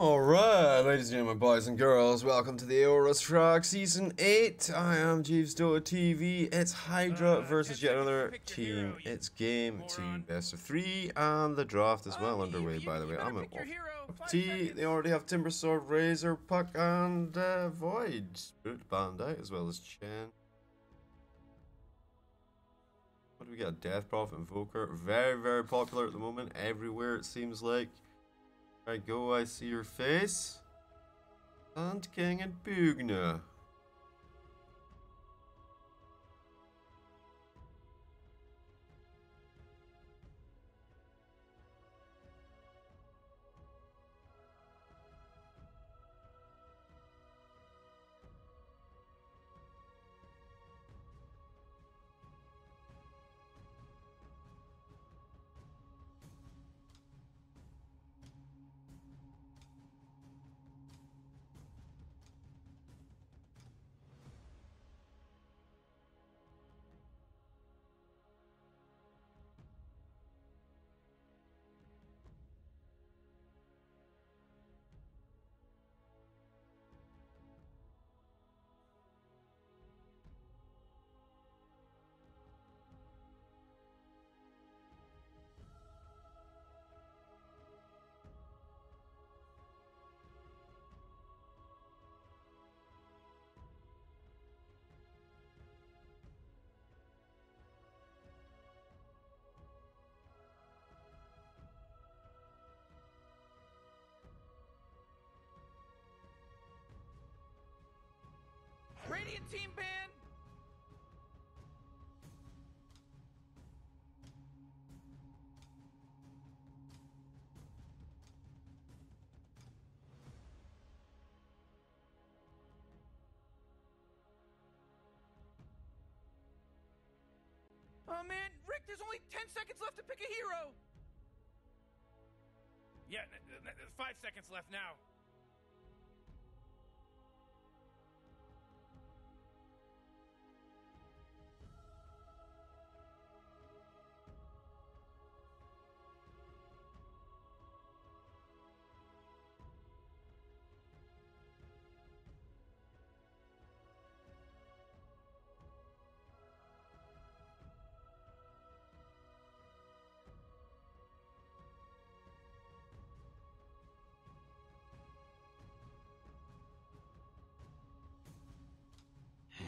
Alright, ladies and gentlemen, boys and girls, welcome to the Aorus Frog Season 8. I am Jeeves TV. It's Hydra versus yet another team. It's game 2, best of 3, and the draft is well underway, by the way. I'm at T. They already have Timber Sword, Razor, Puck, and Void. Boot Bandai, as well as Chen. What do we got? Death Prophet, Invoker. Very, very popular at the moment. Everywhere, it seems like. Right, go, I see your face. And King and Bugna. Radiant team ban! Oh man, Rick, there's only 10 seconds left to pick a hero! Yeah, 5 seconds left now.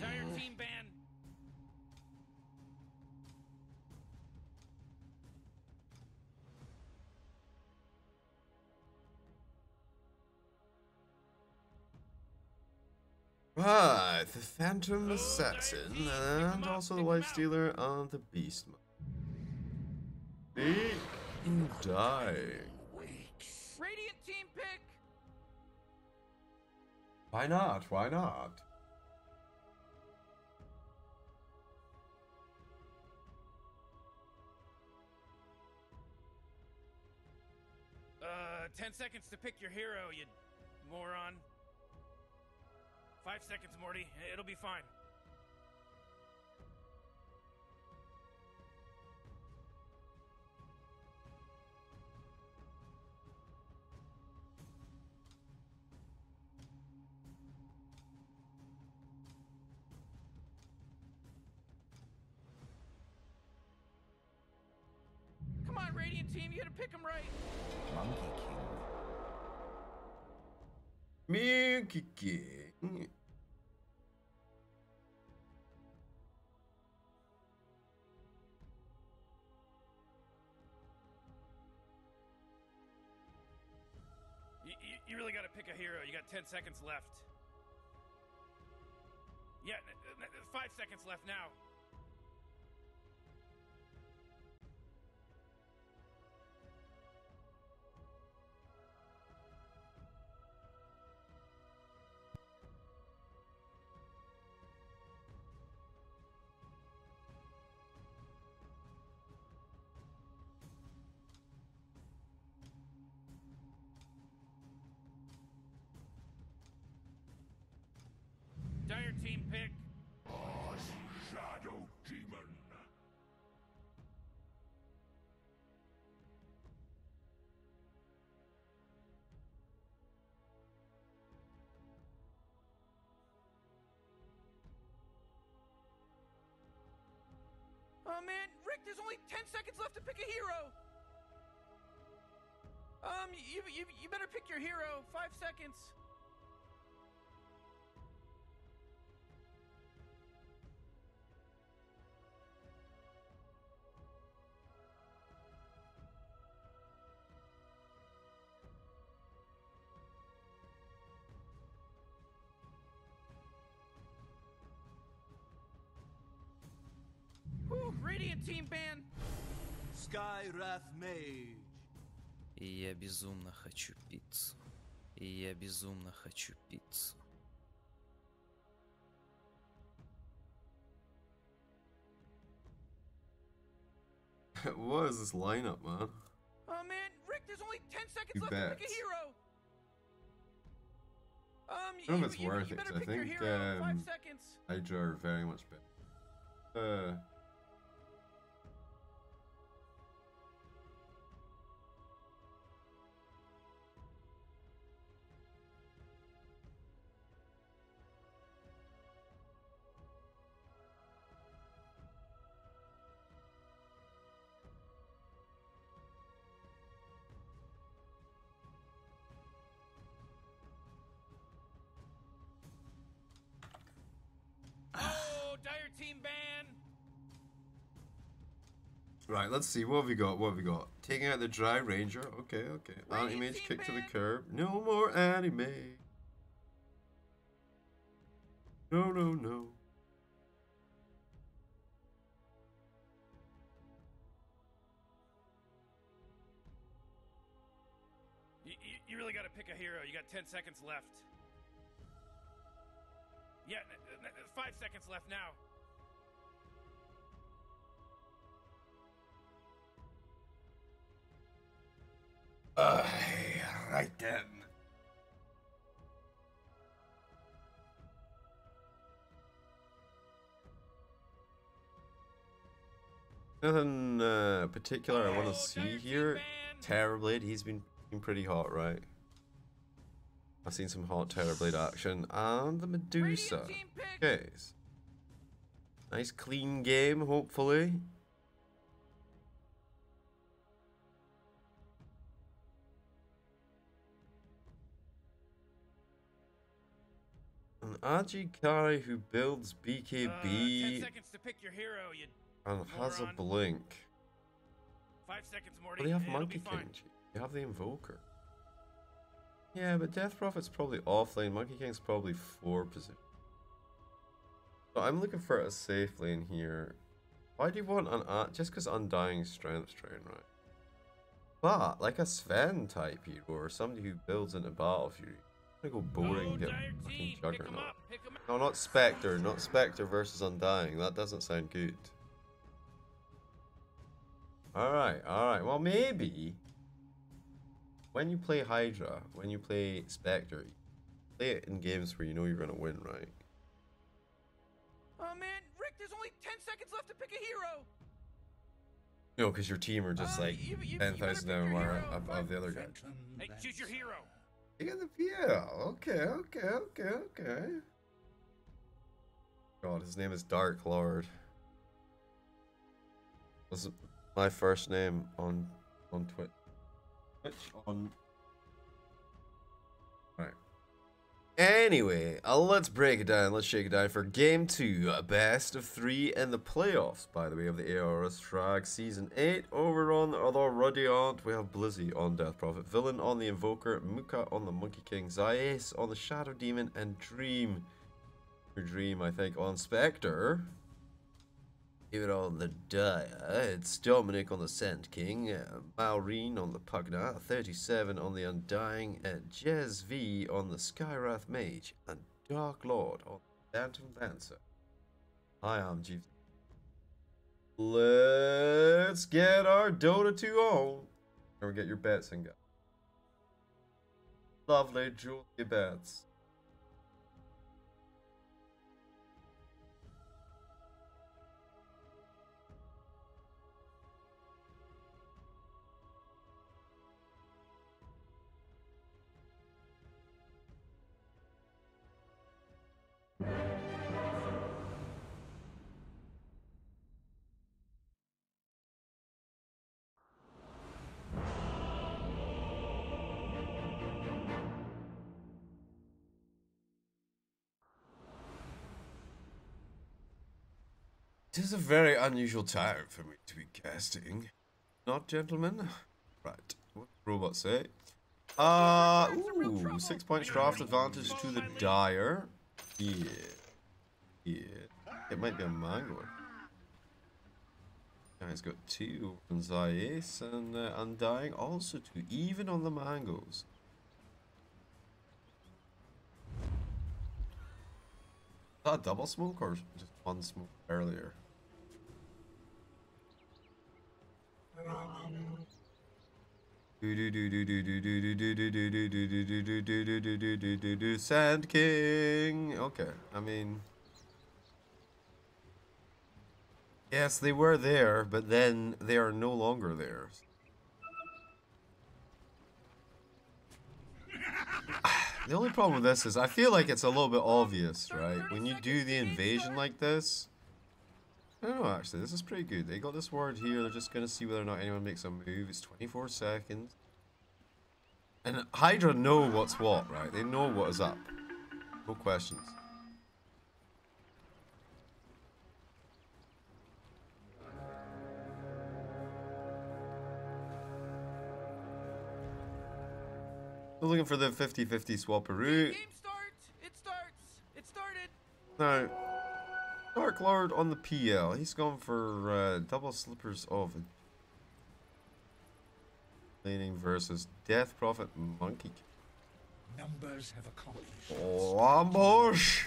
Entire team ban. Right, the Phantom Assassin, and also the Life Stealer and the Beast. Be dying. Radiant team pick! Why not? Why not? 10 seconds to pick your hero, you moron. 5 seconds, Morty. It'll be fine. Come on, Radiant team, you gotta pick him right. Monkey King. You really gotta pick a hero. You got 10 seconds left. Yeah, 5 seconds left now. Dire team pick. Shadow. Oh man, Rick, there's only 10 seconds left to pick a hero. You better pick your hero. 5 seconds. Whew, Radiant team ban. Skywrath Mage. И я безумно хочу пиццу. И я безумно хочу пиццу. What is this lineup, man? Oh man, Rick, there's only 10 seconds Who left to pick a bets? hero. I don't know if it's worth you it, 'cause better I pick your think hero. 5 seconds. Hydra are very much better. Oh, Dire team ban. Right, let's see. What have we got? What have we got? Taking out the Dry Ranger. Okay, okay. Radiant Anti-mage team kick to the ban. curb. No more anime. No, no, no. You really got to pick a hero. You got 10 seconds left. Yeah, 5 seconds left now. Right then. Nothing particular I want to see Dire here. team ban. Terrorblade, he's been pretty hot, right? I've seen some hot Terrorblade action. And the Medusa. Radiant team pick. Okay. Nice clean game, hopefully. An Ajikari who builds 10 BKB seconds to pick your hero. You and has a moron. blink. 5 seconds, Morty. Well, they have It'll Monkey be fine. King. They have the Invoker. Yeah, but Death Prophet's probably offlane. Monkey King's probably 4 position. So I'm looking for a safe lane here. Why do you want an just because Undying Strength Train, right? But like a Sven type hero or somebody who builds into Battle Fury. I'm gonna go boring and get Dire fucking team, pick 'em Juggernaut. up. Pick 'em up. No, not Spectre. Not Spectre versus Undying. That doesn't sound good. Alright, alright. Well, maybe when you play Hydra, when you play Spectre, play it in games where you know you're going to win, right? Oh man, Rick, there's only 10 seconds left to pick a hero. You know, because your team are just like you better 10,000 pick down your more hero. above the other guy. Hey, choose your hero. You got the PL. Okay, okay, okay, okay. God, his name is Dark Lord. Was my first name on Twitch. On. Right. Anyway, let's break it down. Let's shake it down for Game 2, best of 3 in the playoffs, by the way, of the Aorus Frag Season 8. Over on the other Radiant, we have Blizzy on Death Prophet, Villain on the Invoker, Muka on the Monkey King, Zayas on the Shadow Demon, and Dream, I think, on Spectre. Even on the Dire, it's Dominic on the Sand King, Maureen on the Pugna, 37 on the Undying, and Jez V on the Skywrath Mage, and Dark Lord on the Phantom Dancer. Hi, I'm Jeeves. Let's get our Dota 2 on. Never get your bets in, guys. Lovely Julie bets. It is a very unusual time for me to be casting. Not, gentlemen? Right. What does the robot say? Ooh, 6 points draft advantage to the Dire. Yeah. Yeah. It might be a mango. Guy's got 2 on Zayas and Undying also 2, even on the mangoes. Is that a double smoke or just one smoke earlier? Sand King. Okay, I mean, yes, they were there, but then they are no longer there. The only problem with this is I feel like it's a little bit obvious, right? When you do the invasion like this. I don't know, actually, this is pretty good. They got this word here, they're just gonna see whether or not anyone makes a move. It's 24 seconds. And Hydra know what's what, right? They know what is up. No questions. We're looking for the 50-50 swapperoo. Game starts! It starts! It started! Now, Dark Lord on the PL. He's gone for double slippers of laning versus Death Prophet Monkey. Numbers have accomplished. Oh, ambush!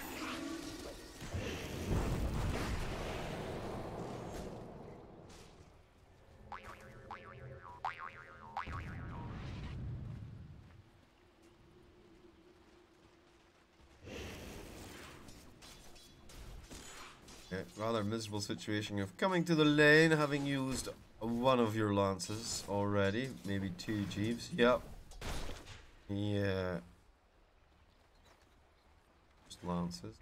Okay, rather miserable situation of coming to the lane, having used one of your lances already. Maybe 2 Jeeves. Yep. Yeah. Just lances.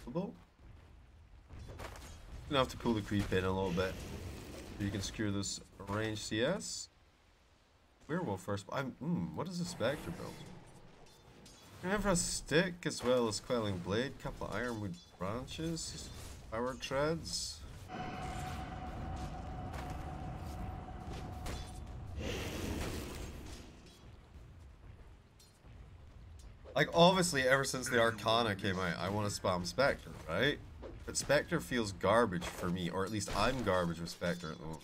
Gonna have to pull the creep in a little bit. So you can secure this range CS. Werewolf first. What is the Spectre build? I have a stick as well as Quelling Blade, couple of Ironwood branches, power treads. Like, obviously, ever since the Arcana came out, I want to spam Spectre, right? But Spectre feels garbage for me, or at least I'm garbage with Spectre at the moment.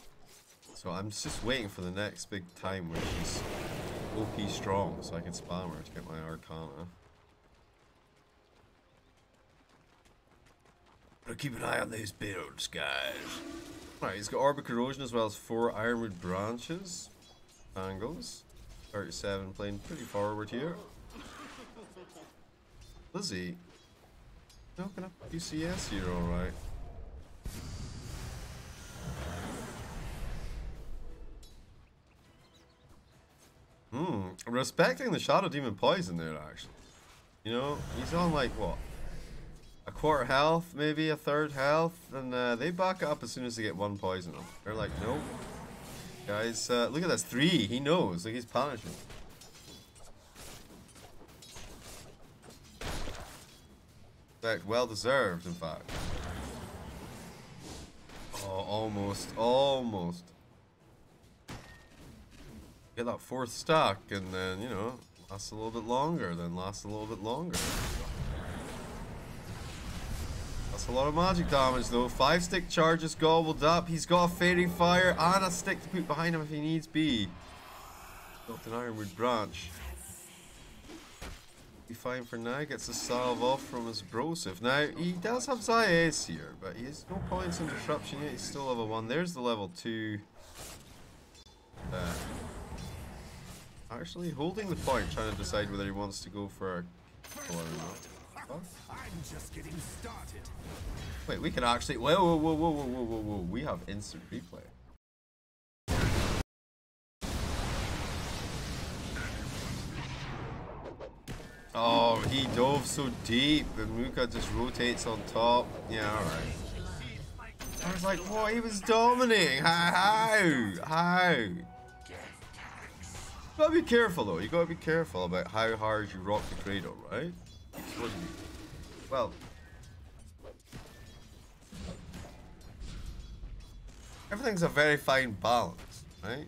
So I'm just waiting for the next big time where she's OP strong, so I can spam her to get my Arcana. But keep an eye on these builds, guys. Right, he's got Orbic Corrosion as well as 4 Ironwood branches. Angles. 37 playing pretty forward here. Lizzie. No, can I UCS here, alright. Respecting the Shadow Demon poison there, actually. You know, he's on like what? A quarter health, maybe a third health, and they back up as soon as they get 1 poison. They're like, nope. Guys, look at this, 3. He knows. Like, he's punishing. Well deserved, in fact. Oh, almost. Get that 4th stack, and then, you know, lasts a little bit longer, then lasts a little bit longer. That's a lot of magic damage, though. 5 stick charges gobbled up. He's got a Fairy Fire and a stick to put behind him if he needs be. Got an Ironwood branch. Be fine for now. Gets a salve off from his Brosif. Now, he does have Zayas here, but he has no points in disruption yet. He's still level 1. There's the level 2. Actually holding the point, trying to decide whether he wants to go for a kill or not. I'm just getting started. Wait, we can actually. Whoa. We have instant replay. Oh, he dove so deep, and Muka just rotates on top. Yeah, alright. I was like, what? He was dominating. How? You gotta be careful, though. You gotta be careful about how hard you rock the cradle, right? Well, Everything's a very fine balance, right?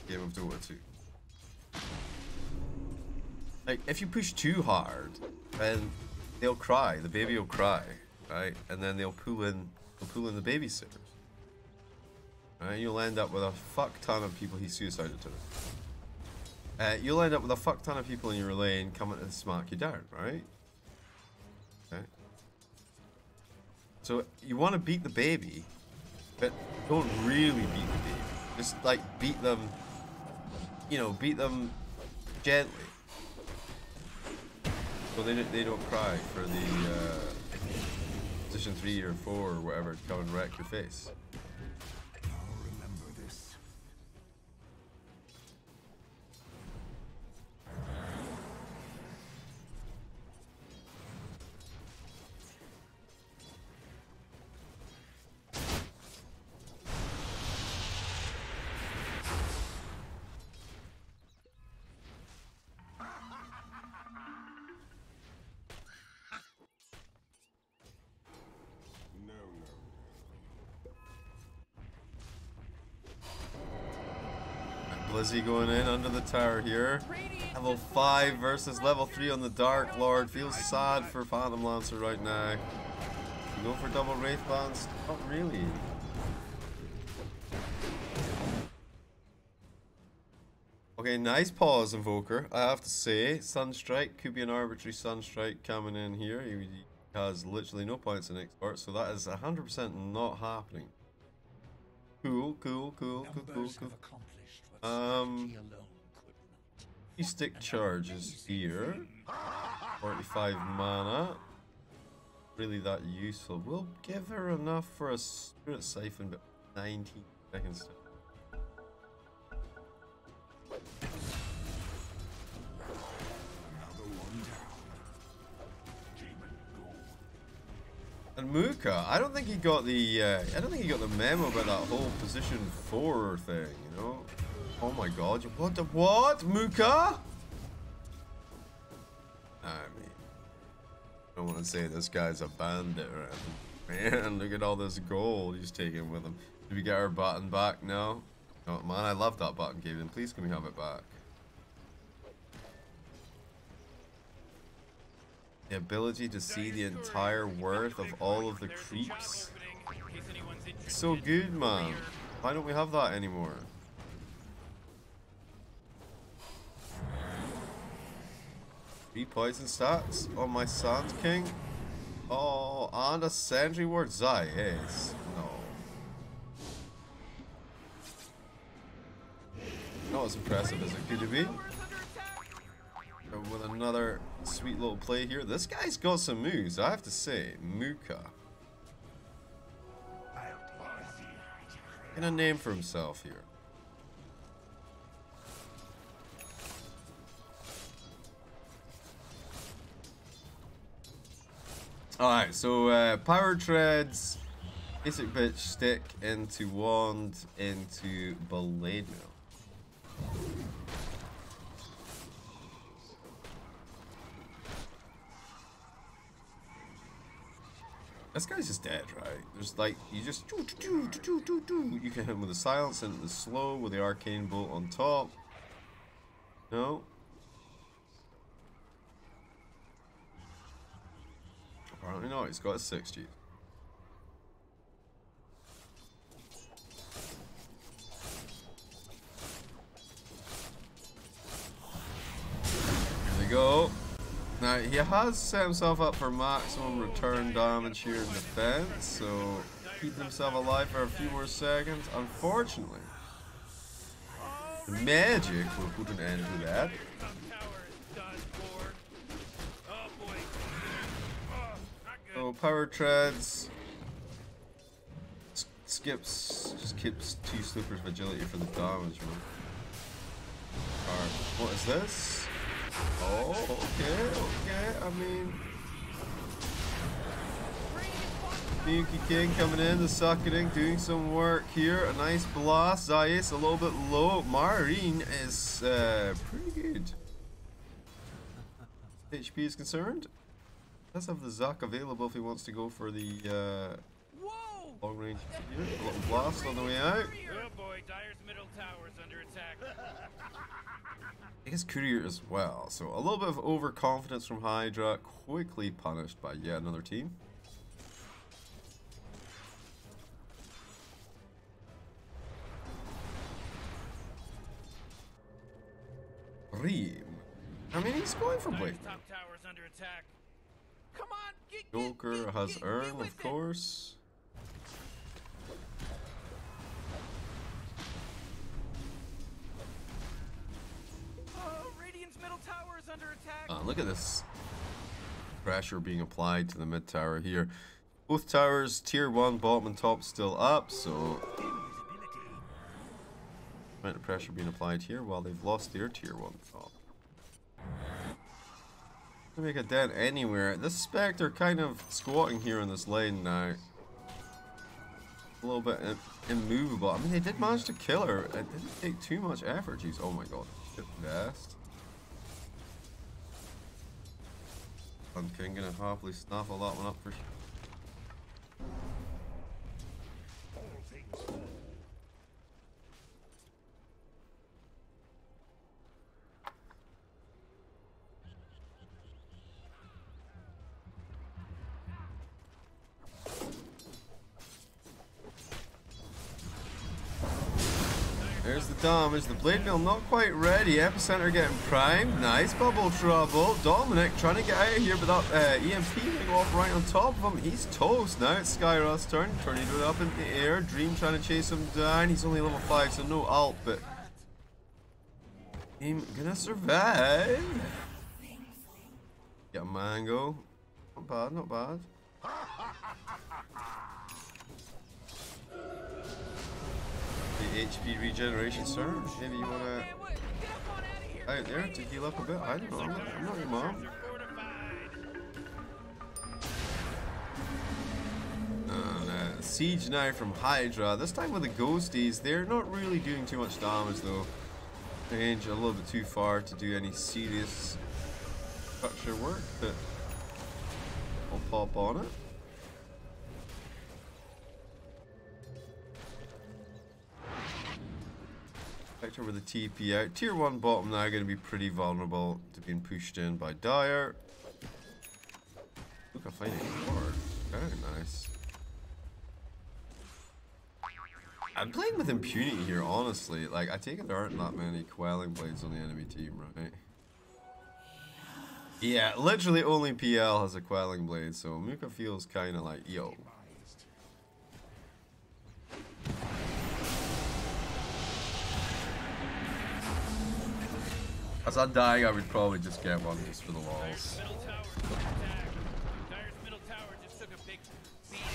Game of Dota 2. Like, if you push too hard, then they'll cry. The baby will cry, right? And then they'll pull in the babysitters. Right? You'll end up with a fuck ton of people. He suicided to it. You'll end up with a fuck ton of people in your lane coming to smack you down, right? Okay. So you want to beat the baby, but don't really beat the baby. Just like beat them, you know, beat them gently. So they don't cry for the position 3 or 4 or whatever to come and wreck your face. I'll remember this. Blizzy going in under the tower here. Level 5 versus level 3 on the Dark Lord. Feels sad for Phantom Lancer right now. You go for double Wraith Balance? Not really. Okay, nice pause, Invoker. I have to say, Sunstrike could be an arbitrary Sunstrike coming in here. He has literally no points in export, so that is 100% not happening. Cool. Stick charges here. 45 mana. Really that useful. We'll give her enough for a Spirit Siphon, but 19 seconds. And Muka, I don't think he got the memo about that whole position 4 thing, you know? Oh my god, what? Muka? I mean, I don't want to say this guy's a bandit or anything. Man, look at all this gold he's taking with him. Did we get our button back now? Oh man, I love that button, Gaben. Please can we have it back? The ability to see the entire worth of all of the creeps. So good, man. Why don't we have that anymore? Three poison stats on my Sand King. Oh, and a Sentry Ward. Zai is. No. Not as impressive as it could be. With another sweet little play here. This guy's got some moves, I have to say. Muka. Getting a name for himself here. Alright, so Power Treads, Basic Bitch, Stick into Wand, into Blade Mail. This guy's just dead, right? There's like, you just you can hit him with the silence and the slow with the arcane bolt on top. No. Apparently not, he's got a 60. Here we go. Now, he has set himself up for maximum return damage here in defense, so keeping himself alive for a few more seconds. Unfortunately, the magic will put an end to that. So, Power Treads just keeps 2 Slippers of agility for the damage, man. What is this? Oh, okay, I mean... Yuki King coming in, the Sucketing, doing some work here. A nice blast. Zayas a little bit low. Marine is pretty good. HP is concerned. Does have the Zuck available if he wants to go for the Whoa! Long range here. A little blast on the way out. Oh boy, Dyer's middle tower's under attack. I guess courier as well. So a little bit of overconfidence from Hydra, quickly punished by yet another team. Reem. I mean, he's going for Blade. Top tower's under attack. Come on, get Joker has Urn, of course. Radiant's middle tower is under attack. Look at this pressure being applied to the mid tower here. Both towers, tier 1, bottom and top still up, so amount of pressure being applied here while they've lost their tier 1 top. To make a dent anywhere. This Spectre kind of squatting here in this lane now. A little bit immovable. I mean, they did manage to kill her. It didn't take too much effort. Jeez, oh my god. Shit vest. I'm gonna happily snaffle that one up for sure. There's the damage. The blade mill not quite ready. Epicenter getting primed. Nice bubble trouble. Dominic trying to get out of here, but that EMP going off right on top of him. He's toast now. It's Skyroth's turn. Tornado it up in the air. Dream trying to chase him down. He's only level 5, so no ult, but Dream gonna survive. Get a mango. Not bad, not bad. The HP regeneration surge. Maybe you wanna out there to heal up a bit. I don't know. I'm not your mom. Siege now from Hydra. This time with the ghosties, they're not really doing too much damage though. Range a little bit too far to do any serious structure work, but I'll pop on it. Vector with the TP out. Tier 1 bottom now going to be pretty vulnerable to being pushed in by Dyer. Look, I'm finding hard. Very nice. I'm playing with impunity here, honestly. Like, I take it there aren't that many quelling blades on the enemy team, right? Yeah, literally only PL has a quelling blade, so Muka feels kind of like, yo. As I'm dying, I would probably just get one just for the walls. Dyer's middle tower just took a big beating.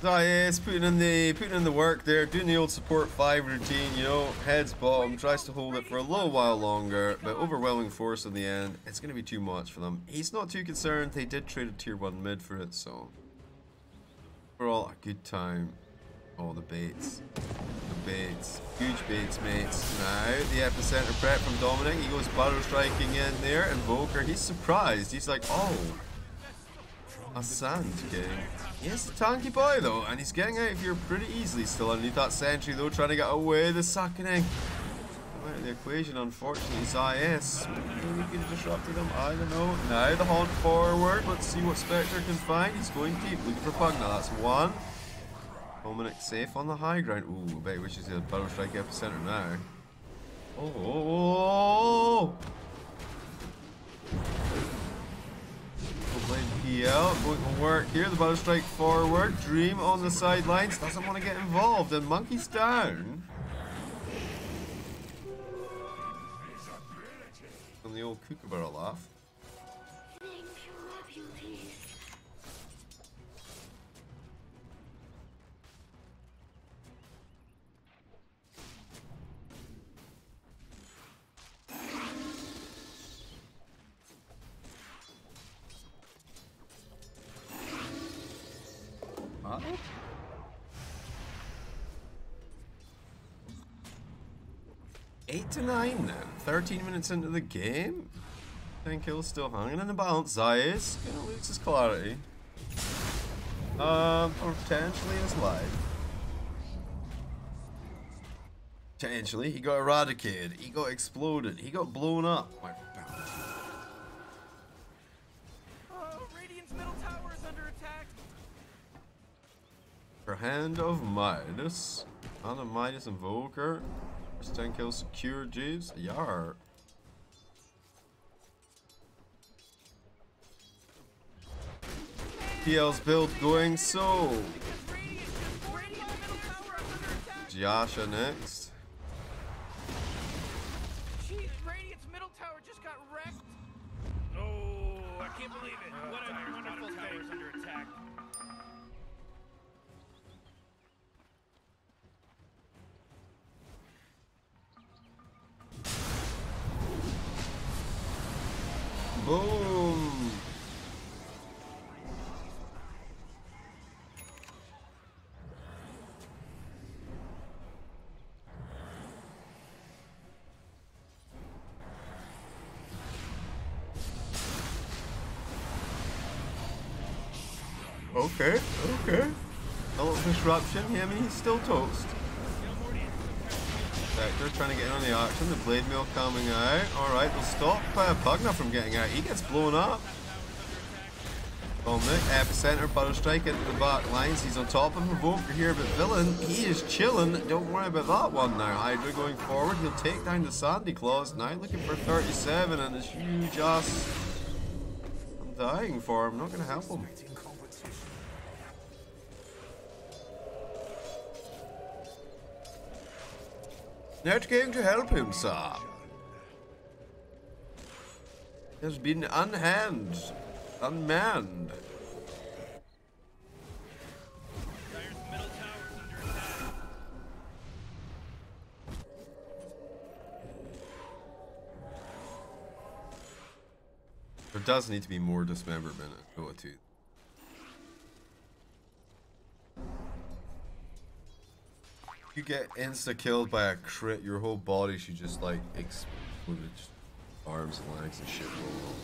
Yes, putting in the work there, doing the old support 5 routine, you know, heads bottom, tries to hold it for a little while longer, but overwhelming force in the end, it's going to be too much for them. He's not too concerned, they did trade a tier 1 mid for it, so overall a good time. Oh, the baits. The baits. Huge baits, mates. Now, the epicenter prep from Dominic. He goes battle striking in there. Invoker, he's surprised. He's like, oh, a Sand King. He's a tanky boy, though, and he's getting out of here pretty easily still underneath that sentry, though, trying to get away the Sackening. Out of the equation, unfortunately, is IS. Maybe we could have disrupted him. I don't know. Now, the haunt forward. Let's see what Spectre can find. He's going deep. Looking for Pugna. That's one. Dominic safe on the high ground. Ooh, I bet he wishes he had Battle Strike Epicenter now. Oh! Playing PL, going to work here. The Battle Strike forward. Dream on the sidelines. Doesn't want to get involved. And Monkey's down. On the old kookaburra laugh. Huh? 8 to 9 then. 13 minutes into the game. 10 kills still hanging in the balance. Zayas gonna lose his clarity. Potentially his life. Potentially, he got eradicated, he got exploded, he got blown up. Radiant's middle tower is under attack. For Hand of Midas. Hand of Midas Invoker. First 10 kills secure, Jeeves. Yar. PL's build going so. Yasha next. Jeez, Radiant's middle tower just got wrecked. Oh, I can't believe it. What a wonderful thing. Is under attack. Boom. Okay, okay. A little disruption. Yeah, I mean, he's still toast. Vector's trying to get in on the action. The blade mill coming out. Alright, they'll stop Pugna from getting out. He gets blown up. Dominic, epicenter, butter strike into the back lines. He's on top of Invoker here, but Villain, he is chilling. Don't worry about that one now. Hydra going forward. He'll take down the Sandy Claws now, looking for 37 and his huge ass. I'm dying for him. Not going to help him. Not going to help him, sir. Has been unmanned. Dyer's middle tower is under attack. There does need to be more dismemberment at Bo3. You get insta-killed by a crit, your whole body should just like explode. Arms and legs and shit roll on.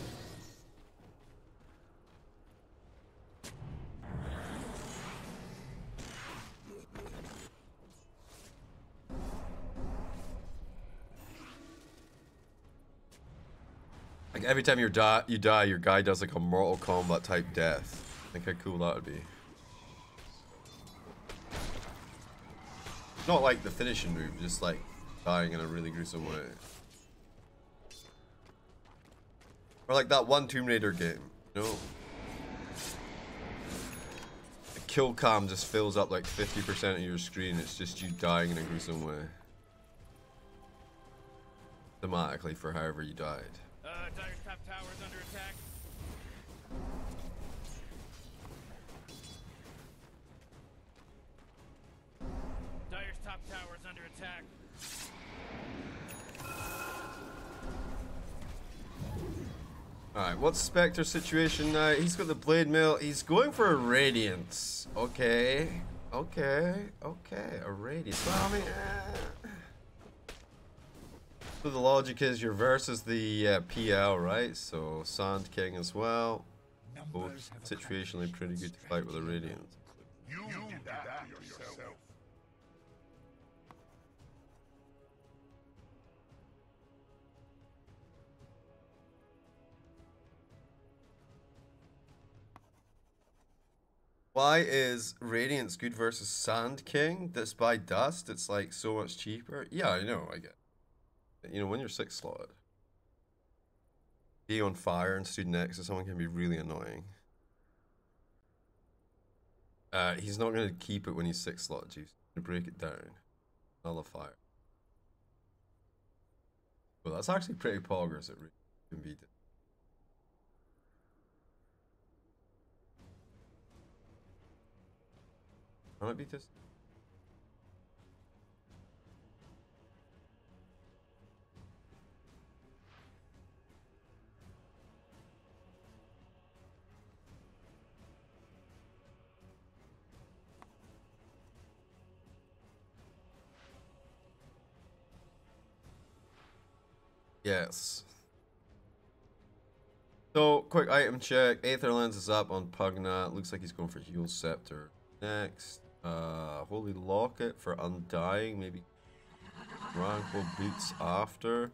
Like every time you die, your guy does like a Mortal Kombat type death. Think how cool that would be. Not like the finishing move, just like dying in a really gruesome way. Or like that one Tomb Raider game, you know? The kill cam just fills up like 50% of your screen, it's just you dying in a gruesome way. Thematically for however you died. Dyer's top tower is under attack. Dyer's top tower is under attack. Alright, what's Spectre's situation now? He's got the blade mill. He's going for a radiance. Okay. Okay. Okay. A radiance. Well, I mean, so the logic is you're versus the PL, right? So Sand King as well. Both situationally pretty good to fight with a radiance. You did that to yourself. Why is Radiance good versus Sand King? That's by dust. It's like so much cheaper. Yeah, I know. I get. You know, when you're 6 slotted, being on fire and stood next to someone can be really annoying. He's not going to keep it when he's 6 slotted. He's going to break it down. Nullify. Well, that's actually pretty poggers. It really can be. Can I beat this? Yes. So, quick item check. Aether Lens is up on Pugnat. Looks like he's going for Heal Scepter next. Holy Locket for Undying. Maybe Rankle Boots after.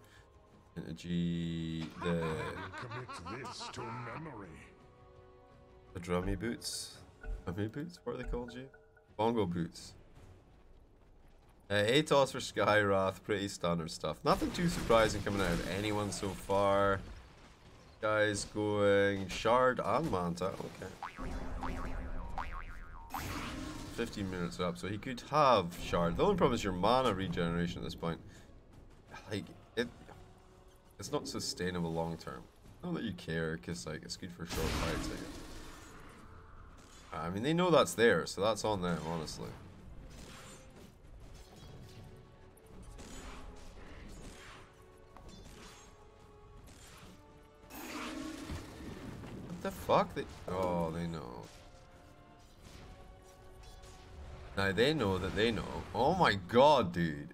Energy. Commit this to memory. The Drummy Boots. Drummy Boots? What are they called, G? Bongo Boots. Atos for Skywrath. Pretty standard stuff. Nothing too surprising coming out of anyone so far. Guys going Shard and Manta. Okay. 15 minutes up, so he could have Shard. The only problem is your mana regeneration at this point. Like, it's not sustainable long term. Not that you care, because like it's good for short fights. I mean, they know that's there, so that's on them, honestly. What the fuck? Oh, they know. Now they know that they know. Oh my god, dude.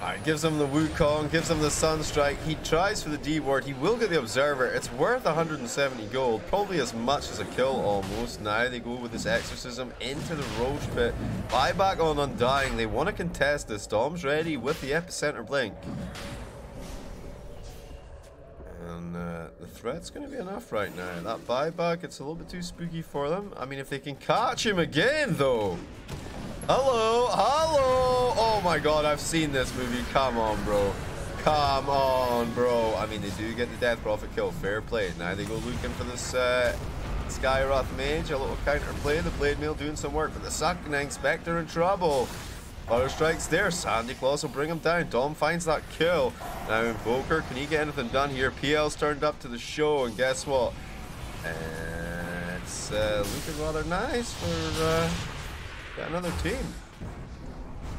Alright, gives him the Wukong, gives him the Sunstrike. He tries for the D ward. He will get the Observer. It's worth 170 gold, probably as much as a kill almost. Now they go with this Exorcism into the Roche Pit. Buyback on Undying. They want to contest this. Dom's ready with the Epicenter Blink. And the threat's going to be enough right now. That buyback, it's a little bit too spooky for them. I mean, if they can catch him again, though. Hello, hello. Oh my god, I've seen this movie. Come on, bro. Come on, bro. I mean, they do get the Death Prophet kill. Fair play. Now they go looking for this Skywrath Mage. A little counter play. The Blade Mail doing some work. But the Suckening Spectre in trouble. Flutter Strike's there. Sandy Claws will bring him down. Dom finds that kill. Now Invoker, can he get anything done here? PL's turned up to the show, and guess what? It's looking rather nice for another team.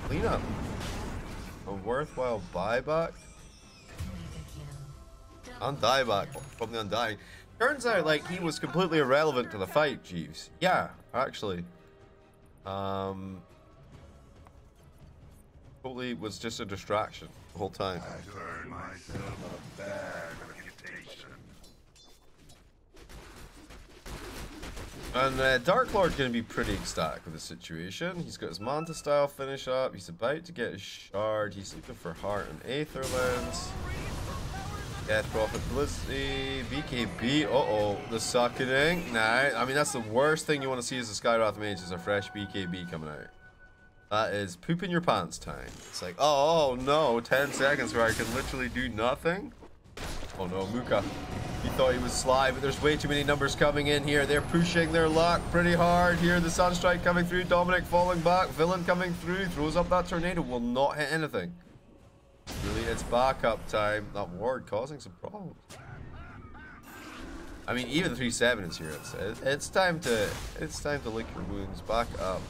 Cleanup. A worthwhile buyback. Undieback from the Undying. Turns out like he was completely irrelevant to the fight, Jeeves. Yeah, actually. Totally was just a distraction the whole time. I've earned myself a bad reputation. And Dark Lord's going to be pretty ecstatic with the situation. He's got his Manta style finish up. He's about to get his Shard. He's looking for Heart and Aether Lens. Death Prophet Blissey. BKB. Uh-oh. The Suckening. Nah, I mean, that's the worst thing you want to see as a Skywrath Mage is a fresh BKB coming out. That is poop in your pants time. It's like, oh no, 10 seconds where I can literally do nothing. Oh no, Muka. He thought he was sly, but there's way too many numbers coming in here. They're pushing their luck pretty hard here. The Sunstrike coming through. Dominic falling back. Villain coming through. Throws up that tornado. Will not hit anything. Really, it's backup time. That ward causing some problems. I mean, even 3-7 is here. It's time to lick your wounds. Back up.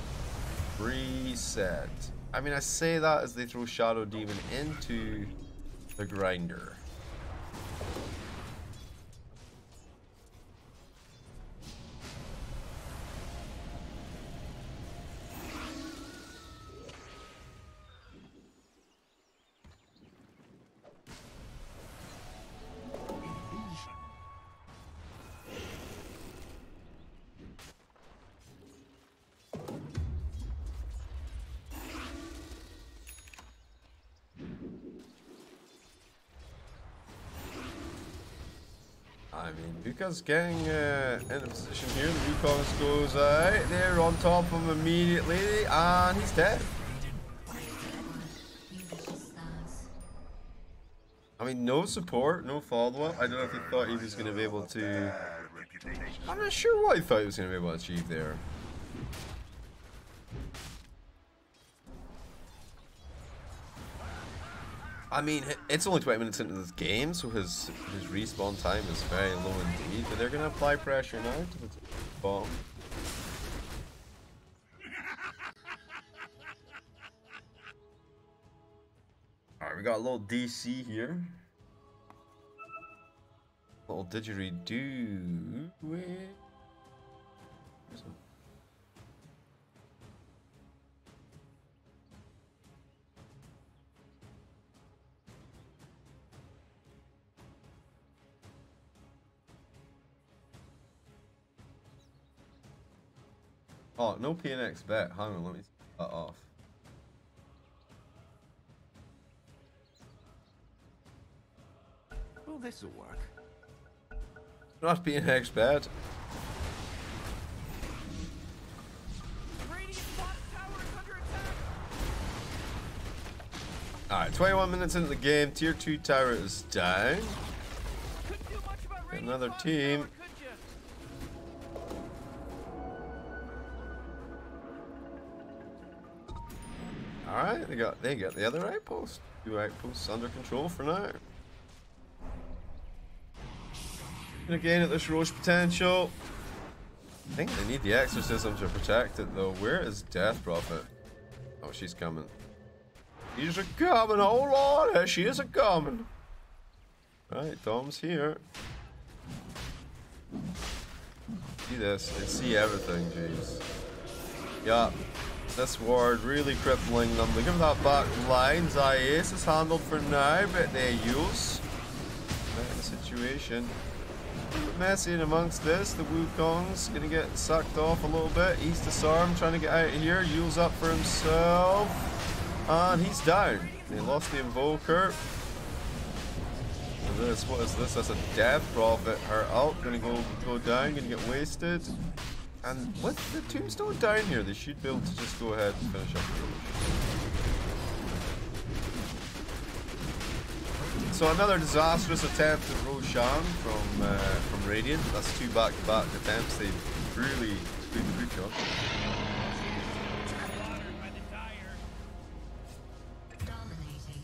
Reset. I mean, I say that as they throw Shadow Demon into the grinder. I mean, Luka's getting in a position here. The Wukong goes out. They're on top of him immediately, and he's dead. I mean, no support, no follow-up. I don't know if he thought he was going to be able to... I'm not sure what he thought he was going to be able to achieve there. I mean, it's only 20 minutes into this game, so his respawn time is very low indeed. But they're going to apply pressure now to the bomb. Alright, we got a little DC here. A little didgeridoo with... Oh, no PNX bet. Hang on, let me take that off. Well, this'll work. Not PNX bet. Radiant top tower is under attack. Alright, 21 minutes into the game. Tier 2 tower is down. Couldn't do much about Radiant Another top team. tower, could ya? Alright, they got the other outpost. 2 outposts under control for now. And again at this Roche potential. I think they need the exorcism to protect it though. Where is Death Prophet? Oh, she's coming. She's a coming, oh lord, she is a coming. Right, Dom's here. See this, and see everything, jeez. Yeah, this ward really crippling them. Look at that back line. Zayas is handled for now, but they use the situation. Messy in amongst this. The Wukong's gonna get sucked off a little bit. He's disarmed, trying to get out of here. Yule's up for himself. And he's down. They lost the Invoker. What is this? That's a Death Prophet. Her ult gonna go down, gonna get wasted. And with the Tombstone down here, they should be able to just go ahead and finish up the Roche. So another disastrous attempt at Roshan from Radiant. That's 2 back-to-back attempts. They really screwed the boot job. Dominating.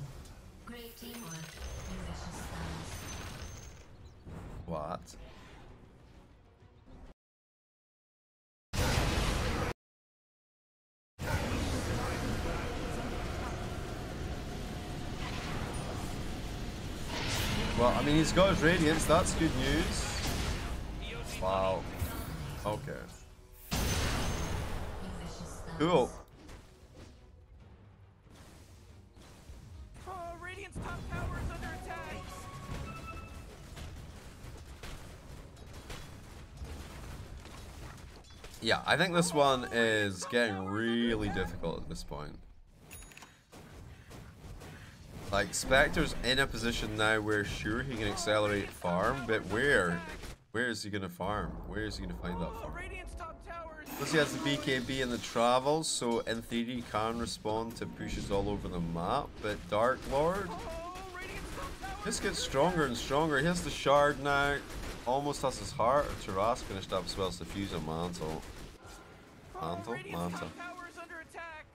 Great teamwork. Ambitious stars. What? Well, I mean, he's got his Radiance, that's good news. Wow. Okay. Cool. Oh, Radiant's top tower is under attack. Yeah, I think this one is getting really difficult at this point. Like, Spectre's in a position now where sure he can accelerate farm, but where? Where is he gonna farm? Where is he gonna find that farm? Radiant's top tower is Plus he has the BKB and the travels, so in theory he can respond to pushes all over the map, but Dark Lord Radiant's top tower. just gets stronger and stronger. He has the shard now, almost has his heart. Taras finished up as well as the fuse and mantle. Mantle? Radiant's Mantle. top tower is under attack.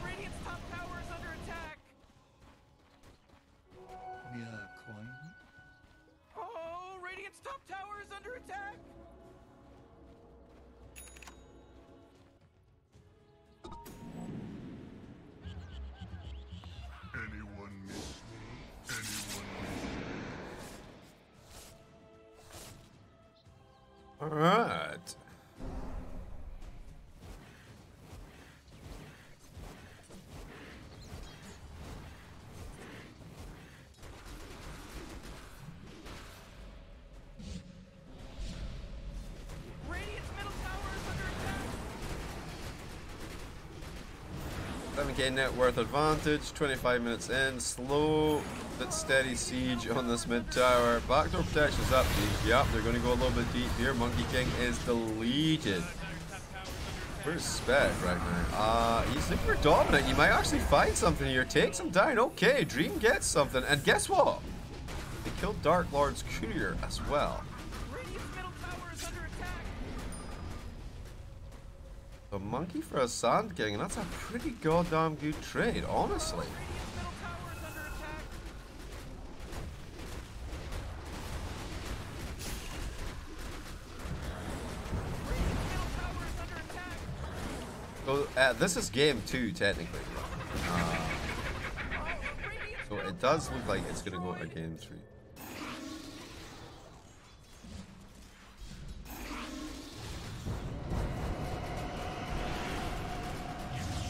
Radiant's top tower is under attack. Yeah, coin. Oh, Radiant's top tower is under attack. Anyone miss me? Anyone miss me? Alright. Radiant's middle tower is under attack. 7k net worth advantage, 25 minutes in, slow but steady siege on this mid tower. Backdoor protection's up, dude. Yep, they're going to go a little bit deep here. Monkey King is deleted. Where's Spec right now? He's looking for dominant. You might actually find something here. Takes him down. Okay, Dream gets something. And guess what? They killed Dark Lord's courier as well. Radiant's middle tower is under attack. A monkey for a Sand King, and that's a pretty goddamn good trade, honestly. Radiant's middle tower is under attack. Radiant's middle tower is under attack. So, this is game 2, technically. So it does look like it's gonna go to game 3.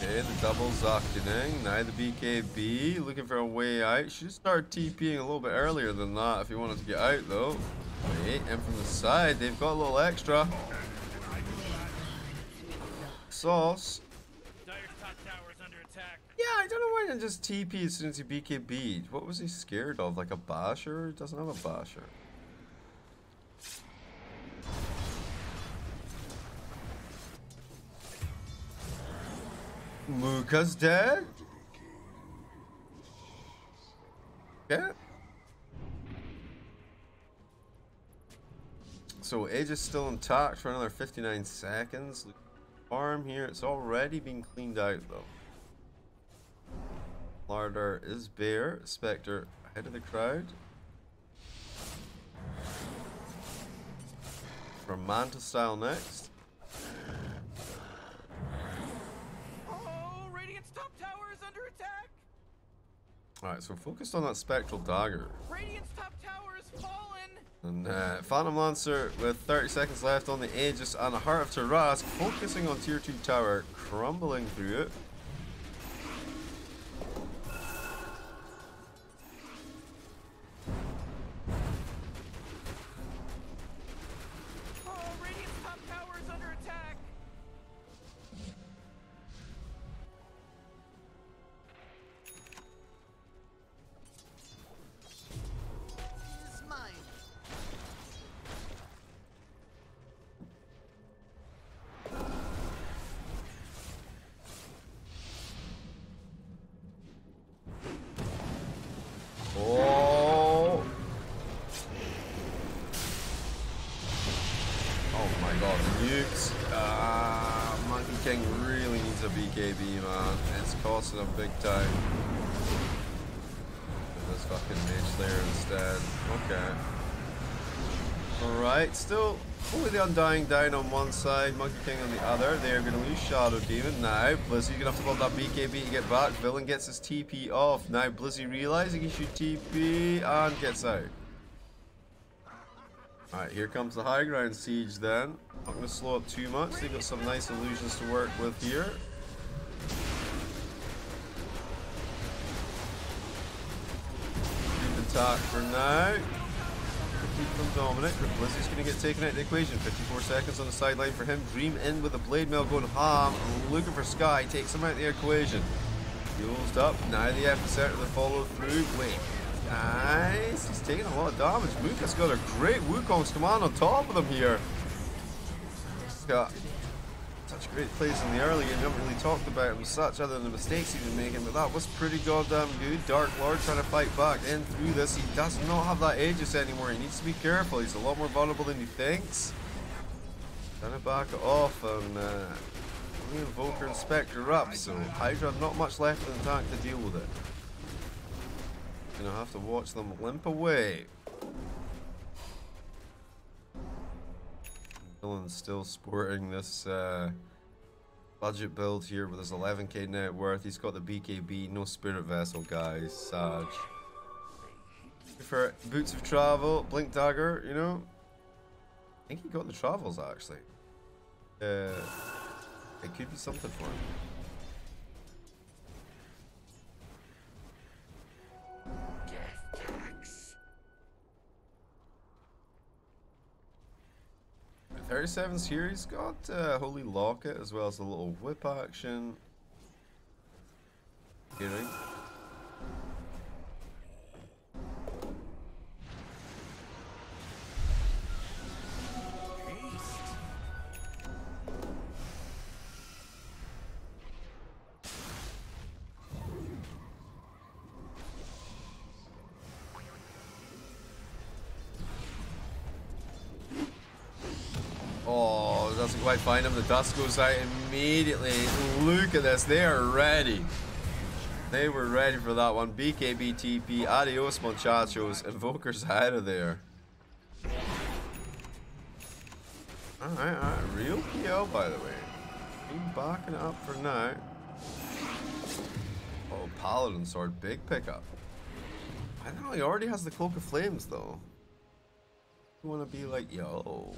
Okay, the double Zakuning. Now the BKB looking for a way out. Should start TPing a little bit earlier than that if he wanted to get out though. Wait, and from the side, they've got a little extra. Sauce. Dire's top tower is under attack. Yeah, I don't know why he didn't just TP as soon as he BKB'd. What was he scared of? Like a basher? He doesn't have a basher. Muka's dead? Okay. So Age is still intact for another 59 seconds. Farm here, it's already been cleaned out though. Larder is bare. Spectre ahead of the crowd. From Manta style next. Oh, Radiant's top tower is under attack. Alright, so focused on that Spectral Dagger. Radiant's top tower is fallen. And Phantom Lancer with 30 seconds left on the Aegis and a Heart of Tarask, focusing on tier 2 tower, crumbling through it. Oh, Radiant's top tower is under attack. Is mine. Oh! Oh my god, nukes. Monkey King really needs a BKB, man. It's costing him big time. This fucking Mage Slayer instead. Okay. Alright, still only the Undying down on one side, Monkey King on the other. They are going to lose Shadow Demon now. Blizzy's going to have to build that BKB to get back. Villain gets his TP off. Now Blizzy realizing he should TP and gets out. Alright, here comes the high ground siege then. Not going to slow up too much. They've got some nice illusions to work with here. Keep intact for now. Keep them dominant. Blizzy's going to get taken out of the equation. 54 seconds on the sideline for him. Dream in with the blade mail going ham. Looking for Sky. Takes him out of the equation. Fuels up. Now the epicenter to the follow through. Wait. Nice. He's taking a lot of damage. Muka's got a great Wukong's command on top of them here. He's got such great plays in the early game. We haven't really talked about him such other than the mistakes he's been making, but that was pretty goddamn good. Dark Lord trying to fight back in through this. He does not have that Aegis anymore. He needs to be careful. He's a lot more vulnerable than he thinks. Trying to back it off and only Invoker and Spectre up, so Hydra have not much left in the tank to deal with it. Gonna have to watch them limp away. Villain's still sporting this budget build here with his 11k net worth. He's got the BKB, no Spirit Vessel, guys. Sag. For Boots of Travel, Blink Dagger, you know. I think he got the travels actually. It could be something for him. Death tax. 37's here. He's got Holy Locket as well as a little whip action. Hearing. Oh, doesn't quite find him. The dust goes out immediately. Look at this. They are ready. They were ready for that one. BKB TP. Adios, muchachos. Invoker's out of there. Alright. Real PL, by the way. Been backing it up for now. Oh, Paladin Sword. Big pickup. I don't know. He already has the Cloak of Flames, though. You want to be like, yo.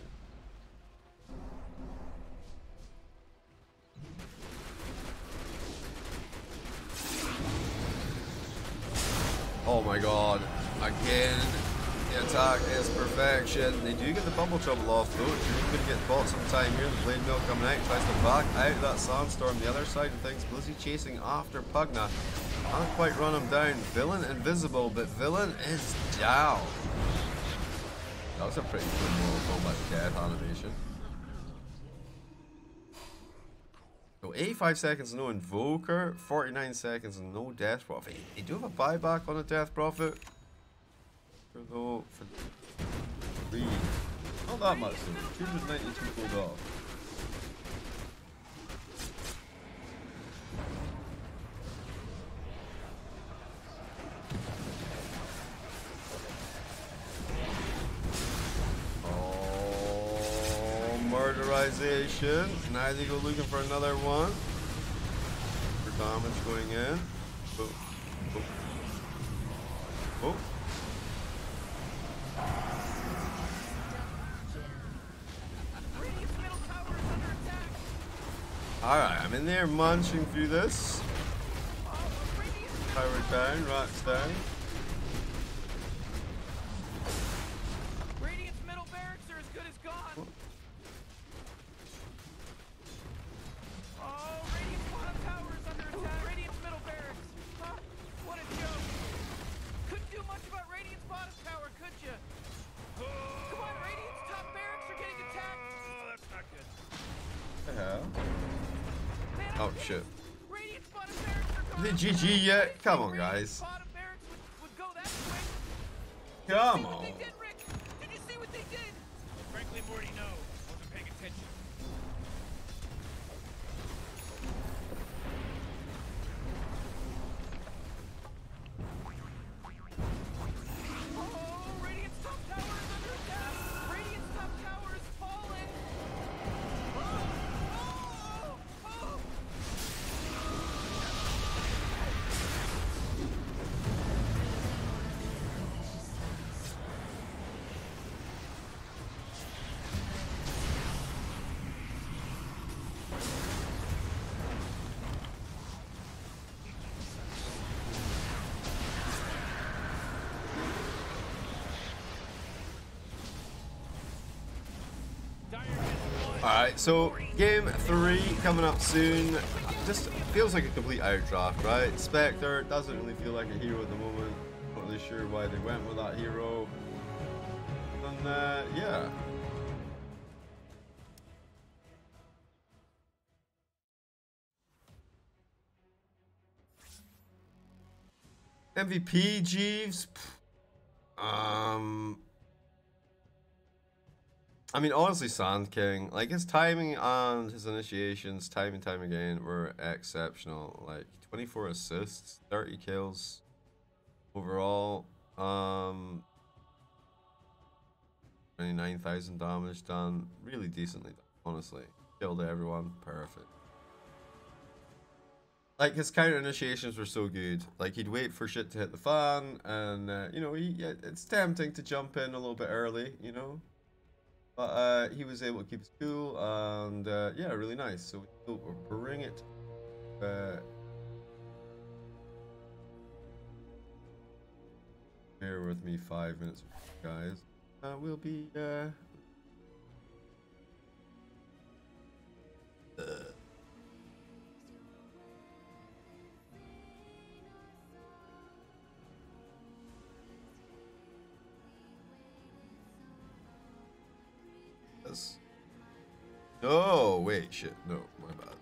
Oh my god. Again, the attack is perfection. They do get the bubble trouble off though. You're going to get bought some time here. The blade mill coming out. Tries to back out that sandstorm. The other side of things, Blizzy chasing after Pugna. Can't quite run him down. Villain invisible, but Villain is down. That was a pretty cool Mortal Kombat death animation. So 85 seconds no Invoker, 49 seconds and no Death Prophet. They do have a buyback on a Death Prophet. Though for 3. Not that much though. 292 gold off. Murderization. Now they go looking for another one. For damage going in. Oh. Oh. Oh. Alright, I'm in there munching through this. Power down, rats down. Radiant's middle barracks are as good as gone. Oh, Radiant's bottom tower is under attack. Radiant's middle barracks. Huh? What a joke. Couldn't do much about Radiant's bottom tower, could you? Come on, Radiant's top barracks are getting attacked. Oh, that's not good. What the hell? Man, Oh shit. Radiant's bottom barracks are gone. Is it GG yet? Come on, guys. Bottom barracks would go that quick. Come See what on. they did, Rick? Did you see what they did? Frankly, Morty, no. Wasn't paying attention. Oh, Radiant's top tower is under attack. Radiant's top tower is falling. Oh, oh, oh. Alright, so game 3 coming up soon. Just feels like a complete outdraft, right? Spectre doesn't really feel like a hero at the moment. Not really sure why they went with that hero. And yeah. MVP Jeeves. I mean, honestly, Sand King, like his timing and his initiations, time and time again, were exceptional. Like 24 assists, 30 kills overall. 29,000 damage done, really decently done, honestly. Killed everyone, perfect. Like his counter initiations were so good. Like he'd wait for shit to hit the fan, and you know, it's tempting to jump in a little bit early, you know. But he was able to keep his cool, and yeah, really nice. So we'll bring it. Bear with me 5 minutes, guys. We'll be. Oh, wait, shit. No, my bad.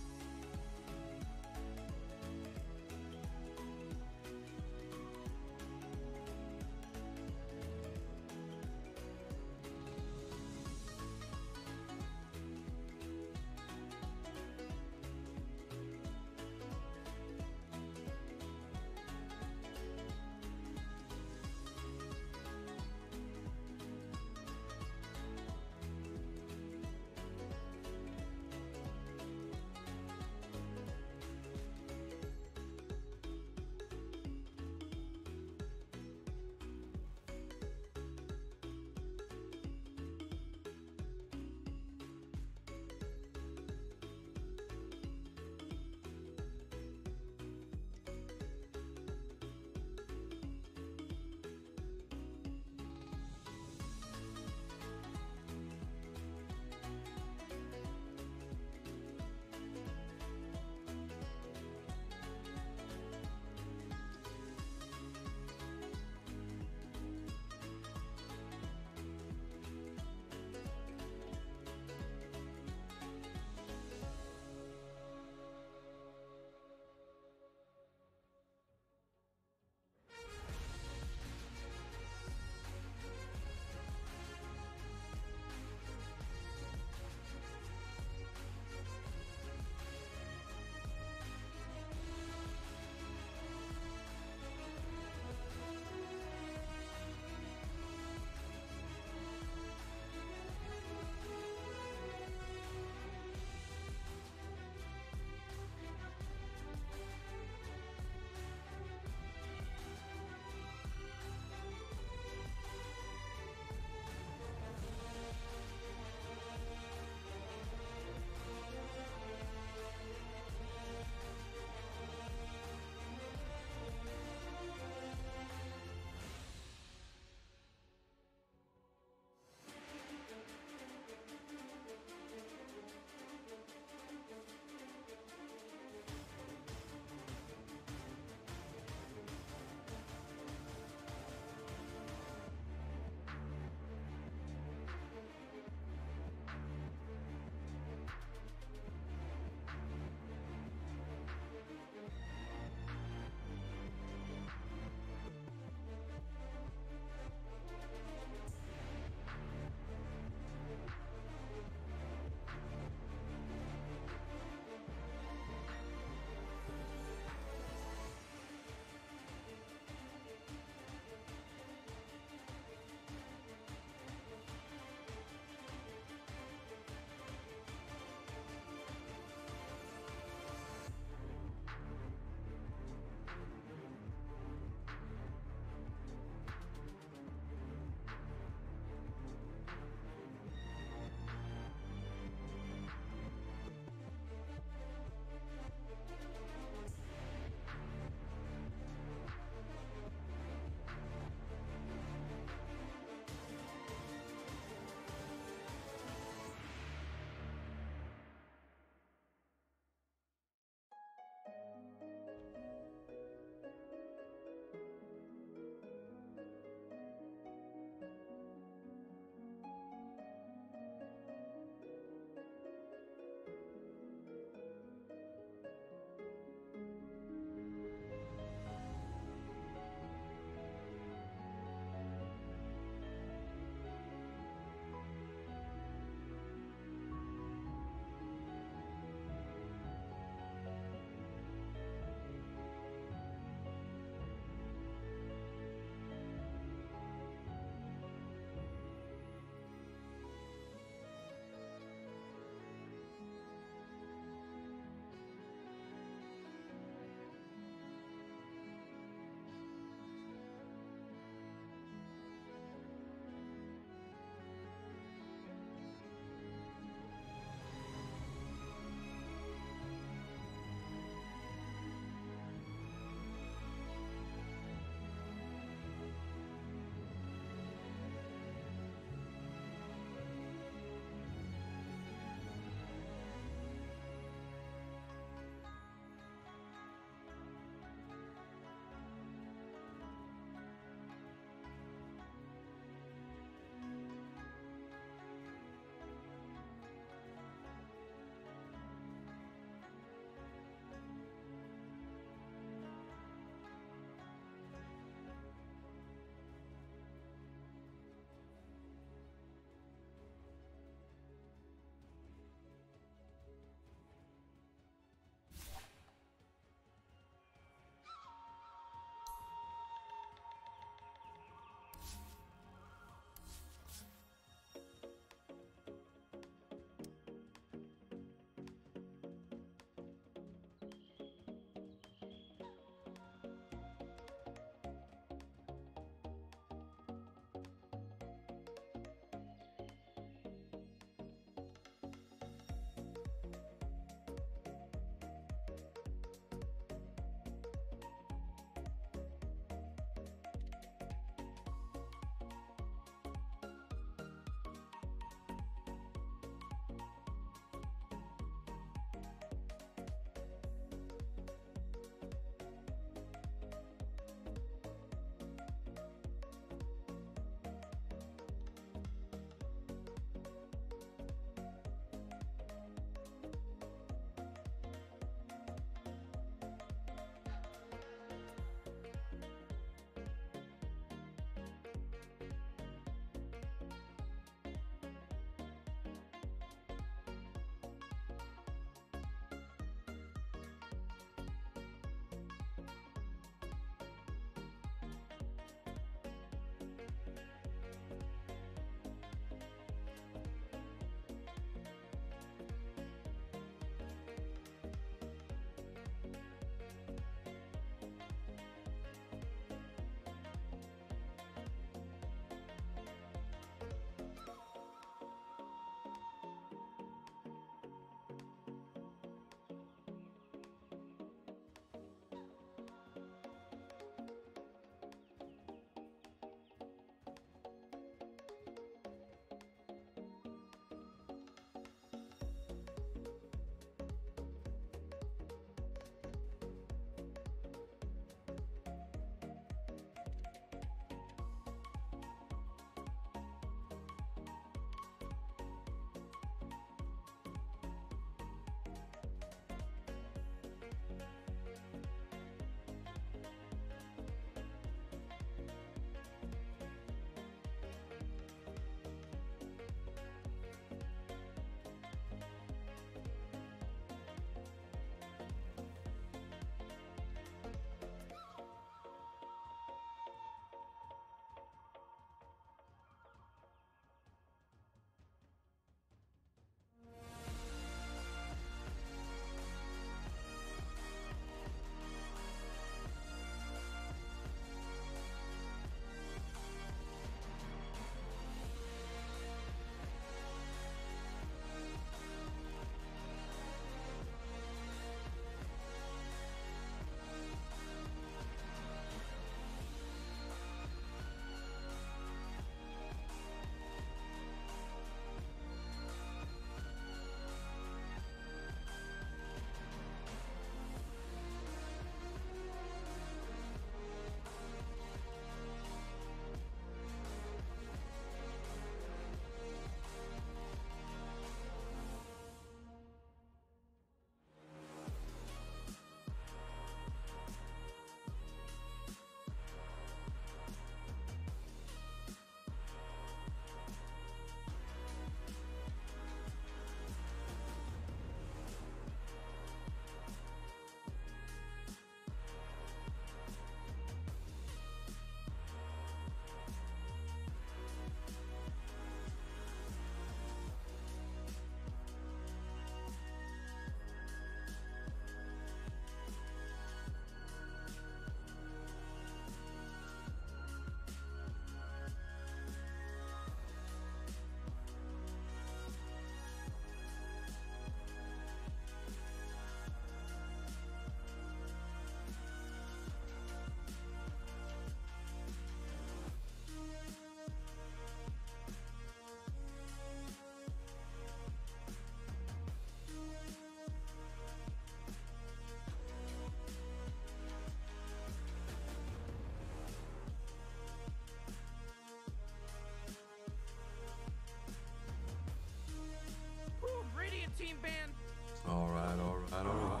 Alright, alright, alright.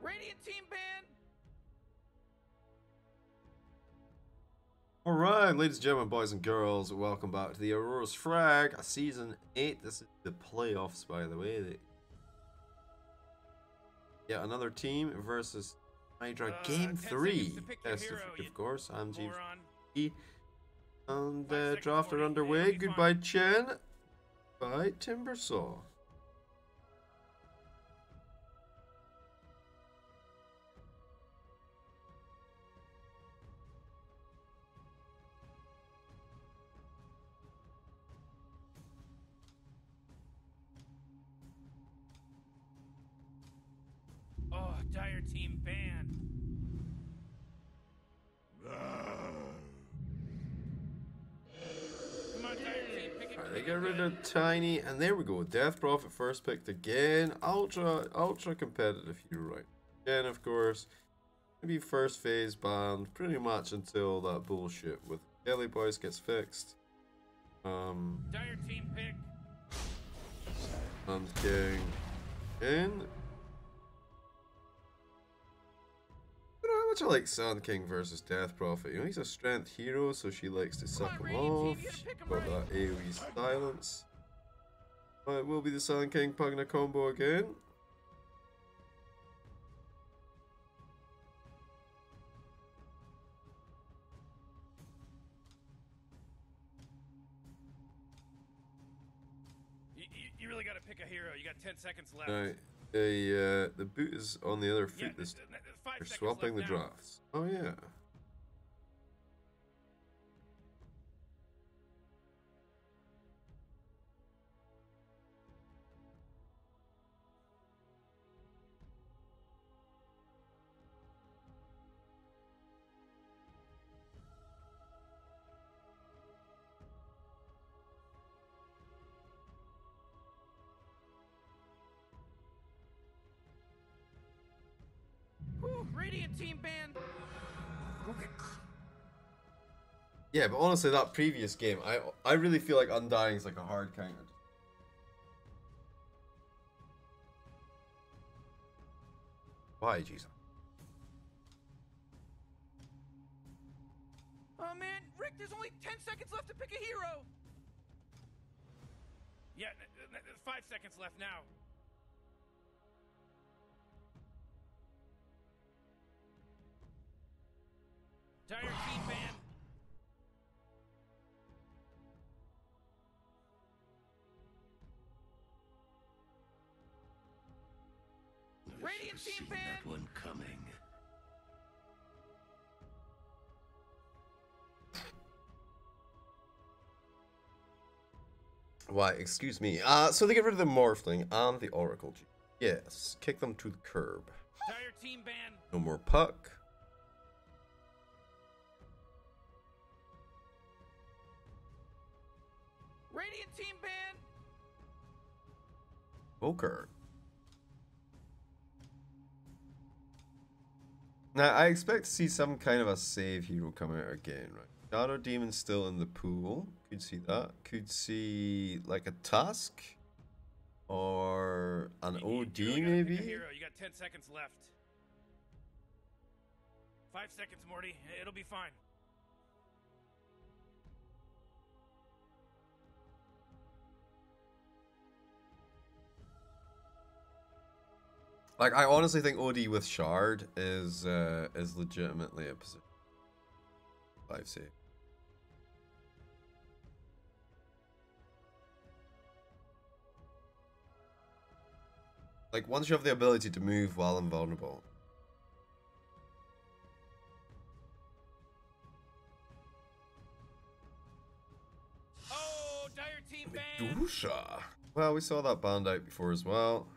Radiant team ban. Alright, ladies and gentlemen, boys and girls, welcome back to the Aorus Frag, Season 8. This is the playoffs, by the way. Yeah, another team versus Hydra. Game 3. Best of 3, of course. I'm G. And draft are underway. Goodbye, Chen. Bye, Timbersaw. Oh, dire team ban. Come on, dire team, pick it. Alright, they get rid of Tiny, and there we go. Death Prophet first picked again. Ultra competitive hero, right? Again, of course. Maybe first phase banned pretty much until that bullshit with Kelly Boys gets fixed. Dire team pick. And King in. You know how much I like Sand King versus Death Prophet. You know, he's a strength hero, so she likes to suck him off. Got that AoE silence. But it will be the Sand King pugging a combo again. You really got to pick a hero. You got 10 seconds left. Right. The boot is on the other foot. Yeah, They're swapping the drafts. Oh yeah. Whew, Radiant team ban. Yeah, but honestly, that previous game, I really feel like Undying is like a hard counter. Why, Jesus? Oh man, Rick, there's only 10 seconds left to pick a hero. Yeah, 5 seconds left now. Dire team ban. Radiant team ban. That one coming. Why, excuse me. So they get rid of the Morphling and the Oracle. Yes, kick them to the curb. Dire team ban. No more Puck. Radiant team ban. Poker. Now, I expect to see some kind of a save hero come out again, right? Shadow Demon's still in the pool. Could see that. Could see, like, a Tusk. Or an OD, You really gotta maybe? pick a hero. You got 10 seconds left. 5 seconds, Morty. It'll be fine. Like, I honestly think OD with Shard is legitimately a position. 5 save. Like, once you have the ability to move while invulnerable. Oh, dire team ban. Dusha. Well, we saw that band out before as well.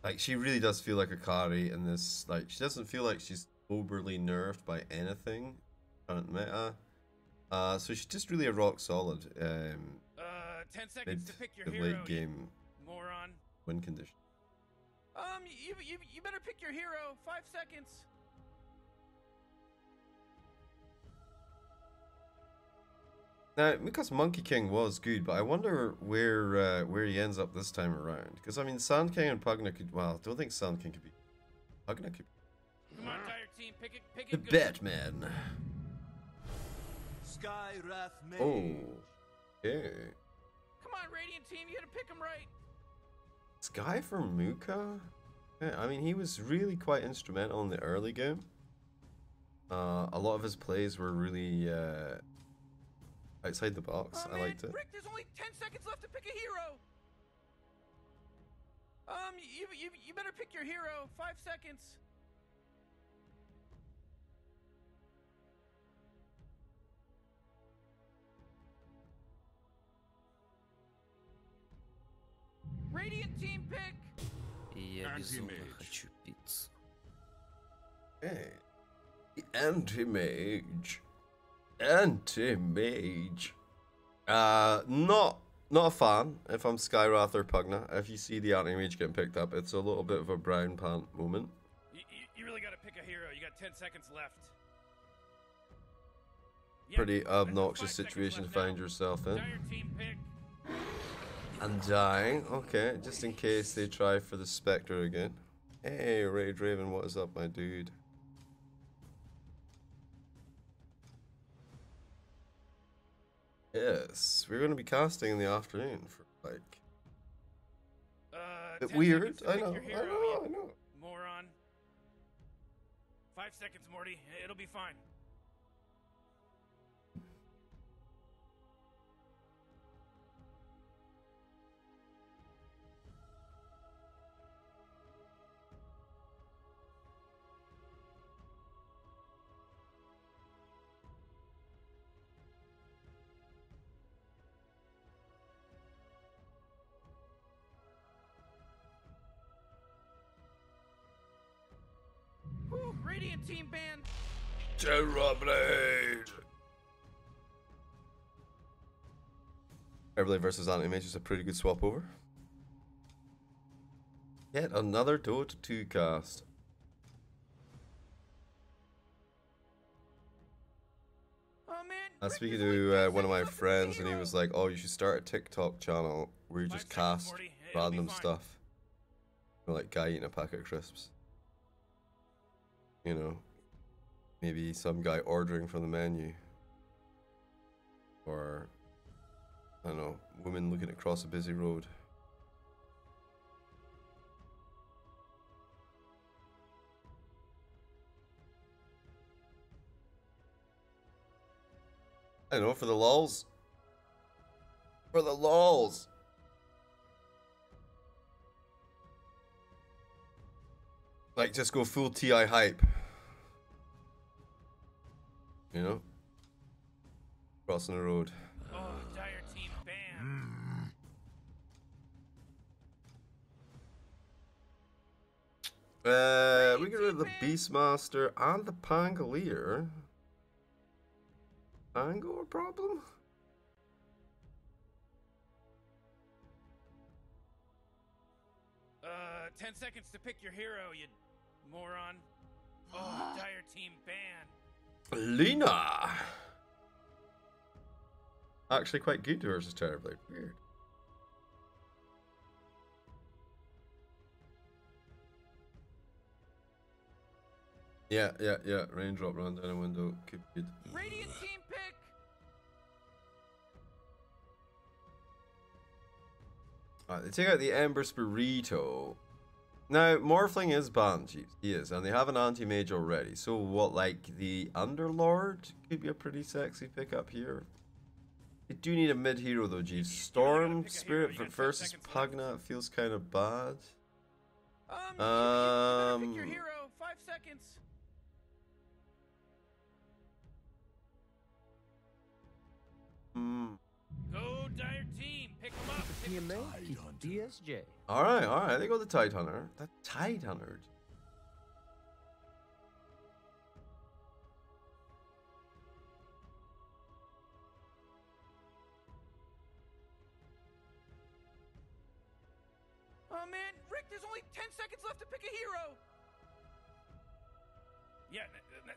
Like, she really does feel like a carry in this. Like, she doesn't feel like she's overly nerfed by anything current meta. So she's just really a rock solid 10 seconds mid to pick your to hero. late game Moron. win condition. You better pick your hero. 5 seconds. Now, because Monkey King was good, but I wonder where he ends up this time around. Because I mean, Sand King and Pugna could. Well, I don't think Sand King could be. Pugna could be. Come on, Dire Team, pick it The good. Batman. Sky Wrath Mage. Oh. Yeah. Come on, Radiant Team, you gotta pick him right. Sky for Muka? Yeah, I mean, he was really quite instrumental in the early game. A lot of his plays were really outside the box. Oh, I man, liked it. Rick, there's only 10 seconds left to pick a hero. You better pick your hero. 5 seconds. Radiant Team pick. И я безумно Anti-mage. хочу пиццу. Hey. The Anti-Mage. Anti-Mage. Not a fan if I'm Skywrath or Pugna. If you see the Anti-Mage getting picked up, it's a little bit of a brown pant moment. You really gotta pick a hero. You got 10 seconds left. Yeah, Pretty that's obnoxious 5 seconds situation to left find now. yourself in. Dire Team pick. And dying. Okay, just in case they try for the Spectre again. Hey, Raid Raven, what is up, my dude? Yes, we're going to be casting in the afternoon for like. Bit 10 weird. seconds to I pick know. your I hero, know. you I know. moron. 5 seconds, Morty. It'll be fine. Woo, Radiant Team ban. Terrorblade. Terrorblade versus Anti-Mage is a pretty good swap over. Yet another Dota 2 cast. Oh man. I was Rick, speaking there's only to 10 one of my seconds left to pick a friends, and he hero. was like, "Oh, you should start a TikTok channel where you 5 just seconds, cast Morty. It'll be random fine. stuff, like guy eating a packet of crisps. You know, maybe some guy ordering from the menu, or I don't know, women looking across a busy road." I don't know, for the lulz. For the lulz. Like, just go full TI hype. You know? Crossing the road. Oh, Dire Team ban. We get rid of the Beastmaster and the Pangolier. Angle a problem? 10 seconds to pick your hero, you moron. Oh, Dire Team ban. Lena! Actually quite good versus Terrorblade. Weird. Yeah. Raindrop run down a window. Could be good. Radiant Team pick. Alright, they take out the Ember Spirito. Now, Morphling is banned, Chiefs. He is, and they have an anti-mage already. So what, like, the Underlord could be a pretty sexy pickup here. They do need a mid-hero though, Jeeves. Storm Spirit You got 10 versus seconds left. Pugna feels kind of bad. You better pick your hero. 5 seconds. Go, Dire Team. Pick him up. Pick him up. DSJ. Alright, they go the Tide Hunter. The Tide Hunter. Oh man, Rick, there's only 10 seconds left to pick a hero. Yeah.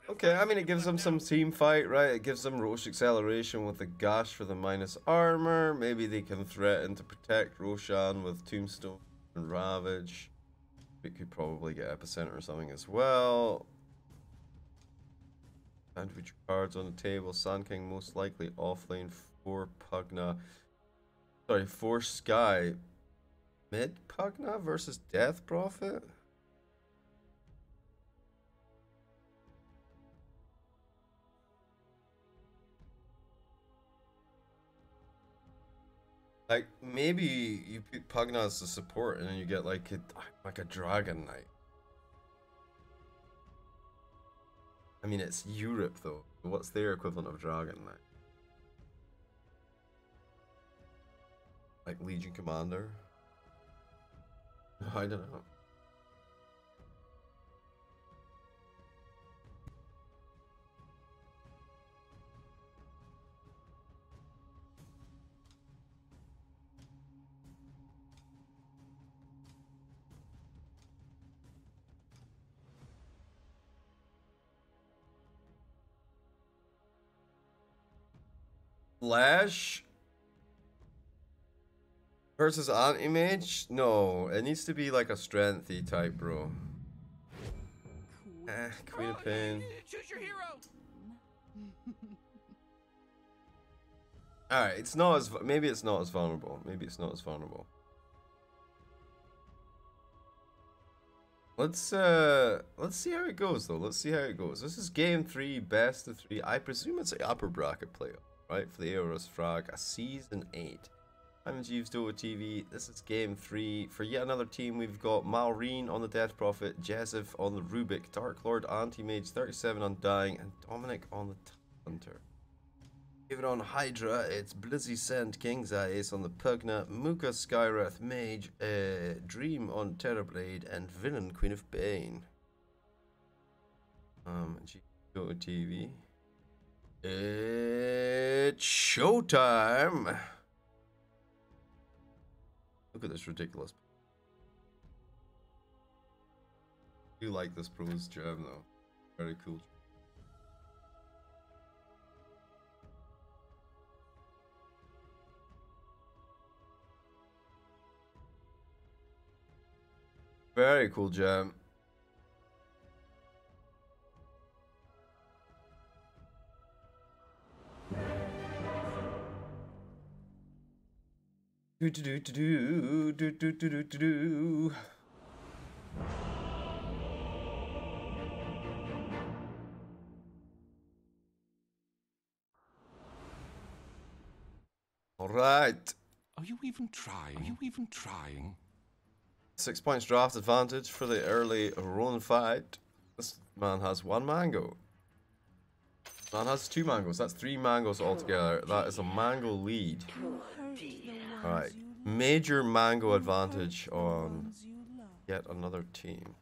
Okay, I mean, it gives them some team fight, right? It gives them Roche acceleration with the Gash for the minus armor. Maybe they can threaten to protect Roshan with Tombstone and Ravage. We could probably get Epicenter or something as well. Sandwich cards on the table. Sand King most likely offlane for Pugna. Sorry, for Sky. Mid Pugna versus Death Prophet? Like, maybe you put Pugna as the support and then you get like a Dragon Knight. I mean, it's Europe though. What's their equivalent of Dragon Knight? Like Legion Commander? I don't know. Flash versus anti-mage? No, it needs to be like a strengthy type, bro. Queen of Pain. Choose your hero. Alright, it's not as... Maybe it's not as vulnerable. Maybe it's not as vulnerable. Let's see how it goes, though. Let's see how it goes. This is game 3, best of 3. I presume it's an upper bracket playoff, right? For the Aorus Frag, a season 8. I'm Jeeves Dota TV. This is game 3. For yet another team, we've got Malrine on the Death Prophet, Jezef on the Rubik, Dark Lord, Anti-Mage, 37 Undying, and Dominic on the Hunter. Even on Hydra, it's Blizzy Sand King's Ace on the Pugna, Muka Skywrath Mage, Dream on Terrorblade, and Villain Queen of Pain. Go TV. It's showtime! Look at this ridiculous. I do like this Pro's gem though. Very cool. Very cool gem. Do do do do do do do do do do. All right. Are you even trying? Are you even trying? 6 points draft advantage for the early run fight. This man has 1 mango. Man has 2 mangoes. That's 3 mangoes altogether. That is a mango lead. Alright. Major mango advantage on yet another team.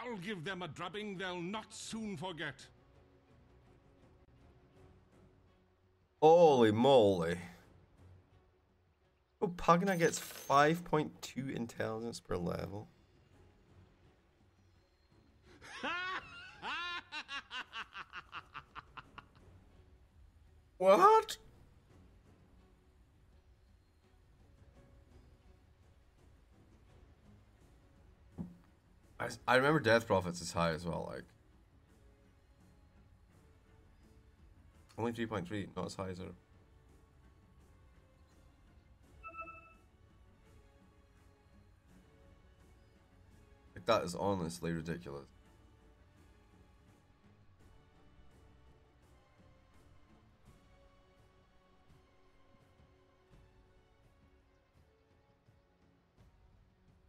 I'll give them a drubbing they'll not soon forget. Holy moly. Oh, Pugna gets 5.2 intelligence per level. What? I remember Death Prophet's is high as well, like. Only 3.3, not as high as it. Like, that is honestly ridiculous.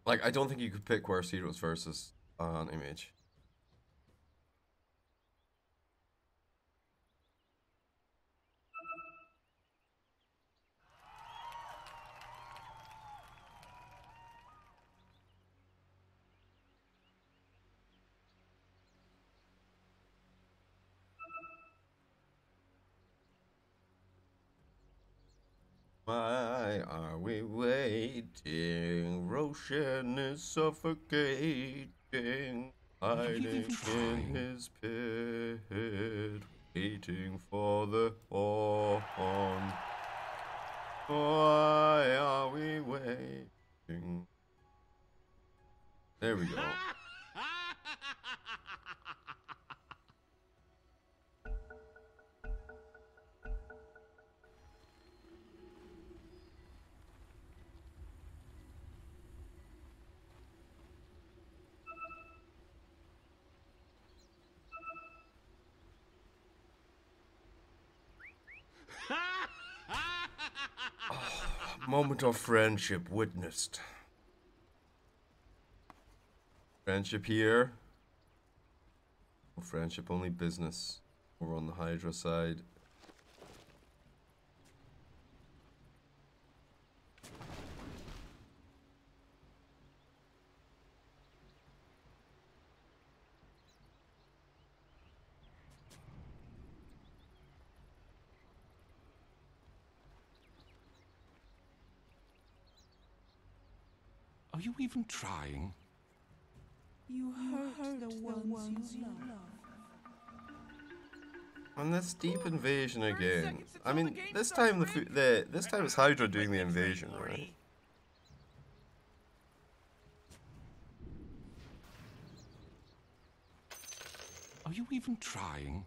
Like, I don't think you could pick worse heroes versus an image. Why are we waiting? Roshan is suffocating, hiding in his pit, waiting for the horn. Why are we waiting? There we go. Moment of friendship witnessed. Friendship here. No friendship, only business. Over on the Hydra side. Are you even trying? You hurt the ones you love. On this deep invasion again. I mean, this time this time it's Hydra doing the invasion, right? Are you even trying?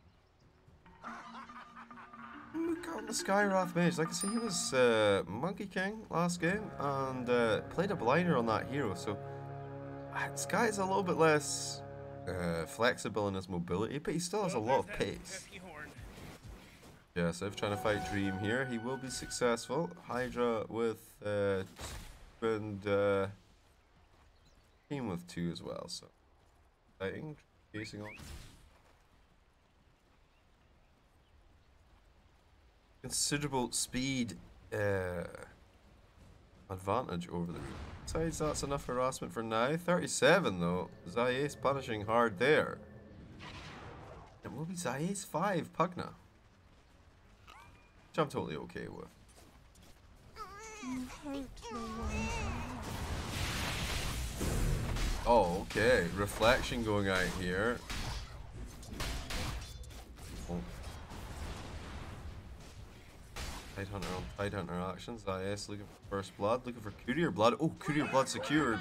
Look on the Skyrath mage. Like I say, he was Monkey King last game and played a blinder on that hero. So Sky's a little bit less flexible in his mobility, but he still has a lot of pace. Yeah, so if trying to fight Dream here, he will be successful. Hydra with and team with 2 as well. So fighting, chasing on. Considerable speed advantage over the besides that's enough harassment for now. 37 though. Zayace punishing hard there. It will be Zayace 5 Pugna, which I'm totally okay with. You hurt the ones you love. Oh, okay. Reflection going out here. Oh. Tidehunter on Tidehunter actions. Yes, looking for first blood, looking for courier blood. Oh, courier blood secured.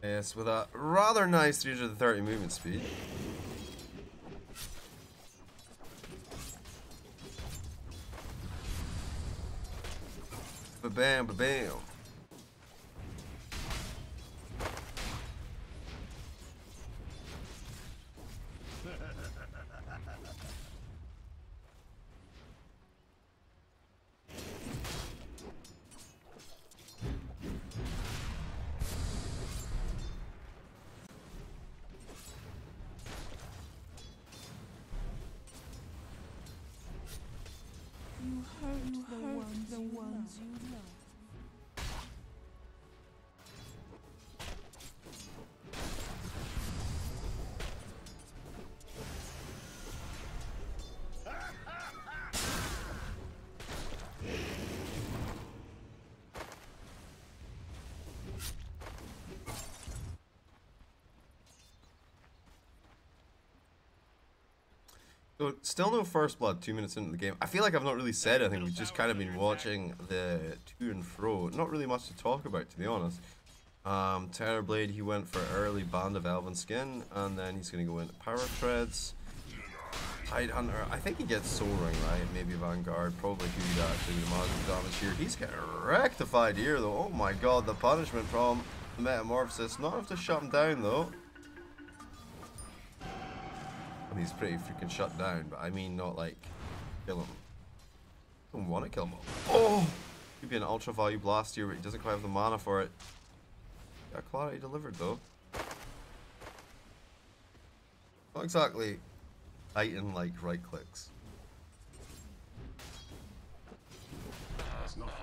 Yes, with a rather nice 330 movement speed. Ba-bam, ba-bam. You hurt the ones you love. So, still no first blood 2 minutes into the game. I feel like I've not really said anything. We've just kind of been watching the to and fro. Not really much to talk about, to be honest. Terrorblade, he went for early Band of Elven Skin, and then he's going to go into Power Treads. Tidehunter, I think he gets Soul Ring, right? Maybe Vanguard, probably Hydra actually, the magic damage here. He's getting rectified here, though. Oh my god, the punishment from the Metamorphosis. Not enough to shut him down, though. And he's pretty freaking shut down, but I mean not like kill him. I don't want to kill him. Oh! Could be an ultra value blast here, but he doesn't quite have the mana for it. Got clarity delivered though. Not exactly Titan like right clicks. That's not fun.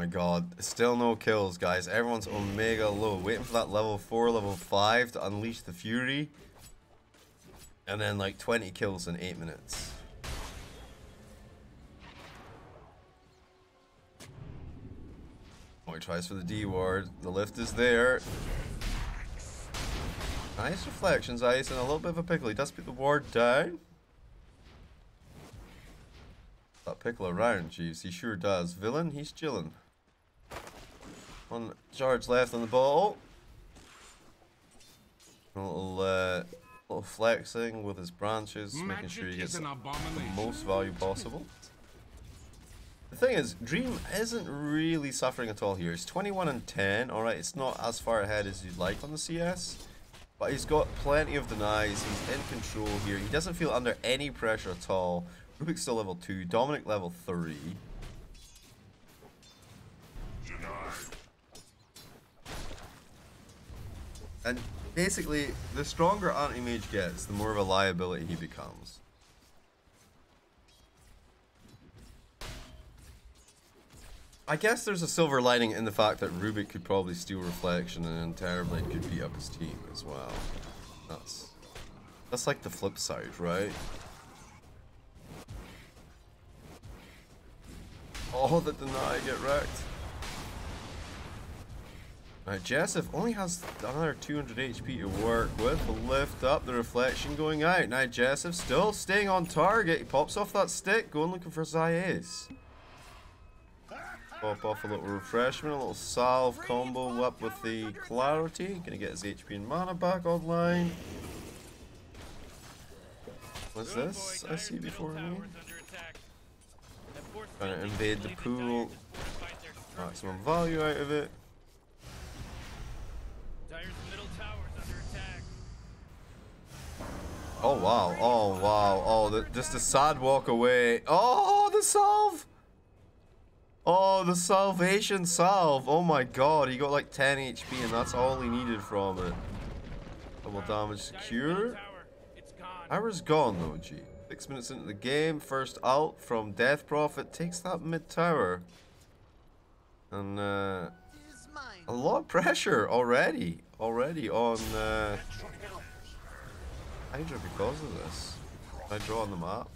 My god, still no kills, guys. Everyone's omega low, waiting for that level 4, level 5 to unleash the fury. And then like 20 kills in 8 minutes. Oh, he tries for the D ward. The lift is there. Nice reflections, Ice, and a little bit of a pickle. He does put the ward down. That pickle around, Jeeves. He sure does. Villain, he's chilling. One charge left on the ball. A little flexing with his branches, making sure he gets the most value possible. The thing is, Dream isn't really suffering at all here. He's 21 and 10. Alright, it's not as far ahead as you'd like on the CS. But he's got plenty of denies. He's in control here. He doesn't feel under any pressure at all. Rubik's still level 2. Dominic level 3. And basically, the stronger anti-mage gets, the more of a liability he becomes. I guess there's a silver lining in the fact that Rubik could probably steal Reflection and Terrorblade could beat up his team as well. That's like the flip side, right? Oh, the deny, get wrecked. Right, Jessup only has another 200 HP to work with. The lift up, the reflection going out. Now Jessup still staying on target. He pops off that stick, going looking for Zayas. Pop off a little refreshment, a little salve combo up with the clarity. Gonna get his HP and mana back online. What's this? I see before me. Trying to invade the pool. Maximum value out of it. Oh wow, oh wow, oh, just a sad walk away. Oh, the salve! Oh, the salvation salve. Oh my god, he got like 10 HP and that's all he needed from it. Double damage secure. Aorus gone though, G. 6 minutes into the game, first ult from Death Prophet takes that mid tower. And a lot of pressure already on Hydra because of this. Hydra on the map.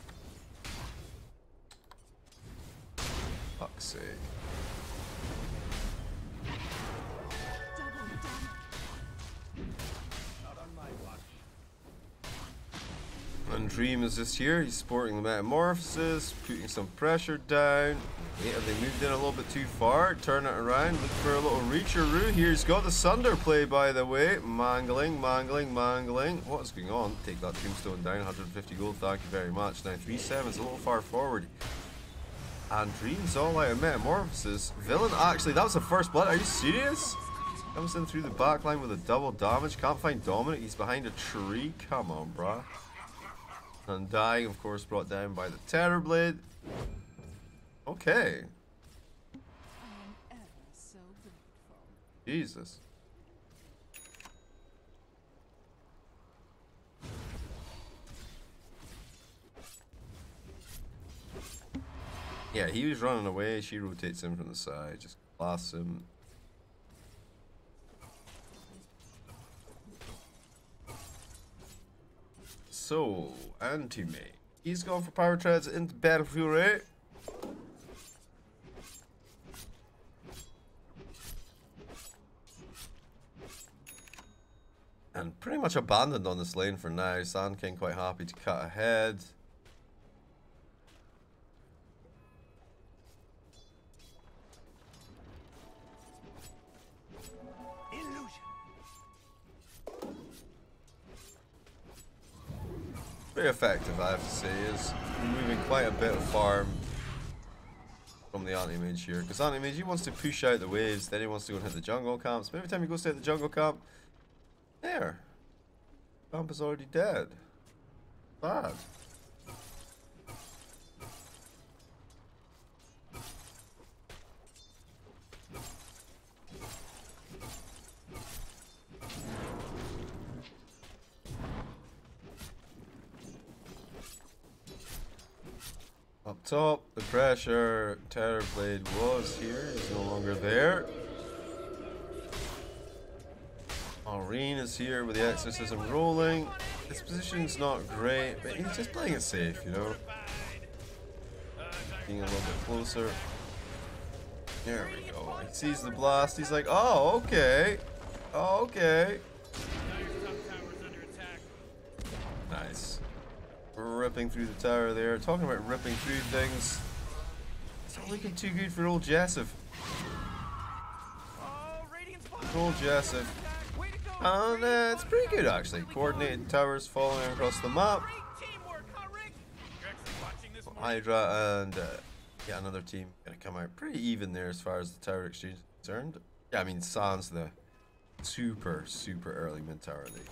Fuck's sake. And Dream is just here. He's sporting the Metamorphosis, putting some pressure down. Yeah, they moved in a little bit too far. Turn it around. Look for a little reacheroo. Here's got the Sunder play, by the way. Mangling. What is going on? Take that Tombstone down. 150 gold. Thank you very much. Now 3-7 is a little far forward. And Dream's all out of Metamorphosis. Villain, actually, that was the first blood. Are you serious? Comes in through the back line with a double damage. Can't find Dominic. He's behind a tree. Come on, bruh. And dying, of course, brought down by the Terrorblade. Okay. I am ever so grateful. Jesus. Yeah, he was running away. She rotates him from the side, just blasts him. So, anti-mate. He's gone for power treads into Battle Fury. And pretty much abandoned on this lane for now. Sand King quite happy to cut ahead. Very effective, I have to say. Is removing quite a bit of farm from the anti-mage here. Because anti-mage, he wants to push out the waves, then he wants to go and hit the jungle camps. But every time he goes to hit the jungle camp, there. Camp is already dead. Bad. Up top. The pressure Terror Blade was here. He's no longer there. Maureen is here with the exorcism rolling. His position's not great, but he's just playing it safe, you know. Being a little bit closer. There we go. He sees the blast. He's like, oh, okay. Oh, okay. Nice. We're ripping through the tower there. Talking about ripping through things. It's not looking too good for old Jessup. Old Jessup. And it's pretty good actually. Coordinated towers falling across the map. Hydra and yeah, another team gonna come out pretty even there as far as the tower exchange is concerned. Yeah, I mean sans the super early mid tower league.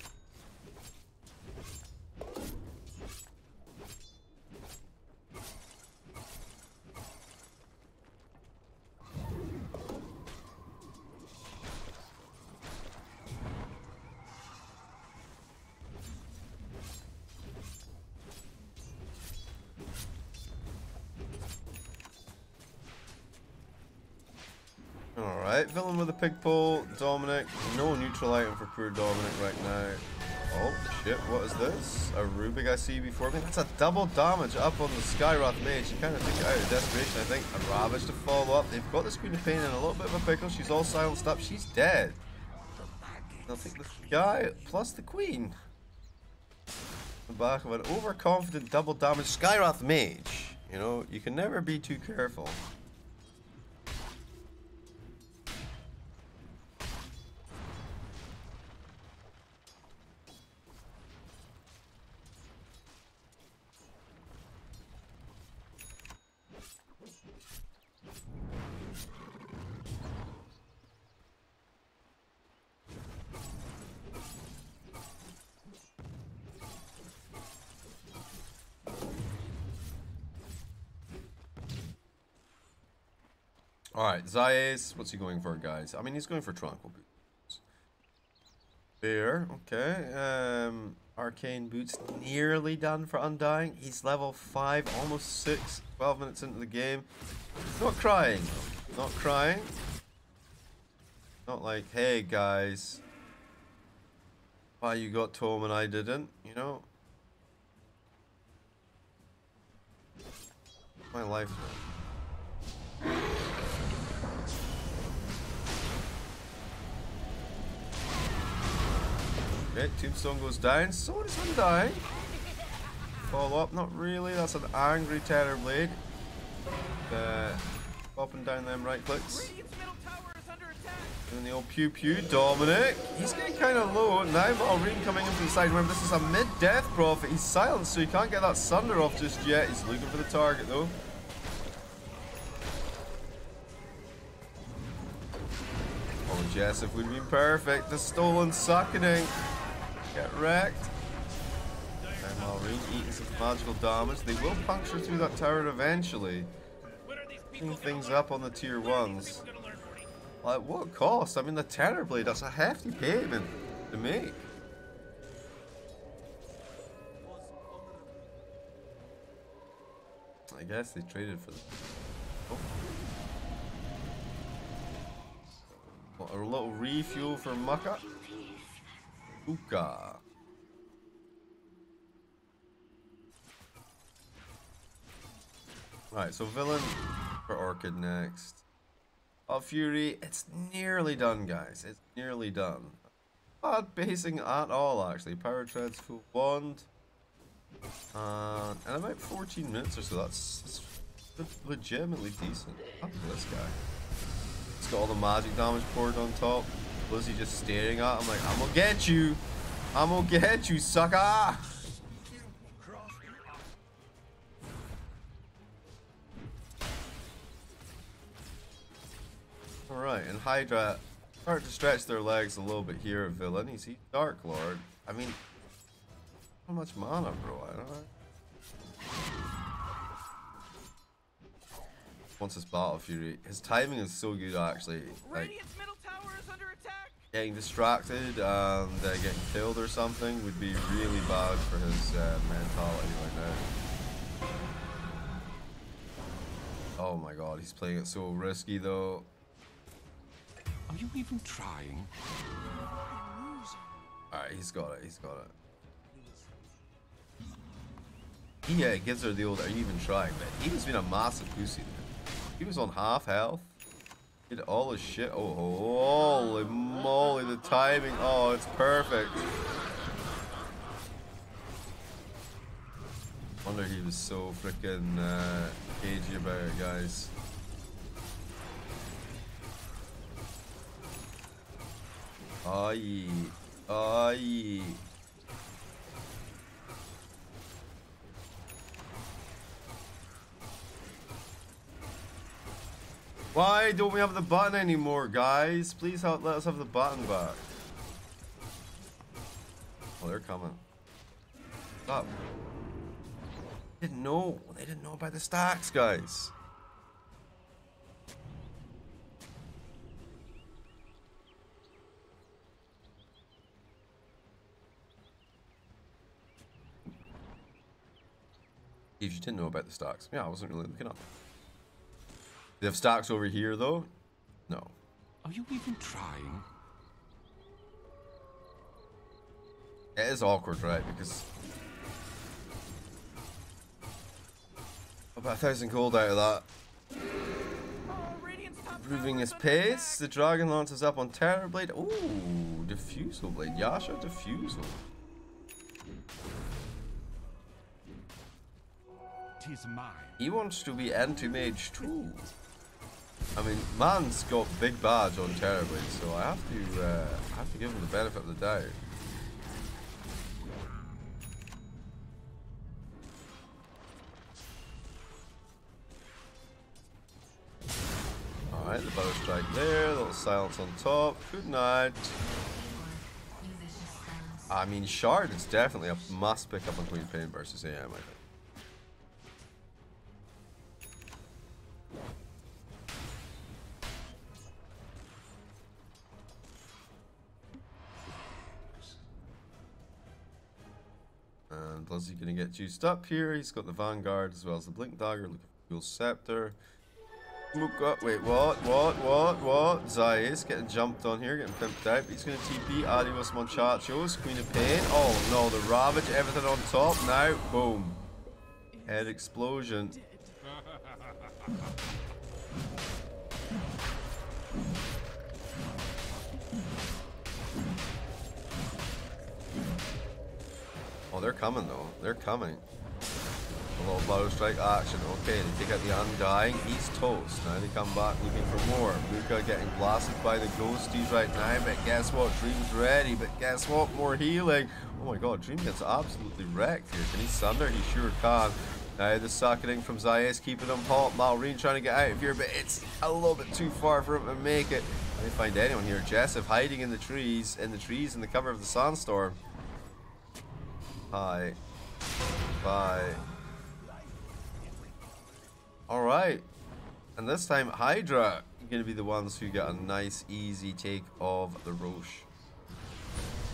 Alright, villain with a pig pole, Dominic. No neutral item for poor Dominic right now. Oh, shit, what is this? A Rubik I see before me. That's a double damage up on the Skyroth Mage. She kind of took it out of desperation, I think. A Ravage to follow up. They've got this Queen of Pain in a little bit of a pickle. She's all silenced up. She's dead. I'll take the guy plus the Queen. The back of an overconfident double damage Skyroth Mage. You know, you can never be too careful. Alright, Zayas, what's he going for, guys? I mean, he's going for Tranquil Boots. Fair, okay. Arcane Boots nearly done for Undying. He's level 5, almost 6, 12 minutes into the game. Not crying. Not crying. Not like, hey, guys. Why you got Tom and I didn't, you know? My life now. Okay, Tombstone goes down, so does Undying. Follow up, not really, that's an angry Terror Blade. Popping down them right clicks. Doing the old pew pew, Dominic. He's getting kind of low, now Maureen coming in from the side. Remember, this is a mid-death prophet, he's silenced, so he can't get that Sunder off just yet. He's looking for the target though. Oh, Jessup would have been perfect. The stolen suckening. Get wrecked. And Maureen eating some magical damage. They will puncture through that tower eventually. Clean things up on the tier 1s. At what cost? I mean, the Terror Blade, that's a hefty payment to make. I guess they traded for them. Oh. What, a little refuel for Mucka? Uka. Right, so villain for Orchid next. Oh, Fury, it's nearly done, guys. It's nearly done. Not basing at all, actually. Power Treads full wand. And about 14 minutes or so. That's legitimately decent. Look at this guy. He's got all the magic damage poured on top. Lizzie just staring at him like, I'm gonna get you. I'm gonna get you, sucker. Alright, and Hydra start to stretch their legs a little bit here at villain. He's Dark Lord. I mean, how much mana, bro? I don't know. Once his Battle Fury, his timing is so good actually. Like, Middle tower is under attack. getting distracted and getting killed or something would be really bad for his mentality right now. Oh my god, he's playing it so risky though. Are you even trying? Alright, he's got it, he's got it. Yeah, it gives her the old, are you even trying, man? He was being a massive pussy. He was on half health. Did all his shit. Oh, holy moly, the timing. Oh, it's perfect. Wonder he was so freaking cagey about it, guys. Aye. Aye. Why don't we have the button anymore, guys? Please help, let us have the button back. Oh, they're coming. Stop. They didn't know. They didn't know about the stacks, guys. If you didn't know about the stacks. Yeah, I wasn't really looking up. They have stacks over here, though? No. Are you even trying? It is awkward, right? Because about 1,000 gold out of that. Improving his pace. The Dragon Lance is up on Terrorblade. Ooh, Diffusal Blade. Yasha Diffusal. Tis mine. He wants to be anti-mage too. I mean, man's got big badge on Terrorblade, so I have to give him the benefit of the doubt. Alright, the bow strike there, little silence on top. Good night. I mean, Shard is definitely a must pick up on Queen Pain versus AM, I think. And Bluzzy gonna get juiced up here. He's got the Vanguard as well as the Blink Dagger, looking for Cool Scepter. Wait, what? Zayas getting jumped on here, getting pimped out. He's gonna TP. Adios, muchachos. Queen of Pain. Oh no, the Ravage, everything on top. Now, boom. Head explosion. Oh, they're coming though. They're coming. A little Blow Strike action. Okay, they take out the Undying. He's toast. Now they come back looking for more. Luca getting blasted by the ghosties right now. But guess what? Dream's ready. But guess what? More healing. Oh my god, Dream gets absolutely wrecked here. Can he sunder? He sure can. Now the sacking from Zayas keeping him hot. Malrine trying to get out of here, but it's a little bit too far for him to make it. I didn't find anyone here. Jessup hiding in the trees in the cover of the sandstorm. Hi. Bye. Alright. And this time Hydra are going to be the ones who get a nice easy take of the Roche.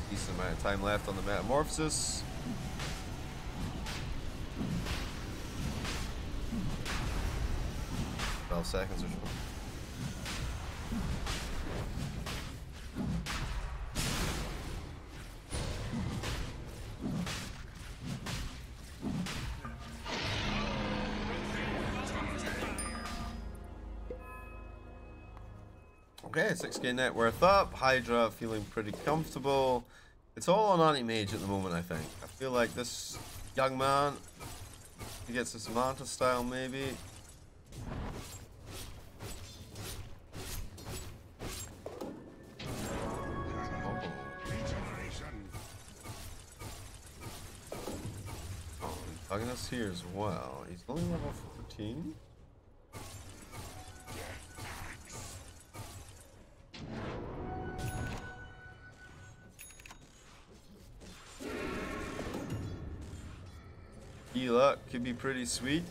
Decent amount of time left on the Metamorphosis. About 12 seconds or so. Okay, 6k net worth up. Hydra feeling pretty comfortable. It's all on anti-mage at the moment, I think. I feel like this young man, he gets his Manta style maybe. Oh, he's bugging us here as well. He's only level 14. Heal up, could be pretty sweet.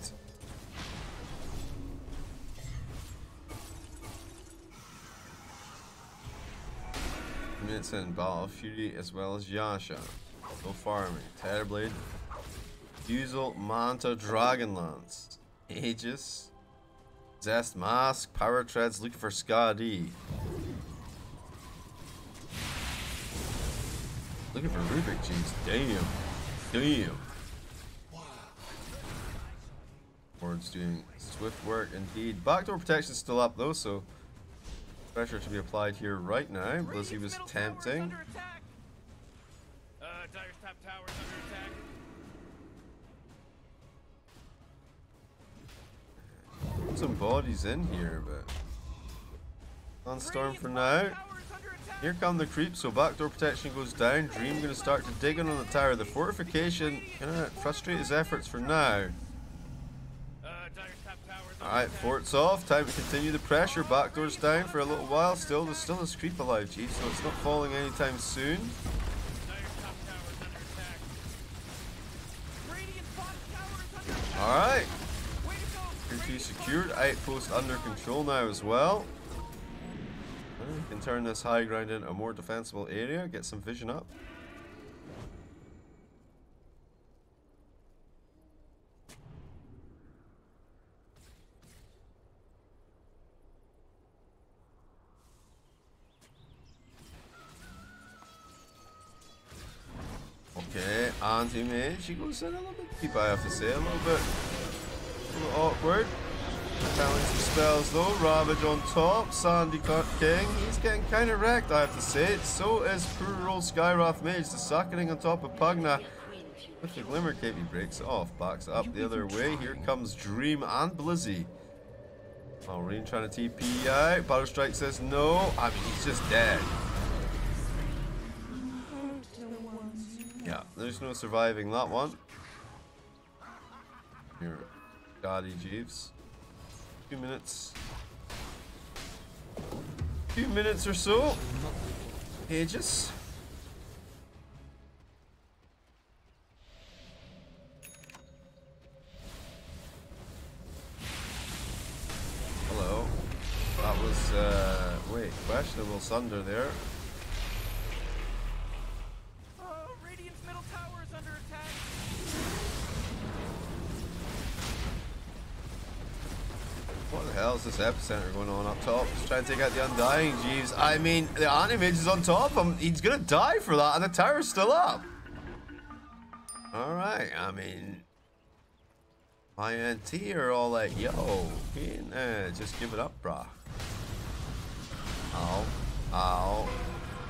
Minutes in Battle of Fury as well as Yasha. Go farming. Terrorblade. Fusel, Manta, Dragonlance. Aegis. Zest Mask, Power Treads, looking for Skadi. Looking for Rubik Cheese. Damn. Damn. Ward's doing swift work indeed. Backdoor protection still up though, so pressure to be applied here right now. Blizzy was tempting. Dire's top tower's under attack. Some bodies in here, but on Storm for now. Here come the creeps, so backdoor protection goes down. Dream gonna start to dig in on the tower. The fortification gonna frustrate his efforts for now. Alright, fort's off. Time to continue the pressure. Backdoor's down for a little while. Still, there's still this creep alive, Chief, so it's not falling anytime soon. Alright. Tier 2 secured. Outpost under control now as well. We can turn this high ground into a more defensible area. Get some vision up. Okay, anti-mage. She goes in a little bit deep, I have to say. A little awkward. Challenge the spells though. Ravage on top. Sandy King. He's getting kind of wrecked, I have to say. So is poor old Skyrath Mage. The suckening on top of Pugna. With the Glimmer Cape, he breaks it off. Backs it up the other way. Here comes Dream and Blizzy. Rain trying to TP out. Battle Strike says no. I mean, he's just dead. Yeah, there's no surviving that one. Here, Daddy Jeeves. 2 minutes. 2 minutes or so. Aegis. Hello. That was, wait, questionable Sunder there. Radiant's middle tower is under attack. What the hell is this epicenter going on up top? Just trying to take out the Undying, Jeeves. I mean, the anti-mage is on top of him. He's gonna die for that, and the tower's still up. Alright, I mean, YANT are all like, yo, just give it up, brah. Ow. Ow.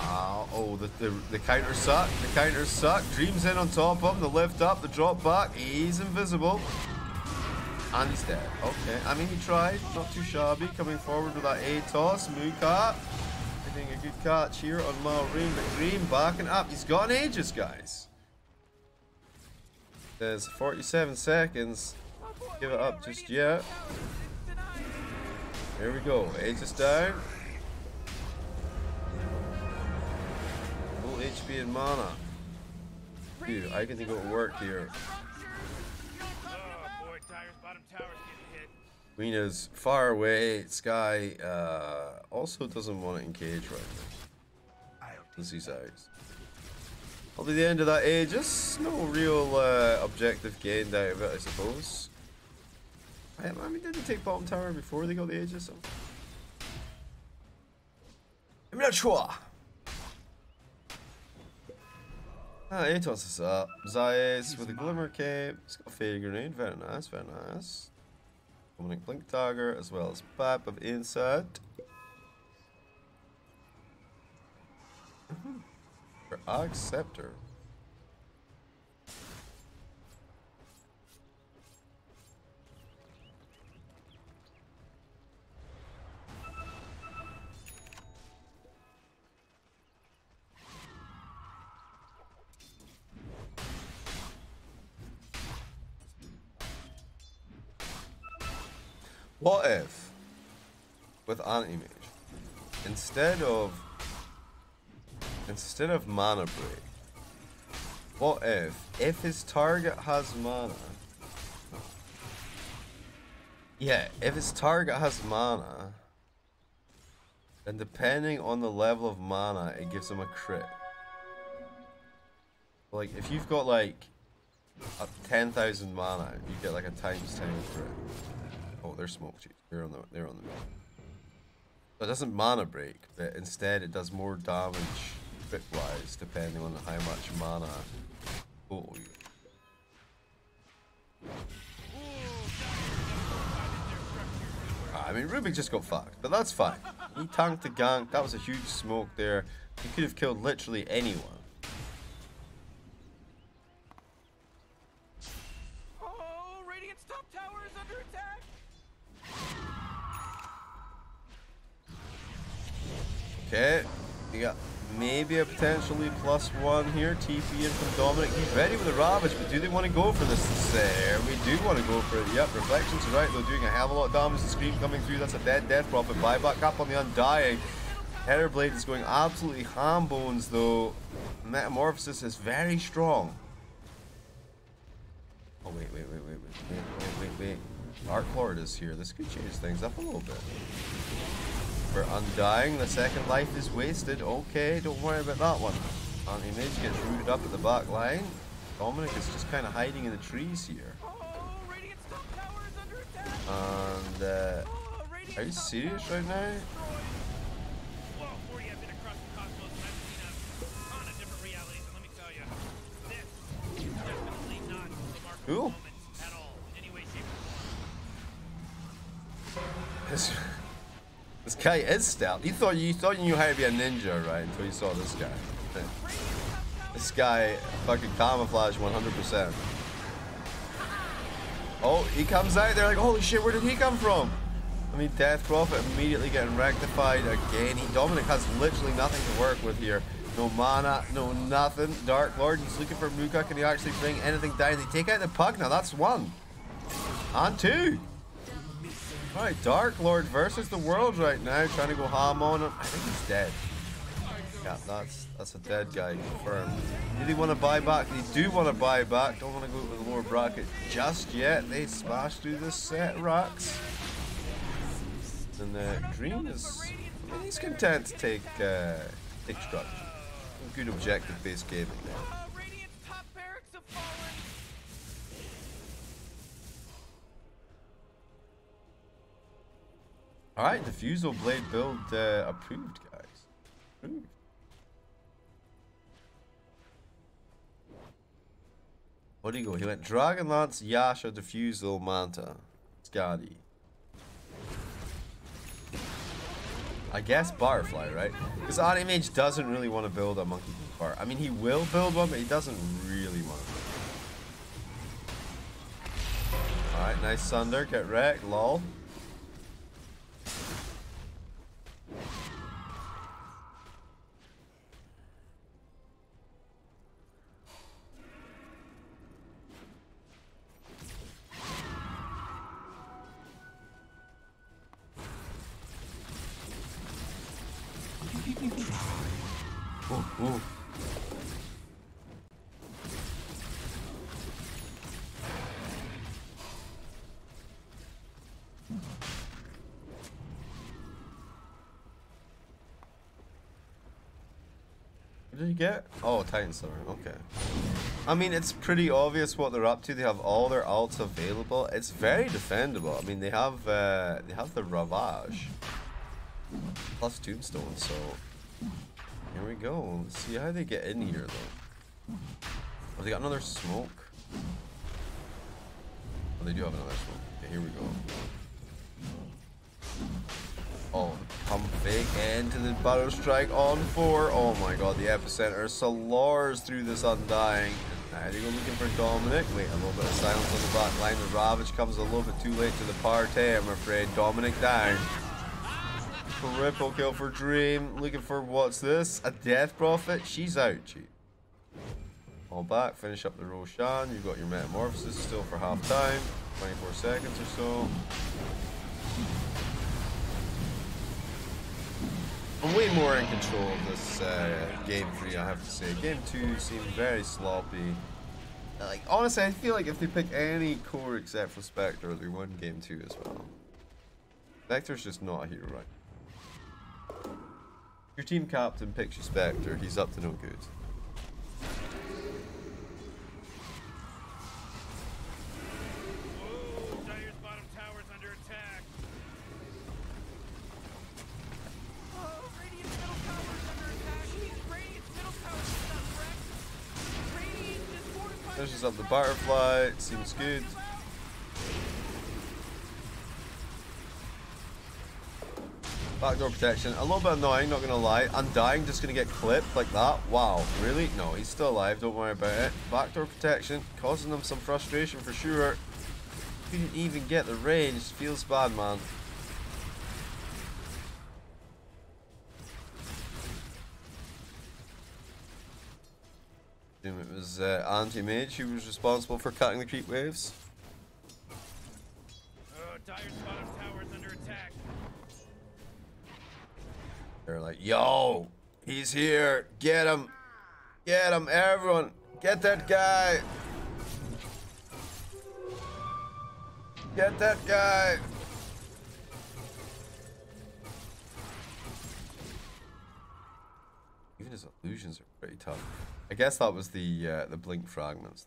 Ow. Oh, the counters suck. The counters suck. Dream's in on top of him. The lift up, the drop back. He's invisible. And he's dead. Okay. I mean, he tried. Not too shabby. Coming forward with that A-toss. Mookat. Getting a good catch here on Malrine. But Dream backing up. He's got an Aegis, guys. There's 47 seconds. Give it up just yet. Here we go. Aegis down. Full HP and mana. Dude, I can think it'll work here. Queena's far away. Sky also doesn't want to engage right now. Because he's out. That'll be the end of that Aegis. No real objective gained out of it, I suppose. I mean, did they take bottom tower before they got the Aegis? I'm not sure. Atos is up. Zayas with a Glimmer Cape. He's got a Fading Grenade. Very nice, very nice. Coming Blink Dagger as well as Bap of Insight. For Ag Scepter. What if, with anti-mage, instead of mana break, what if his target has mana, if his target has mana, then depending on the level of mana, it gives him a crit. Like, if you've got like 10,000 mana, you get like a ×10 crit. Oh, they're smoked. They're on the middle. So it doesn't mana break, but instead it does more damage crit-wise depending on how much mana total you. I mean, Rubik just got fucked, but that's fine. He tanked the gank. That was a huge smoke there. He could have killed literally anyone. Oh, Radiant's top tower is under attack. Okay, we got maybe a potentially +1 here. TP in from Dominic. He's ready with the Ravage, but do they want to go for this? There, we do want to go for it. Yep, Reflections are right. They're doing a hell of a lot of damage. The Scream coming through. That's a dead Death Prophet. Buyback up on the Undying. Heatherblade is going absolutely ham bones though. Metamorphosis is very strong. Oh wait. Dark Lord is here. This could change things up a little bit. For Undying, the second life is wasted. Okay, don't worry about that one. Anti-Mage gets rooted up at the back line. Dominic is just kind of hiding in the trees here. And are you serious right now? Cool. This guy is stealth. You thought you knew how to be a ninja, right? Until you saw this guy. This guy fucking camouflage 100%. Oh, he comes out there like, holy shit, where did he come from? I mean, Death Prophet immediately getting rectified again. Dominic has literally nothing to work with here. No mana, no nothing. Dark Lord, he's looking for Muka. Can he actually bring anything down? They take out the Pug now. That's 1. And 2. Alright, Dark Lord versus the world right now. Trying to go ham on him. I think he's dead. Yeah, that's a dead guy confirmed. Do they want to buy back? They do want to buy back. Don't want to go with the lower bracket just yet. They smash through this set racks. And Dream is, I mean, he's content to take structure. Good objective-based gaming there. Radiant's top barracks have fallen. Alright, Diffusal Blade build approved, guys. Approved. What do you go? He went Dragonlance, Yasha, Diffusal, Manta, Skadi. I guess Butterfly, right? Because Anti-Mage doesn't really want to build a Monkey Bar. I mean, he will build one, but he doesn't really want to. Alright, nice Sunder. Get wrecked. Lol. Ooh. What did you get? Oh, Titan Summer. Okay. I mean, it's pretty obvious what they're up to. They have all their alts available. It's very defendable. I mean, they have the Ravage plus Tombstone, so here we go. Let's see how they get in here, though. Oh, they got another smoke. Oh, they do have another smoke. Okay, here we go. Oh, pump fake into the Battle Strike on 4. Oh my god, the epicenter salars through this Undying. Now they go looking for Dominic. Wait, a little bit of silence on the back line. The Ravage comes a little bit too late to the party, I'm afraid. Dominic down. Triple kill for Dream. Looking for what's this? A Death Prophet? She's out, cheap. All back, finish up the Roshan. You've got your Metamorphosis still for half time. 24 seconds or so. I'm way more in control of this game 3, I have to say. Game 2 seemed very sloppy. Like, honestly, I feel like if they pick any core except for Spectre, they win game 2 as well. Spectre's just not a hero, right? Your team captain picks your Spectre, he's up to no good. Dire's bottom tower's under attack. Finishes up the butterfly. Seems good. Backdoor protection. A little bit annoying, not gonna lie. Undying, just gonna get clipped like that. Wow, really? No, he's still alive. Don't worry about it. Backdoor protection, causing them some frustration for sure. Couldn't even get the range. Feels bad, man. It was anti-mage who was responsible for cutting the creep waves. Dire's bottom tower is under attack. They're like, yo, he's here. Get him. Get him, everyone. Get that guy. Get that guy. Even his illusions are pretty tough. I guess that was the blink fragments.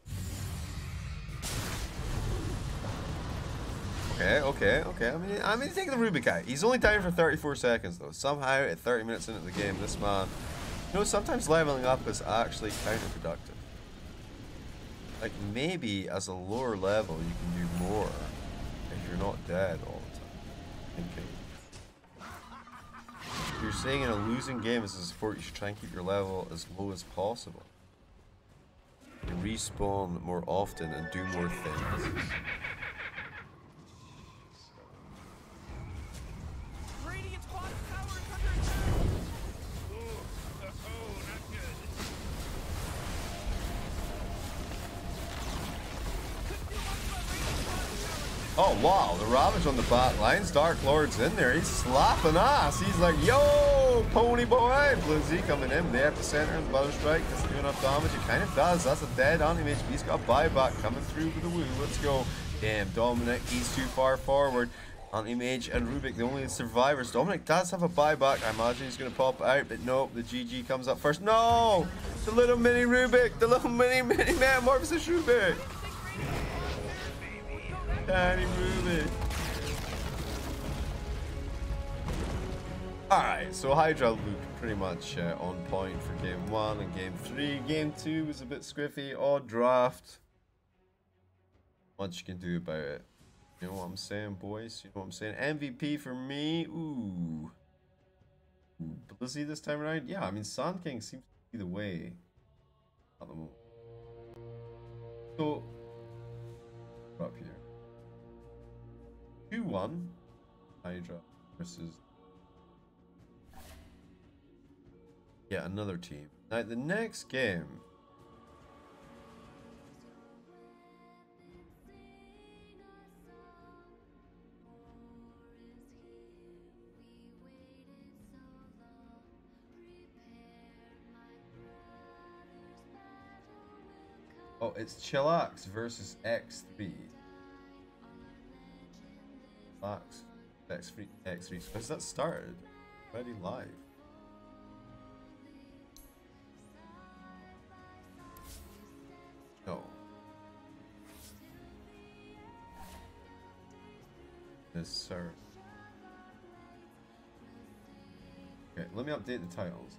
Okay. I mean, take the Rubik guy. He's only down for 34 seconds though. Somehow, at 30 minutes into the game, this man, you know, sometimes leveling up is actually counterproductive. Like maybe as a lower level, you can do more if you're not dead all the time. If you're saying in a losing game as a support, you should try and keep your level as low as possible. You respawn more often and do more things. Radiant's bottom tower is under attack. Not good. Couldn't do much about Radiant's bottom tower. Oh wow, the Ravage on the back lines. Dark Lord's in there. He's slapping ass. He's like, yo, pony boy. Blue Z coming in. The epicenter and Butter Strike. Doesn't do enough damage. It kind of does. That's a dead anti-mage. He's got a buyback coming through with the woo. Let's go. Damn, Dominic. He's too far forward. Anti-mage and Rubik, the only survivors. Dominic does have a buyback. I imagine he's going to pop out, but nope. The GG comes up first. No! The little mini Rubik. The little mini Metamorphosis Rubik. Tiny Rubik. Alright, so Hydra looked pretty much on point for game 1 and game 3. Game 2 was a bit squiffy. Odd draft. Not much you can do about it. You know what I'm saying, boys? You know what I'm saying? MVP for me. Ooh. Blizzy this time around? Yeah, I mean, Sand King seems to be the way at the moment. So, we're up here. 2-1 Hydra versus another team. Now the next game, oh, it's Chillax versus X3. X3. Has that started? Already live. No. Yes, sir. Okay, let me update the titles.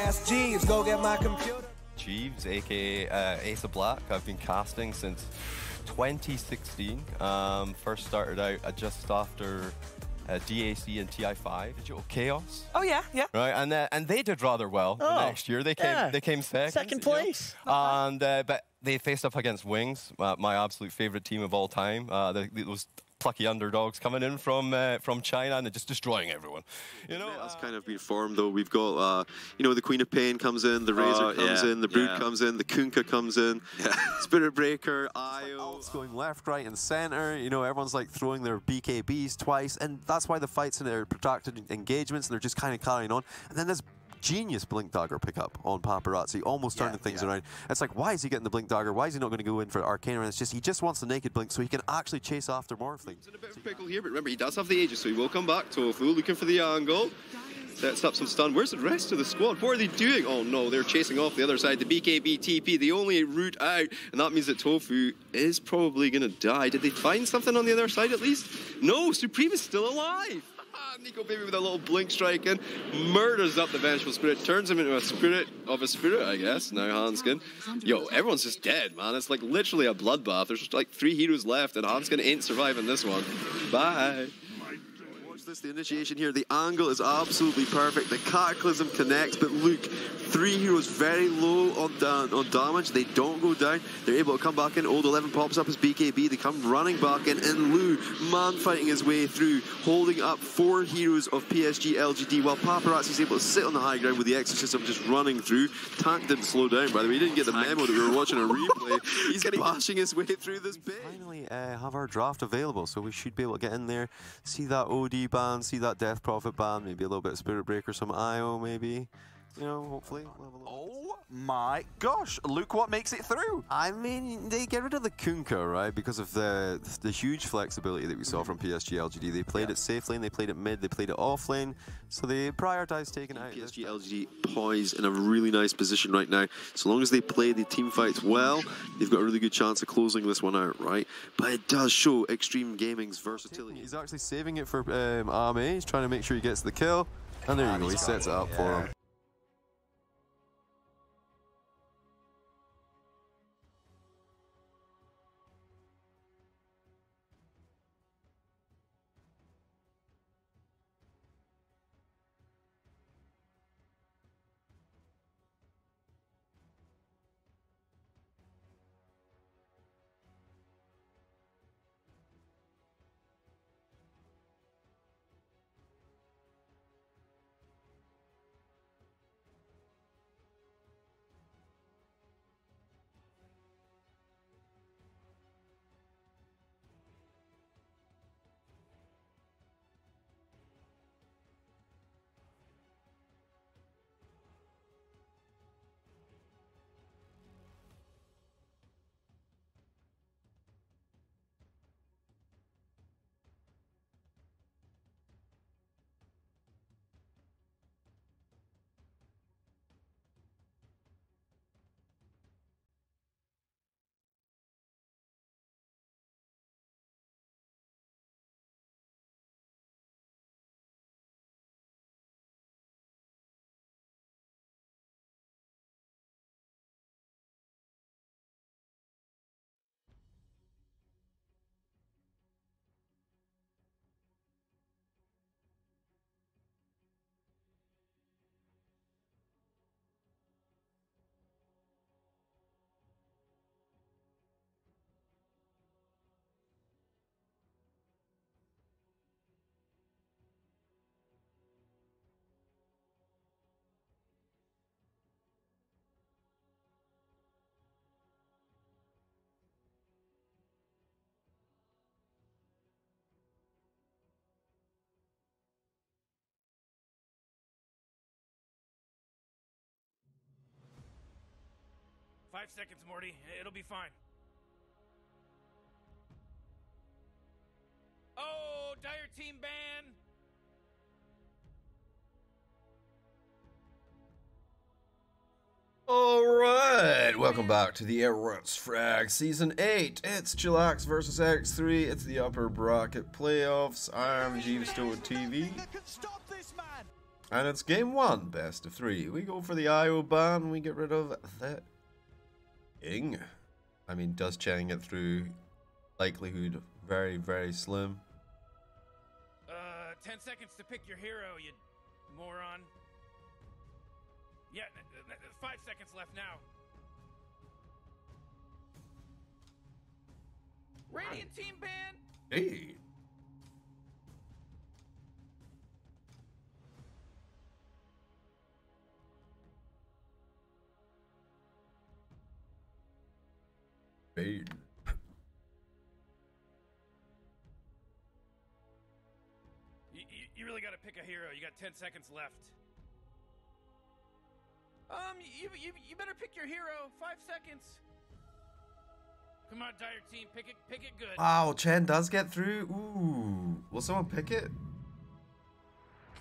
ask Jeeves, go get my computer. Jeeves, aka Ace of Black. I've been casting since 2016. First started out just after DAC and TI5, Digital Chaos. Oh yeah, yeah. Right, and they did rather well the next year. They came second place. You know? And but they faced up against Wings, my absolute favorite team of all time. Those plucky underdogs coming in from China and just destroying everyone. You know, that's kind of been formed though. We've got you know, the Queen of Pain comes in, the Razor comes in, the Brood comes in, the Kunkka comes in, Spirit Breaker, Io. It's going left, right, and center. You know, everyone's like throwing their BKBs twice, and that's why the fights in their protracted engagements, and they're just kind of carrying on. And then there's genius Blink Dagger pickup on Paparazzi, almost turning things around. It's like, why is he getting the Blink Dagger? Why is he not going to go in for Arcana? And it's just, he just wants the naked Blink so he can actually chase after more things. He's in a bit of a pickle here, but remember, he does have the Aegis, so he will come back. Tofu looking for the angle. Sets up some stun. Where's the rest of the squad? What are they doing? Oh no, they're chasing off the other side. The BKB TP, the only route out, and that means that Tofu is probably going to die. Did they find something on the other side at least? No, Supreme is still alive. Nico Baby with a little blink strike in, murders up the Vengeful Spirit, turns him into a spirit of a spirit, I guess, now Hanskin. Yo, everyone's just dead, man. It's like literally a bloodbath. There's just like 3 heroes left, and Hanskin ain't surviving this one. Bye. Watch this, the initiation here. The angle is absolutely perfect. The Cataclysm connects, but look, 3 heroes very low on damage. They don't go down. They're able to come back in. Old 11 pops up as BKB. They come running back in. And Lu, man fighting his way through, holding up 4 heroes of PSG LGD, while Paparazzi is able to sit on the high ground with the Exorcism just running through. Tank didn't slow down, by the way. He didn't get the memo that we were watching a replay. He's bashing his way through this bit. Finally have our draft available, so we should be able to get in there, see that OD ban, see that Death Prophet ban, maybe a little bit of Spirit Breaker, some IO maybe. You know, hopefully. Oh my gosh, look what makes it through. I mean, they get rid of the Kunkka, right? Because of the huge flexibility that we saw from PSG LGD. They played it safe lane, they played it mid, they played it off lane. So they prioritized taking out PSG LGD poised in a really nice position right now. So long as they play the team fights well, they've got a really good chance of closing this one out, right? But it does show Extreme Gaming's versatility. He's actually saving it for Arme. He's trying to make sure he gets the kill. And there you go, he sets it up for him. Five seconds, Morty. It'll be fine. Oh, dire team ban. Alright, welcome back to the Aorus Frag Season 8. It's Chillax versus X3. It's the upper bracket playoffs. I'm Jeeves TV. And it's game 1, best of 3. We go for the IO ban, we get rid of the ENG. I mean, does Chen get through? Likelihood very, very slim. 10 seconds to pick your hero, you moron. Yeah, 5 seconds left now. Radiant team ban. Hey. Bane. You really gotta pick a hero. You got 10 seconds left. You better pick your hero. 5 seconds. Come on, Dire team, pick it good. Wow, Chen does get through. Ooh, will someone pick it?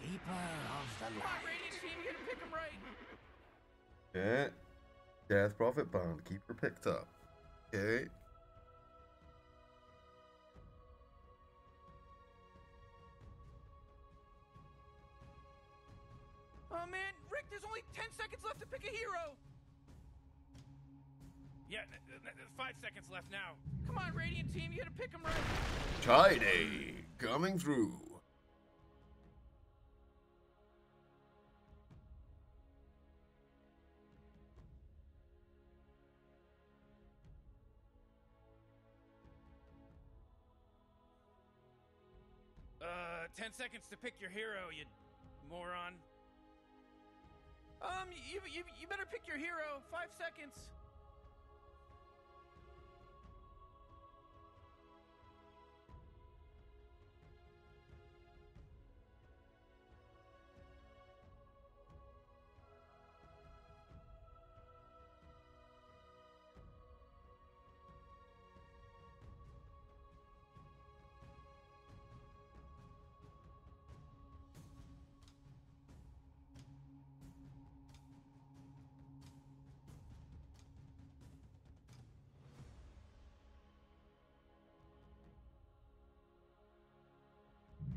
Keeper of the light. Come on, Radiant team, you gotta pick him right. Okay. Death Prophet band. Keeper picked up. Okay. Oh man, Rick, there's only 10 seconds left to pick a hero. Yeah, 5 seconds left now. Come on, Radiant team, you gotta pick him right. Friday coming through. Uh, 10 seconds to pick your hero, you moron. You better pick your hero. 5 seconds.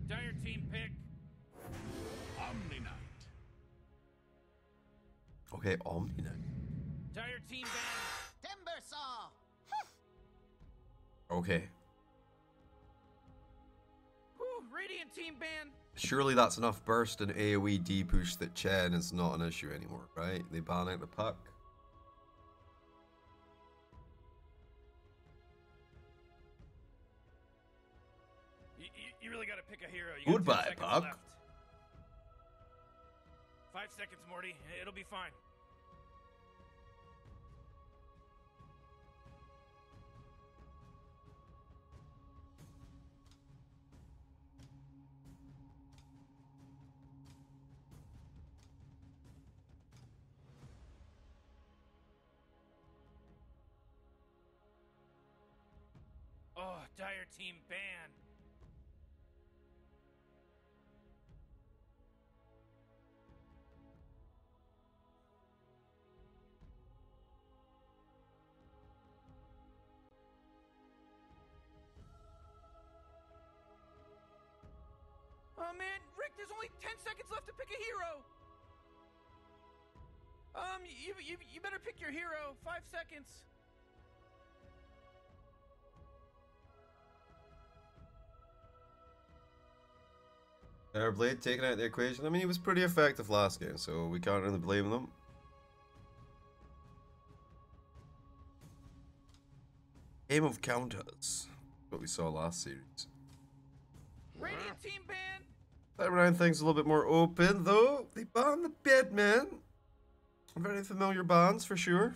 Dire team pick. Omni Knight. Okay, Omni Knight. Dire team ban. Timber saw. Okay. Whew, Radiant team ban. Surely that's enough burst and AoE D-push that Chen is not an issue anymore, right? They ban out the puck. You really gotta pick a hero. You got Goodbye, 10 seconds puck. left. 5 seconds, Morty. It'll be fine. Oh, Dire team ban. Oh man, Rick, there's only 10 seconds left to pick a hero. You better pick your hero. 5 seconds. Airblade taken out the equation. I mean, he was pretty effective last game, so we can't really blame them. Game of counters. What we saw last series. Radiant team ban. Time around things a little bit more open, though. They banned the Bedman. Very familiar bands for sure.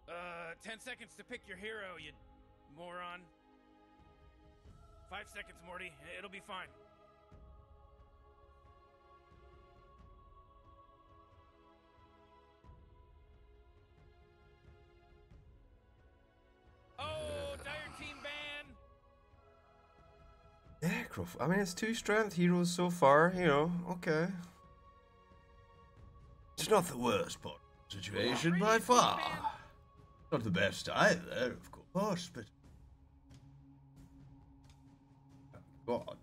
Uh, 10 seconds to pick your hero, you moron. 5 seconds, Morty. It'll be fine. Oh, Dire team ban. Yeah, I mean, it's 2 strength heroes so far, you know, okay. It's not the worst part of the situation by far. Not the best either, of course, but God.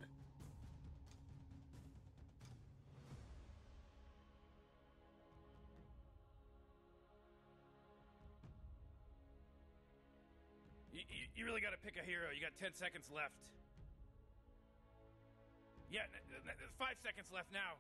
You really got to pick a hero. You got 10 seconds left. Yeah, 5 seconds left now.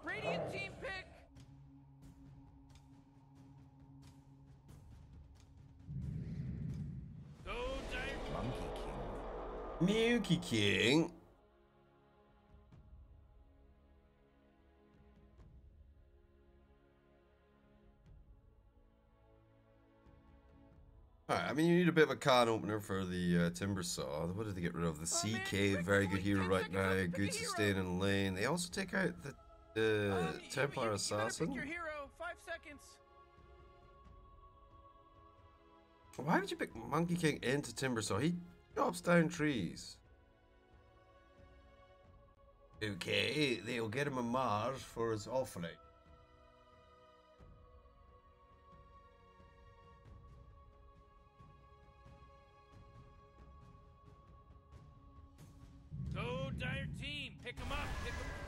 Radiant team pick! Go, Dire. Monkey King. Alright, I mean, you need a bit of a can opener for the Timber Saw. What did they get rid of? The CK, very good hero right now. Good sustain in lane. They also take out the Templar Assassin. Pick your hero. 5 seconds. Why would you pick Monkey King into Timber Saw? He chops down trees. Okay, they'll get him a Mars for his offering. Go, Dire team. Pick him up. Pick him up.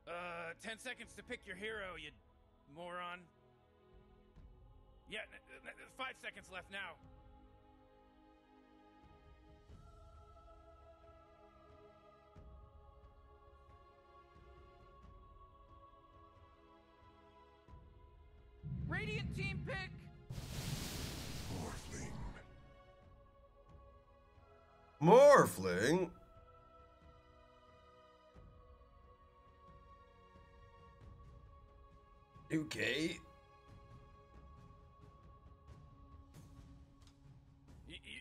Uh, 10 seconds to pick your hero, you moron. Yeah, 5 seconds left now. Radiant team pick! Morphling? Okay.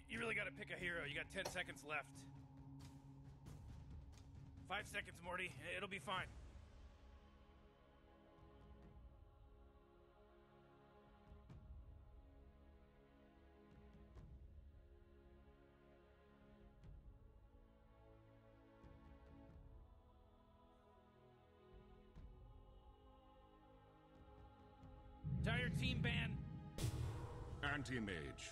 You really got to pick a hero. You got 10 seconds left. 5 seconds, Morty. It'll be fine. Dire team ban. Anti-mage.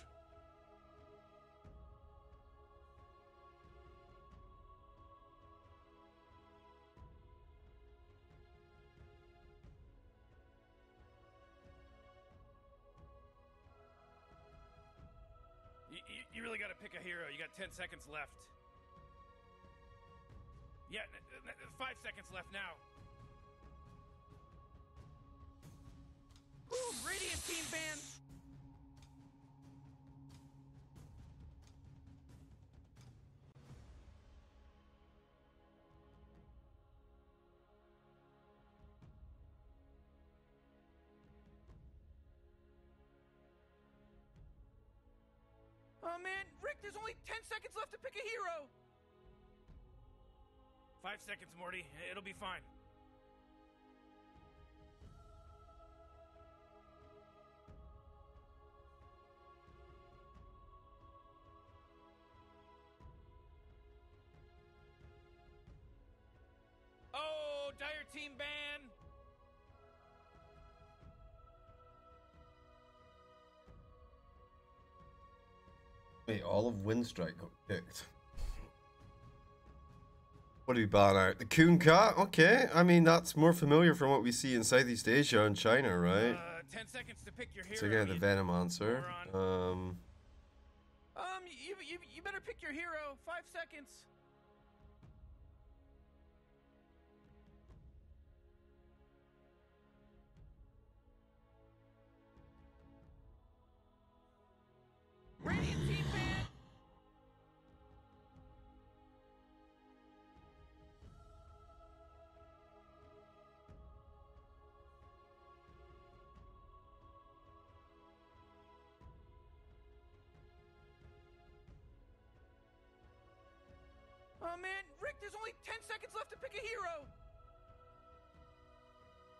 You really got to pick a hero. You got 10 seconds left. Yeah, 5 seconds left now. Ooh, Radiant team ban! Oh man, Rick, there's only 10 seconds left to pick a hero! 5 seconds, Morty. It'll be fine. Oh, Dire team ban! Wait, all of Windstrike got kicked. What do we ban out? The Coon Cat? Okay, I mean, that's more familiar from what we see in Southeast Asia and China, right? 10 seconds to pick your hero. So again, the Venomancer. You better pick your hero. 5 seconds. Oh man, Rick, there's only 10 seconds left to pick a hero.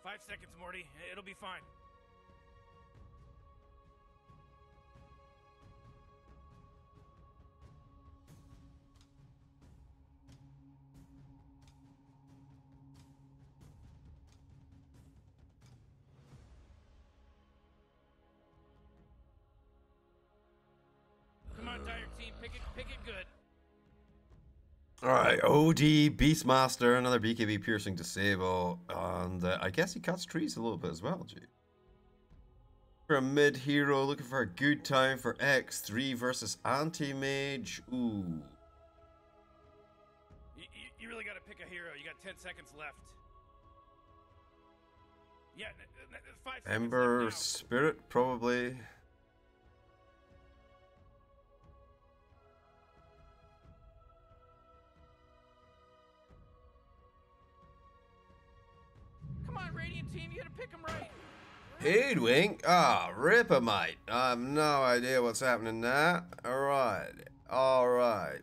5 seconds, Morty. It'll be fine. Come on, Dire Team. Pick it good. Alright, OD, Beastmaster, another BKB piercing disable, and I guess he cuts trees a little bit as well, gee. For a mid hero, looking for a good time for X3 versus Anti-Mage. Ooh. You really gotta pick a hero. You got 10 seconds left. Yeah, 5 seconds Ember left now. Spirit, probably. Come on, Radiant Team, you gotta pick them right. Hoodwink? Ah, Ripper, mate. I have no idea what's happening now. Alright. Alright.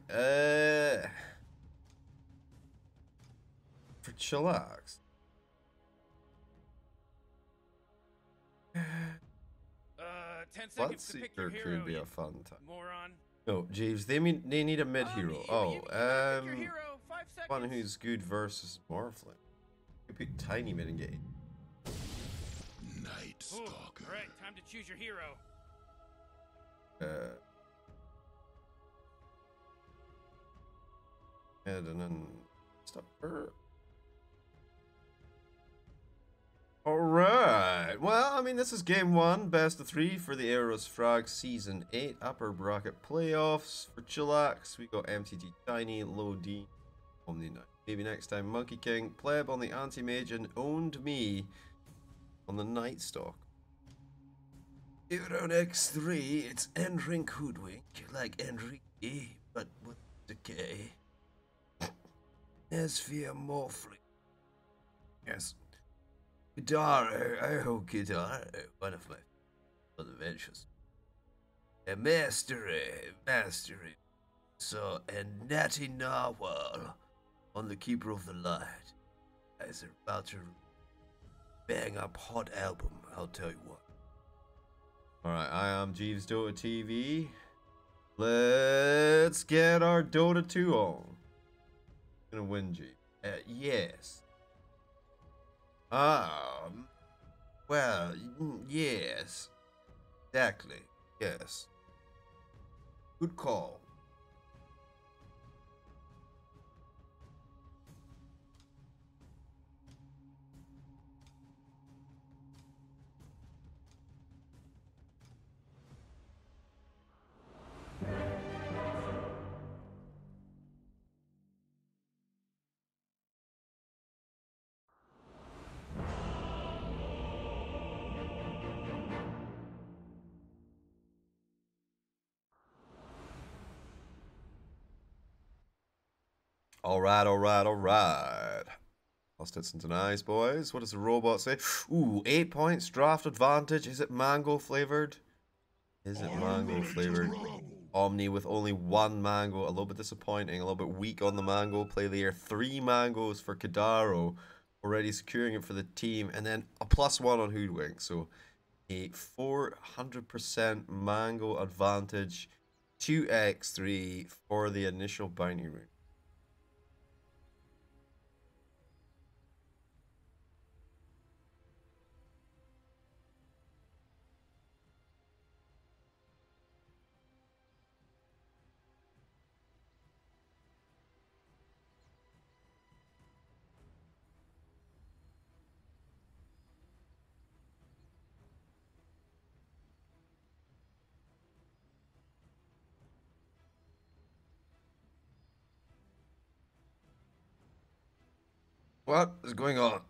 For Chillax. 10 seconds to pick your Bloodseeker hero. could be you a fun time. moron. No, Jeeves, they need a mid hero. You gotta pick your hero. 5 seconds. One who's good versus Morphling. You pick Tiny Mid and get Night Stalker. Alright, time to choose your hero. Head and then stop her. Alright, well, I mean, this is game 1, best of 3 for the Aorus Frag Season 8 upper bracket playoffs. For Chillax, we got MTG Tiny, Low D, Omni Knight. Maybe next time, Monkey King, Pleb on the Anti-Mage, and Owned Me on the Night Stalk. Here on X3, it's Enrink Hoodwink, like Enrique, but with the K. Sphere Morphling. Yes. Guitar, one of my other ventures. A mastery. So, a natty narwhal on the Keeper of the Light. Guys are about to bang up hot album, I'll tell you what. Alright, I am Jeeves Dota TV. Let's get our Dota 2 on. Gonna win, Jeeves. Yes. Well, yes. Exactly. Yes. Good call. Alright. Lost hits and denies, boys. What does the robot say? Ooh, 8 points, draft advantage. Is it mango flavored? Is it mango flavored? Omni with only 1 mango. A little bit disappointing, a little bit weak on the mango play there. 3 mangoes for Kadaro. Already securing it for the team. And then a +1 on Hoodwink. So a 400% mango advantage. 2x3 for the initial bounty room. What is going on?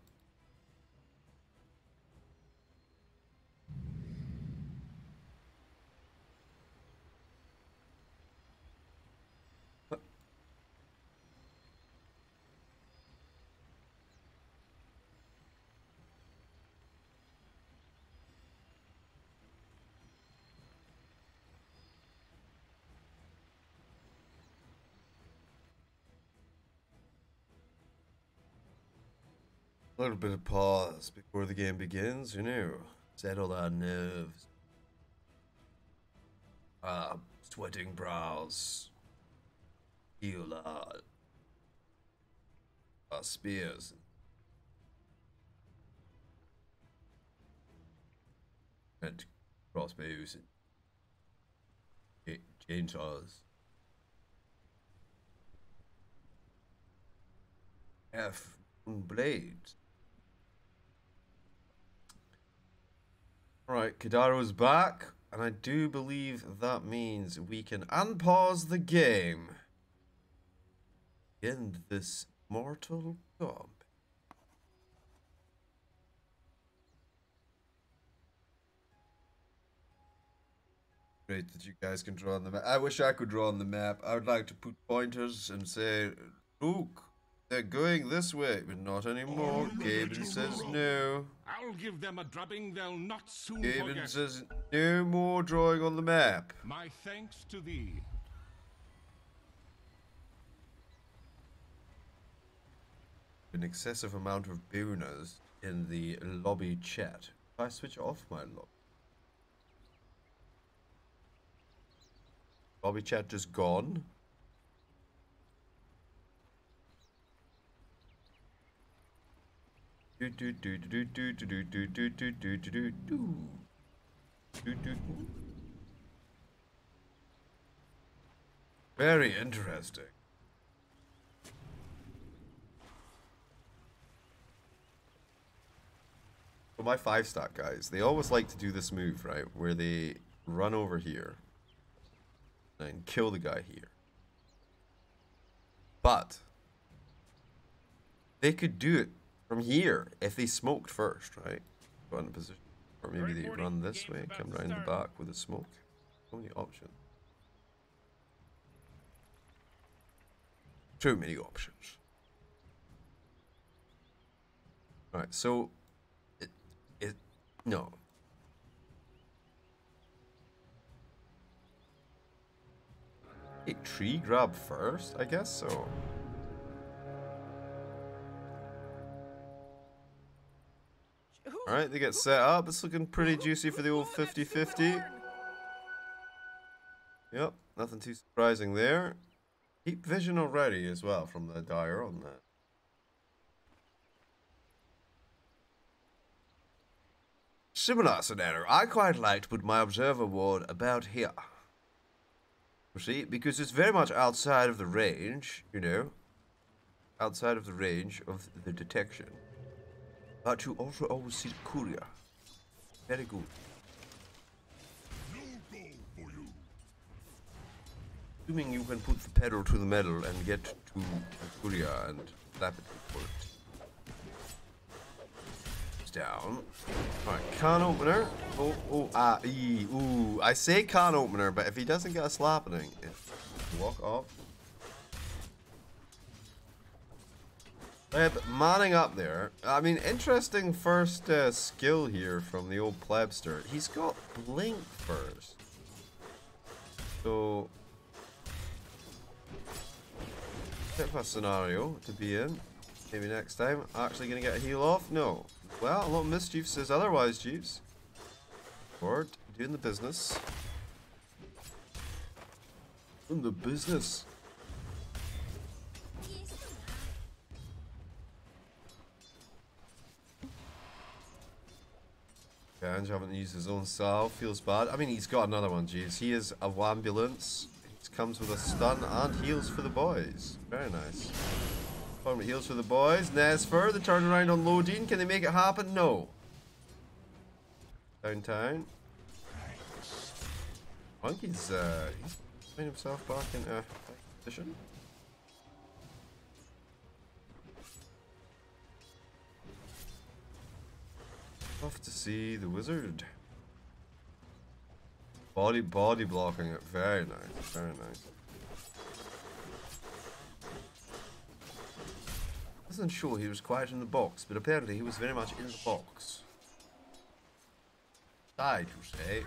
A little bit of pause before the game begins, you know. Settle our nerves. Sweating brows. Heal our spears. And crossbows and chainsaws. Blades. Alright, Kadaro's back, and I do believe that means we can unpause the game. End this mortal combat. Great that you guys can draw on the map. I wish I could draw on the map. I would like to put pointers and say, look, they're going this way, but not anymore. Gaben says no. I'll give them a drubbing they'll not soon Gaben forget. says no more drawing on the map. My thanks to thee. An excessive amount of boners in the lobby chat. If I switch off my lobby chat just gone. Very interesting. For my 5-stack guys, they always like to do this move, right? Where they run over here and kill the guy here. But they could do it from here if they smoked first, right? Go in a position. Or maybe they run this way, come around the back with a smoke. So many options. Too many options. Alright, so no. Hey, tree grab first, I guess so. Alright, they get set up. It's looking pretty juicy for the old 50-50. Yep, nothing too surprising there. Deep vision already as well from the dyer on that. Similar scenario. I quite like to put my observer ward about here. You see, because it's very much outside of the range, you know. Outside of the range of the detection. But you also always see the courier. Very good. Assuming you can put the pedal to the metal and get to the courier and slap it with bullet. Down. Alright, can opener. Ooh. I say can opener, but if he doesn't get a slapping, walk off. Pleb manning up there. I mean, interesting first skill here from the old plebster. He's got blink first. So, bit of a scenario to be in. Maybe next time. Actually gonna get a heal off? No. Well, a lot of mischief says otherwise, Jeeves. Ford, doing the business. Doing the business. Ganj haven't used his own salve, feels bad. I mean, he's got another one, Jeeves. He is a wambulance. He comes with a stun and heals for the boys. Very nice. Permanent heals for the boys. Nesfer, the turnaround on Lodine. Can they make it happen? No. Downtown. Monkey's he's putting himself back in a position. Off to see the wizard. Body blocking it. Very nice. Very nice. Wasn't sure he was quite in the box, but apparently he was very much in the box. Died, you say?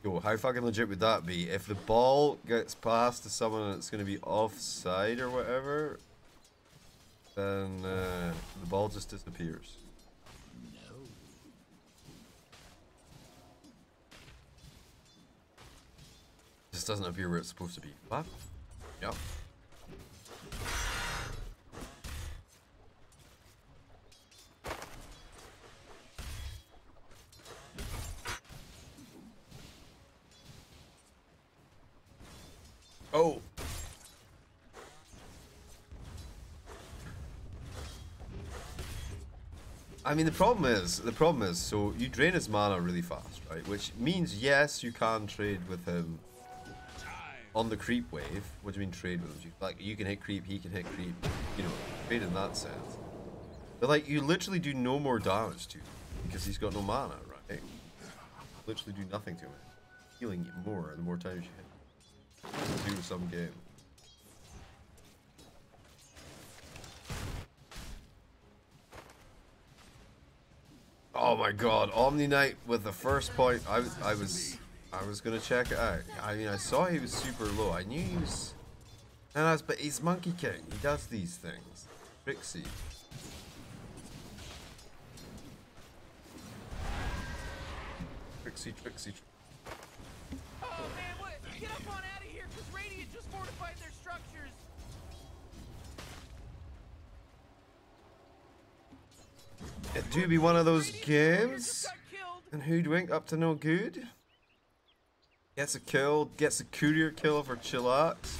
Yo, how fucking legit would that be? If the ball gets passed to someone and it's going to be offside or whatever, then the ball just disappears. Just doesn't appear where it's supposed to be. What? Yep. Oh. I mean, the problem is, so you drain his mana really fast, right? Which means, yes, you can trade with him on the creep wave. What do you mean trade with him? Like, you can hit creep, he can hit creep, you know, trade in that sense. But like, you literally do no more damage to him because he's got no mana, right? Literally do nothing to him. Healing you more the more times you hit. Do some game. Oh my god, Omni Knight with the first point. I was gonna check it out. I mean, I saw he was super low. I knew he was, but he's Monkey King. He does these things. Trixie. Trixie. Oh man, what? Get up on out of here, because Radiant just fortified their structures. It do be one of those games. And Hoodwink up to no good. Gets a kill, gets a courier kill for Chillax.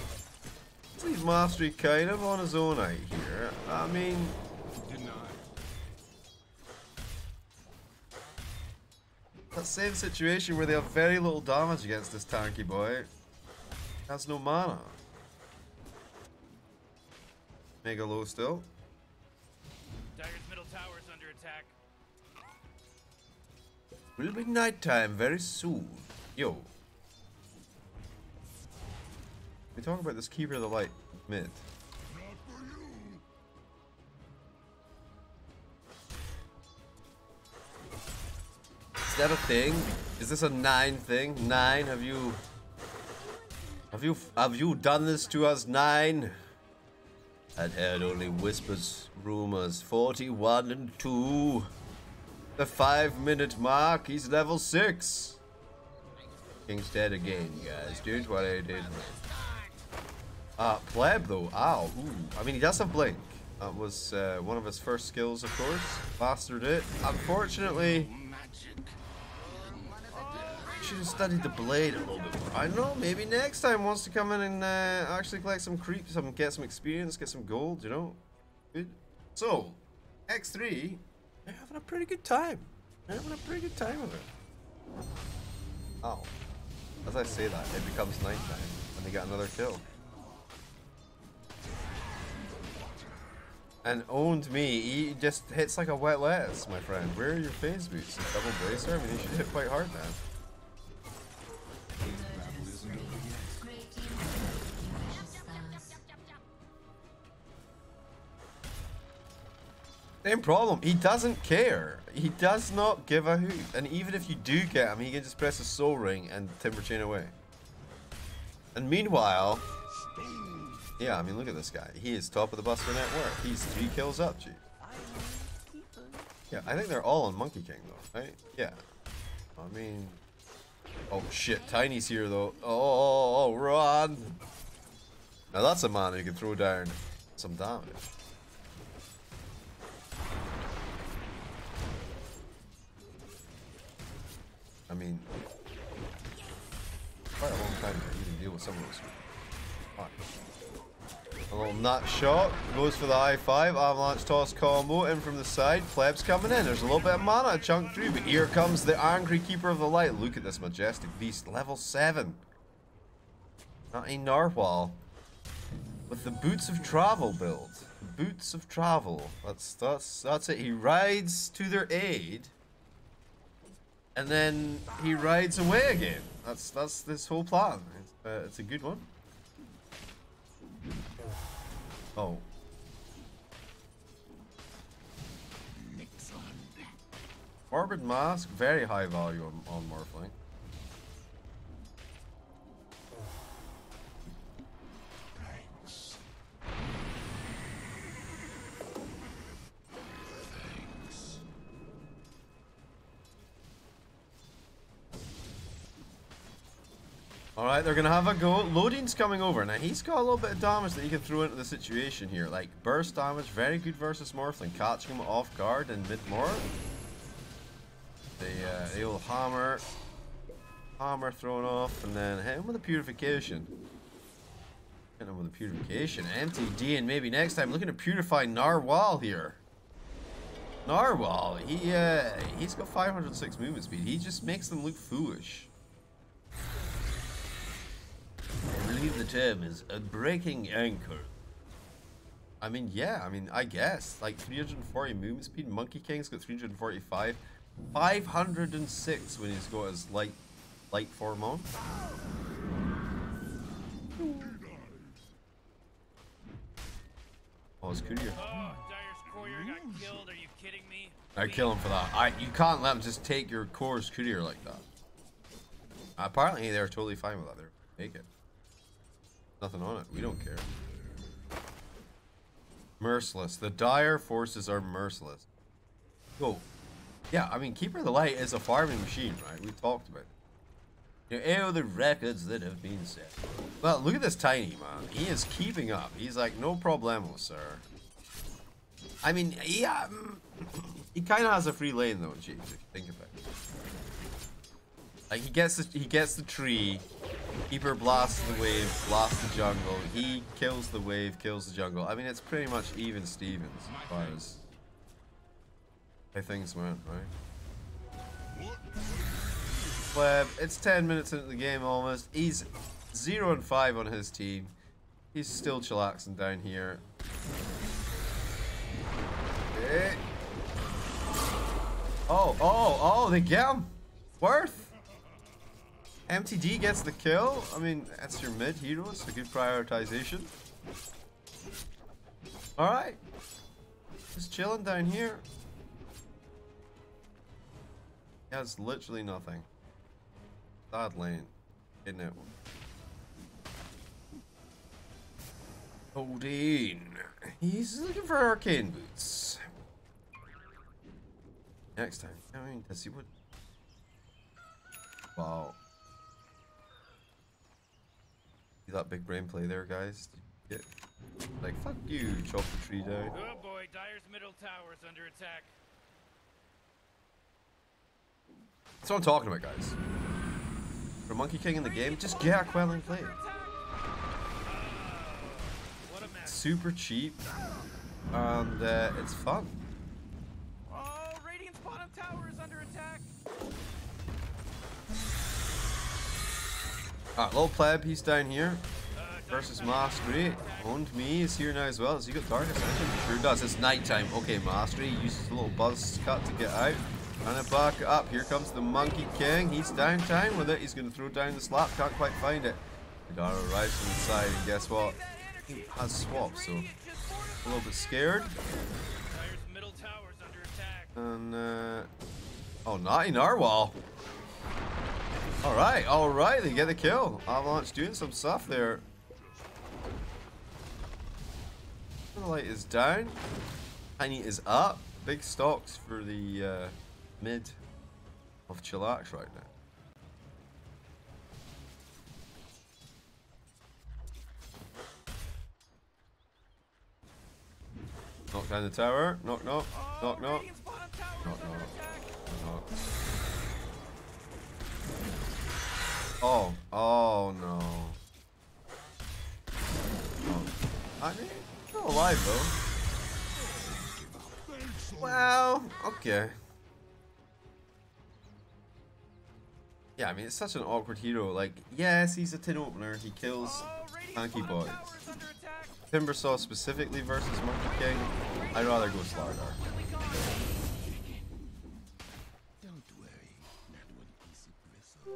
He's mastery kind of on his own out here. I mean, that same situation where they have very little damage against this tanky boy. Has no mana. Mega low still. Dyer's middle tower is under attack. Will be nighttime very soon. Yo. We talk about this Keeper of the Light mid. Is that a thing? Is this a 9 thing? 9? Have you done this to us, 9? I'd heard only whispers, rumors. 41 and 2. The 5-minute mark. He's level 6. King's dead again, guys. Dude, what I did. Pleb though. Ow. Ooh. I mean, he does have Blink. That was one of his first skills, of course. Mastered it. Unfortunately, should have studied the blade a little bit more. I don't know. Maybe next time wants to come in and actually collect some creeps, get some experience, get some gold. You know. Good. So, X3, they're having a pretty good time. They're having a pretty good time with it. Oh. As I say that, it becomes nighttime, and they get another kill. And owned me, he just hits like a wet lettuce, my friend. Where are your phase boots? Double bracer? I mean, he should hit quite hard, man. Same problem. He doesn't care. He does not give a hoot. And even if you do get him, he can just press a soul ring and timber chain away. And meanwhile, yeah, I mean, look at this guy. He is top of the Buster network. He's 3 kills up, G. Yeah, I think they're all on Monkey King, though, right? Yeah. I mean, oh shit, Tiny's here, though. Oh, run! Now that's a man who can throw down some damage. I mean, quite a long time to even deal with some of those. Right. A little nut shot, goes for the I-5, avalanche toss combo, in from the side, Pleb's coming in, there's a little bit of mana, chunk through, but here comes the angry Keeper of the Light. Look at this majestic beast, level 7. Not a narwhal. With the Boots of Travel build. Boots of Travel, that's it, he rides to their aid, and then he rides away again. That's this whole plan. It's a good one. Oh. Morbid Mask, very high value on Morphling. Alright, they're gonna have a go. Loading's coming over. Now he's got a little bit of damage that he can throw into the situation here. Like burst damage, very good versus Morphling, catching him off guard in mid-morph. The old hammer thrown off, and then hit him with a purification. Hit him with a purification. MTD, and maybe next time looking to purify Narwhal here. Narwhal, he's got 506 movement speed. He just makes them look foolish. I believe the term is a breaking anchor. I mean, yeah, I guess. Like 340 movement speed. Monkey King's got 345. 506 when he's got his light form on. Oh, his courier. Oh, Dyer's courier got killed. Are you kidding me? I kill him for that. You can't let him just take your core's courier like that. Apparently they're totally fine with that. They're make it. Nothing on it. We don't care. Merciless. The dire forces are merciless. Go. Yeah, I mean, Keeper of the Light is a farming machine, right? We've talked about it. The records that have been set. Well, look at this Tiny, man. He is keeping up. He's like, no problemo, sir. I mean, yeah, he kind of has a free lane, though, James, if you think about it. Like, he gets the tree. Keeper blasts the wave, blasts the jungle. He kills the wave, kills the jungle. I mean, it's pretty much even Stevens as far as how things went, right? Pleb, it's 10 minutes into the game almost. He's 0-5 on his team. He's still chillaxing down here. Okay. Oh, they get him. Worth. MTD gets the kill. I mean, that's your mid hero. It's a good prioritization. Alright. Just chilling down here. He has literally nothing. Sad lane. Isn't it? Odin. He's looking for arcane boots. Next time. I mean, does he would. Wow. See that big brain play there, guys? Get, like, fuck you, chop the tree down. Oh boy, Dyer's middle tower is under attack. That's what I'm talking about, guys. For Monkey King in the game, just get a quelling play. Super cheap, and it's fun. Oh, Radiant's bottom tower is under attack. Alright, little pleb, he's down here. Versus Mastery. Owned Me is here now as well. Has he got Dark Ascension? Sure does. It's nighttime. Okay, Mastery uses a little buzz cut to get out. And then back up. Here comes the Monkey King. He's downtown with it. He's going to throw down the slap. Can't quite find it. Hydra arrives from the side, and guess what? He has swaps, so a little bit scared. And oh, not in Narwhal. Alright, they get the kill. Avalanche doing some stuff there. The light is down. Tiny is up. Big stocks for the mid of Chillax right now. Knock down the tower. Knock, knock. Knock, knock. Knock, knock. Knock. Oh no. Oh. I mean, still alive though. Well, okay. Yeah, I mean, it's such an awkward hero. Like, yes, he's a tin opener. He kills tanky boys. Timbersaw specifically versus Monkey King. I'd rather go Slardar. Don't worry, not one piece of bristles.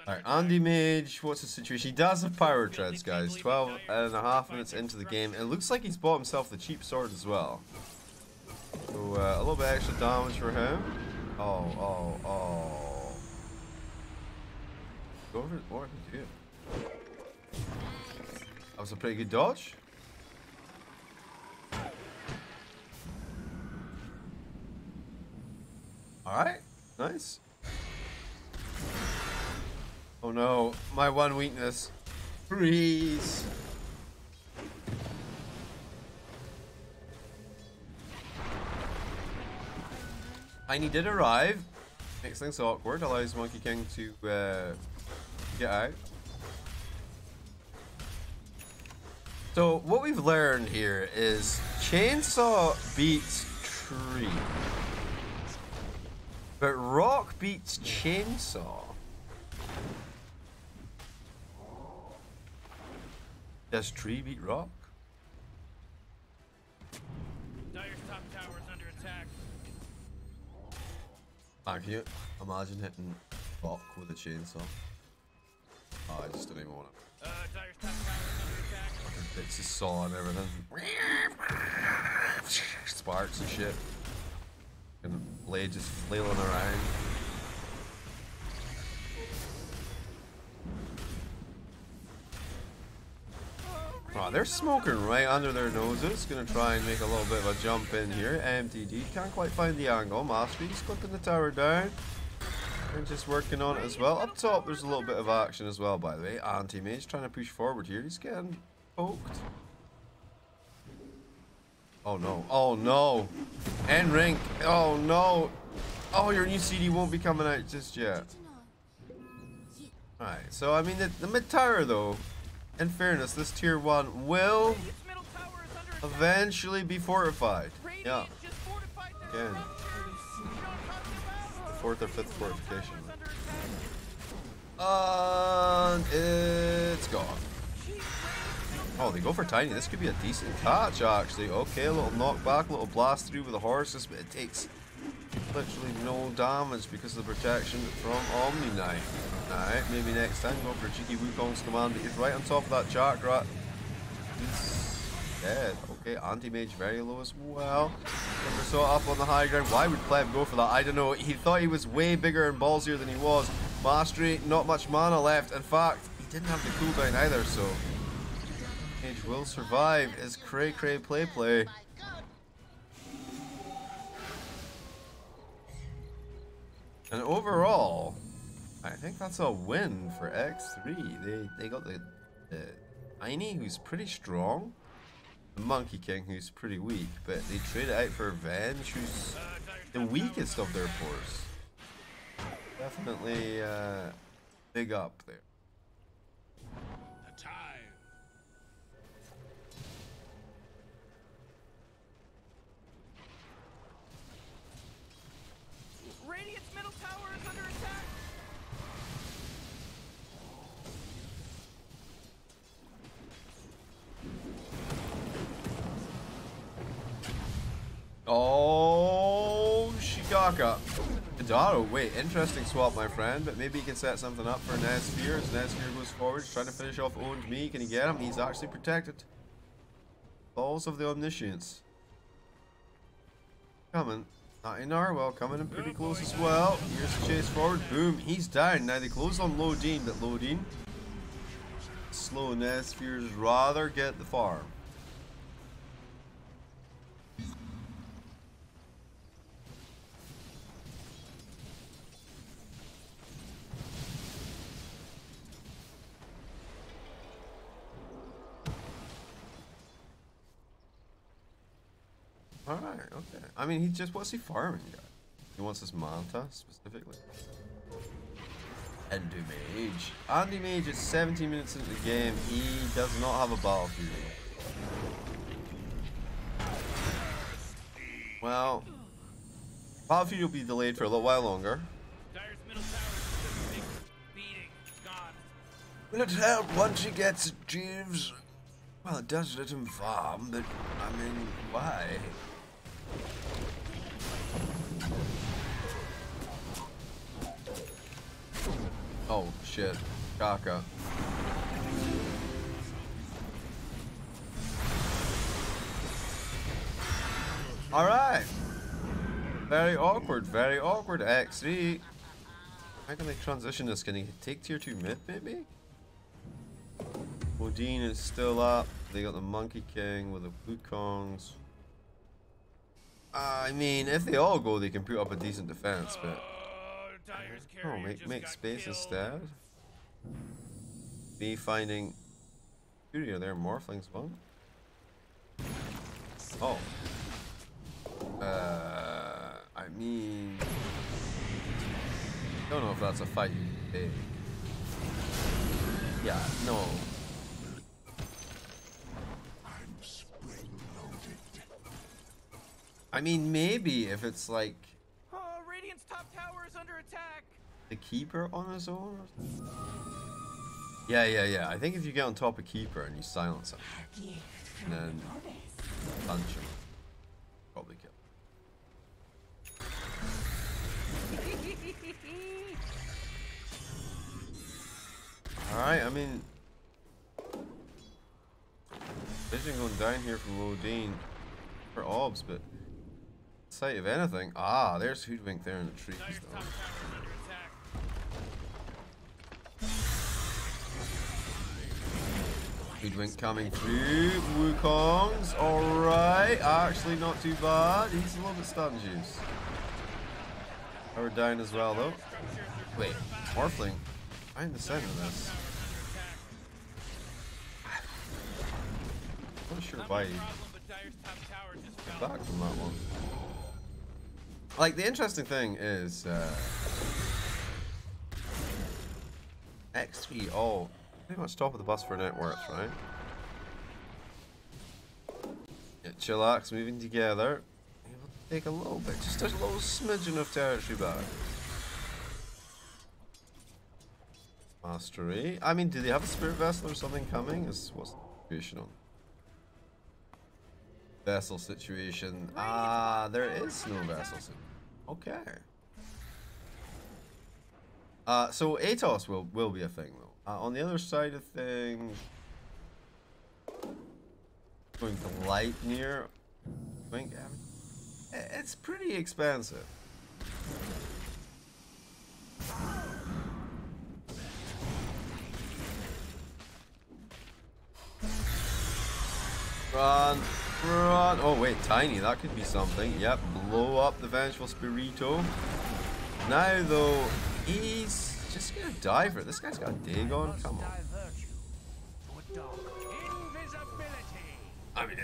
Alright, Andy Mage, what's the situation? He does have power treads, guys. 12.5 minutes into the game. It looks like he's bought himself the cheap sword as well. So, a little bit extra damage for him. Oh. Go over it. What did you do? That was a pretty good dodge. Alright, nice. Oh no, my one weakness. Freeze. Tiny did arrive. Makes things awkward. Allows Monkey King to get out. So what we've learned here is Chainsaw beats Tree, but Rock beats Chainsaw. Does Tree beat Rock? Dire's top tower is under attack. Can you imagine hitting Rock with a chainsaw? Oh, I just don't even want to. Dire's top tower is under attack. Fucking fix his saw and everything. Sparks and shit. And the blade just flailing around. Oh, they're smoking right under their noses. Gonna try and make a little bit of a jump in here. MTD can't quite find the angle. Mastery's clipping the tower down. And just working on it as well. Up top, there's a little bit of action as well, by the way. Anti-Mage trying to push forward here. He's getting poked. Oh no. Oh no. End rank. Oh no. Oh, your new CD won't be coming out just yet. Alright, so I mean, the mid tower though, in fairness, this tier 1 will eventually be fortified. Yeah. Again. The 4th or 5th fortification. And it's gone. Oh, they go for Tiny. This could be a decent catch, actually. Okay, a little knockback, a little blast through with the horses, but it takes literally no damage because of the protection from Omni Knight. Alright, maybe next time go for cheeky Wukong's command, but he's right on top of that chakra. He's dead. Okay, anti-mage very low as well. Never saw up on the high ground. Why would Pleb go for that? I don't know. He thought he was way bigger and ballsier than he was. Mastery, not much mana left. In fact, he didn't have the cooldown either, so Mage will survive. Is cray cray play. And overall, I think that's a win for X3. They got the Tiny, who's pretty strong, the Monkey King, who's pretty weak, but they trade it out for Venge, who's the weakest of their force. Definitely big up there. Radiant's middle tower is under attack. Oh, Shigaka. Hidaro, wait, interesting swap, my friend, but maybe he can set something up for Nesfear. As Nesfear goes forward, trying to finish off Owned Me. Can he get him? He's actually protected. Balls of the Omniscience. Coming. Not in Narwhal, coming in pretty close as well. Here's the chase forward. Boom, he's down. Now they close on Lodine, but Lodine, slow Nesfears rather get the farm. Alright, okay. I mean, he just, what's he farming, guys? He wants his Manta, specifically. Anti-Mage. Anti-Mage is 17 minutes into the game. He does not have a battlefield. Well, battlefield will be delayed for a little while longer. Dire's middle tower is a big beating. Gone. Will it help once he gets it, Jeeves? Well, it does let him farm, but, I mean, why? Oh, shit. Kaka. Alright. Very awkward, X3. How can they transition this? Can he take tier 2 mid, maybe? Odin is still up. They got the Monkey King with the Wukongs. I mean, if they all go, they can put up a decent defense, but oh, make space instead. Me finding studio there, Morphlings one. Oh. I mean, don't know if that's a fight you can take. Yeah, no. I mean, maybe if it's like Radiant's top tower is under attack. the keeper on his own. Yeah. I think if you get on top of keeper and you silence him, and then punch him, probably kill. All right, I mean, vision going down here from Lodine for obs, but sight of anything. Ah, there's Hoodwink there in the trees though. Hoodwink coming through. Wukong's alright. Actually not too bad. He's a little bit stunned juice. Power down as well though. Wait, Morphling. I'm the center of this. I'm not sure why he back from that one. Like, the interesting thing is X3 all pretty much top of the bus for net worth, right? Yeah, Chillax moving together. Able to take a little bit, just a little smidgen of territory back. Mastery. I mean, do they have a spirit vessel or something coming? What's the situation on? Vessel situation. Ah, there is no vessel. Okay. So Atos will be a thing though. On the other side of things, going to light near. It's pretty expensive. Run. Oh wait, Tiny, that could be something. Yep, blow up the Vengeful Spirito. Now though, he's just gonna die for it. This guy's got a Dagon, come on. I mean,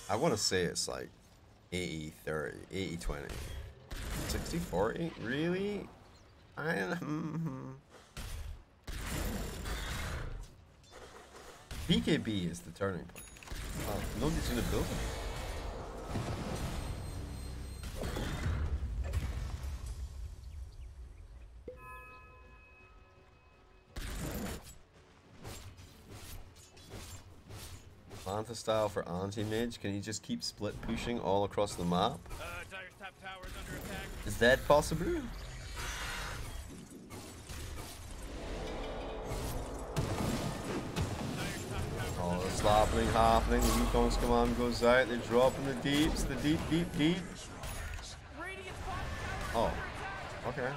I want to say it's like 80-30, 80-20. 60-40? Really? BKB is the turning point. Oh, nobody's gonna build it. Manta style for anti-mage. Can you just keep split pushing all across the map? Dire's top tower is under attack. Is that possible? Oh, the slapping happening. The Wukong's command goes out. They're dropping the deeps. The deep. Oh, okay.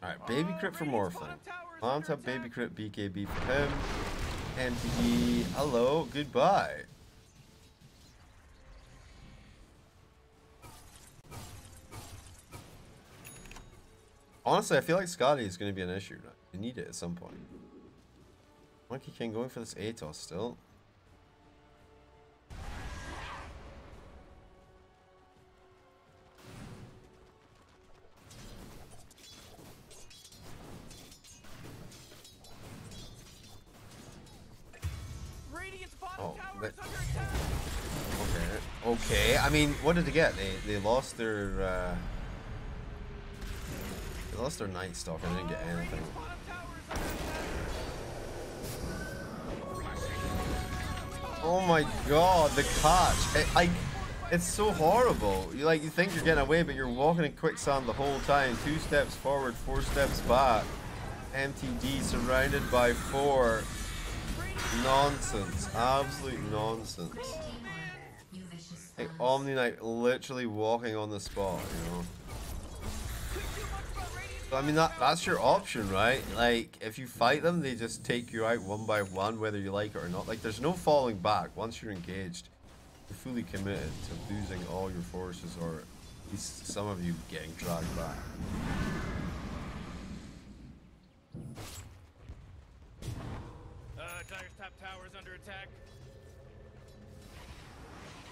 Alright, baby crit for Morphling. Manta, baby crit, BKB for him. MTD, hello, goodbye. Honestly, I feel like Scotty is going to be an issue. You need it at some point. Monkey King going for this Atos still. Oh, okay. I mean, what did they get? They lost their Night Stalker. They didn't get anything. Oh my god, the catch! It's so horrible. You think you're getting away, but you're walking in quicksand the whole time. 2 steps forward, 4 steps back. MTD surrounded by 4. Nonsense. Absolute nonsense. Like Omni Knight literally walking on the spot, you know. So, I mean, that's your option, right? Like, if you fight them, they just take you out one by one, whether you like it or not. Like, there's no falling back. Once you're engaged, you're fully committed to losing all your forces, or at least some of you getting dragged back. Dire's top tower is under attack.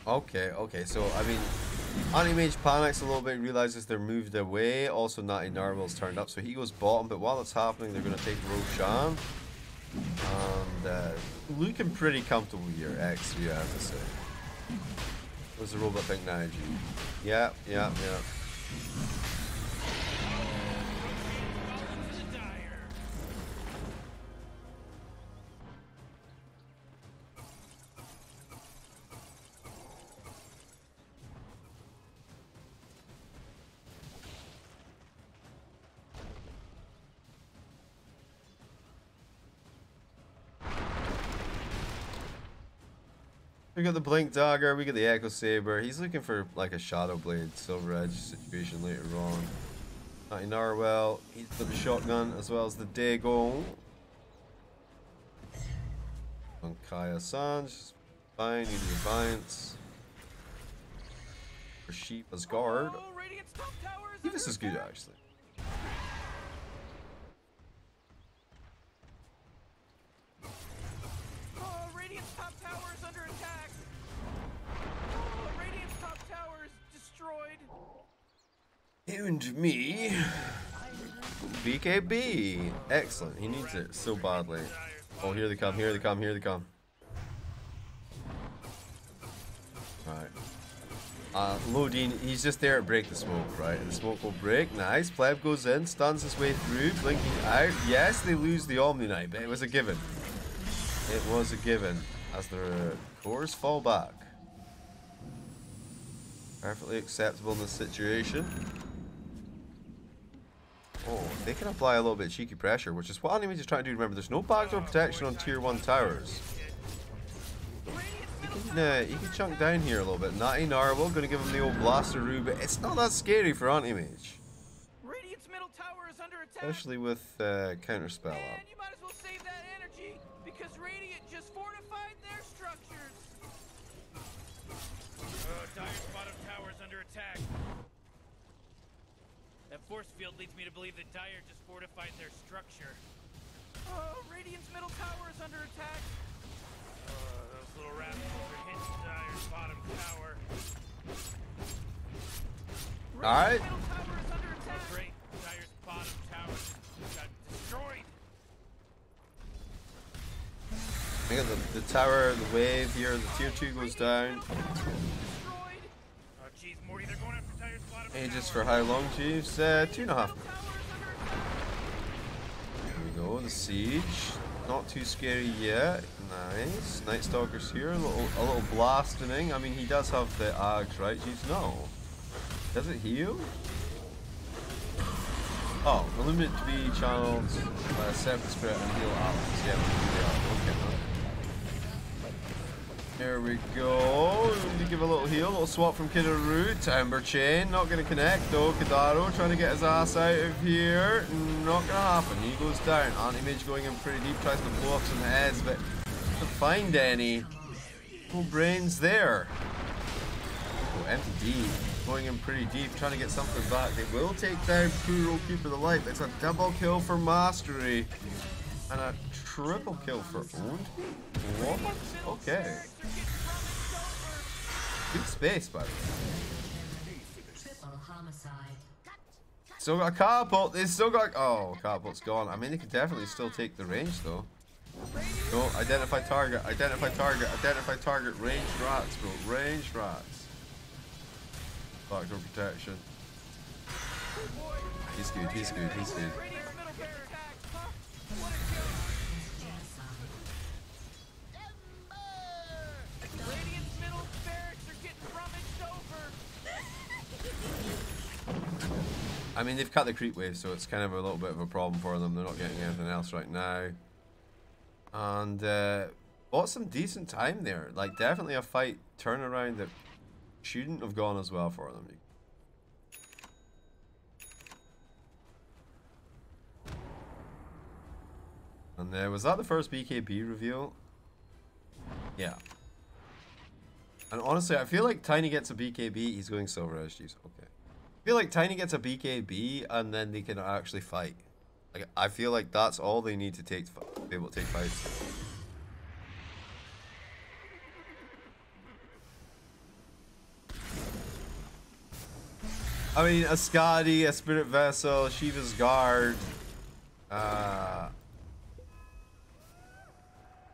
Okay, so, I mean, Anti-Mage panics a little bit, realizes they're moved away. Also, Natty Narwhal's turned up, so he goes bottom, but while it's happening, they're going to take Roshan. And, looking pretty comfortable here, X3, I have to say. What's the robot technology? Yeah. We got the Blink Dagger, we got the Echo Saber. He's looking for like a Shadow Blade, Silver Edge situation later on. Natty Narwhal, he's got the shotgun as well as the Dago. On Kaya Sanj, fine, need Defiance. For Sheep as guard. This is good actually. Radiant's top tower is under attack. Radiant's top tower is destroyed. And me. BKB. Excellent. He needs it so badly. Oh, here they come. Alright. Lodine, he's just there to break the smoke, right? And the smoke will break. Nice. Pleb goes in, stuns his way through, blinking out. Yes, they lose the Omni Knight, but it was a given. It was a given as their cores fall back. Perfectly acceptable in this situation. Oh, they can apply a little bit of cheeky pressure, which is what Anti-Mage is trying to do. Remember, there's no backdoor protection on tier 1 towers. He can chunk down here a little bit. Natty Narwhal, gonna give him the old Blasteroo, but it's not that scary for Anti-Mage. Radiant's middle tower is under attack. Especially with counterspell up. And you might as well save that energy, because Radiant just fortified their structures. Dire's bottom tower is under attack. That force field leads me to believe that Dire just fortified their structure. Radiant's middle tower is under attack. Those little rascals are hitting Dire's bottom tower. Alright. Great. Dire's bottom tower got destroyed. We got the tower, the wave here, the tier 2 goes down. Jeez, Morty, they're going after Dire's bottom Aegis tower. for how long, Chiefs? 2.5. Here we go, the siege. Not too scary yet. Nice. Night Stalker's here. A little blasting. I mean, he does have the Ags, right, Chiefs? No. Does it heal? Oh, Illuminate to be channeled, Separate Spirit and heal Ags. Yeah, okay. There we go. We give a little heal, a little swap from Kidaru. Timber Chain, not going to connect though. Kadaro trying to get his ass out of here. Not going to happen. He goes down. Anti-Mage going in pretty deep, tries to blow up some heads, but doesn't find any. No brains there. Oh, empty deep. Going in pretty deep, trying to get something back. They will take down Puro Keeper the Light. It's a double kill for Mastery. And a triple kill for Owned? What? Okay. Good space, by the way. Still got a catapult. They still got. Oh, catapult's gone. I mean, they could definitely still take the range, though. No, identify target. Identify target. Identify target. Ranged rats, bro. Ranged rats. Backdoor protection. He's good. He's good. He's good. Radiant's middle barracks are getting rummaged over. I mean, they've cut the creep wave, so it's kind of a little bit of a problem for them. They're not getting anything else right now. And bought some decent time there. Like, definitely a fight turnaround that shouldn't have gone as well for them. And was that the first BKB reveal? Yeah. And honestly, I feel like Tiny gets a BKB. He's going silver SGs. Okay. I feel like Tiny gets a BKB and then they can actually fight. Like, I feel like that's all they need to take to be able to take fights. I mean, a Skadi, a Spirit Vessel, Shiva's Guard.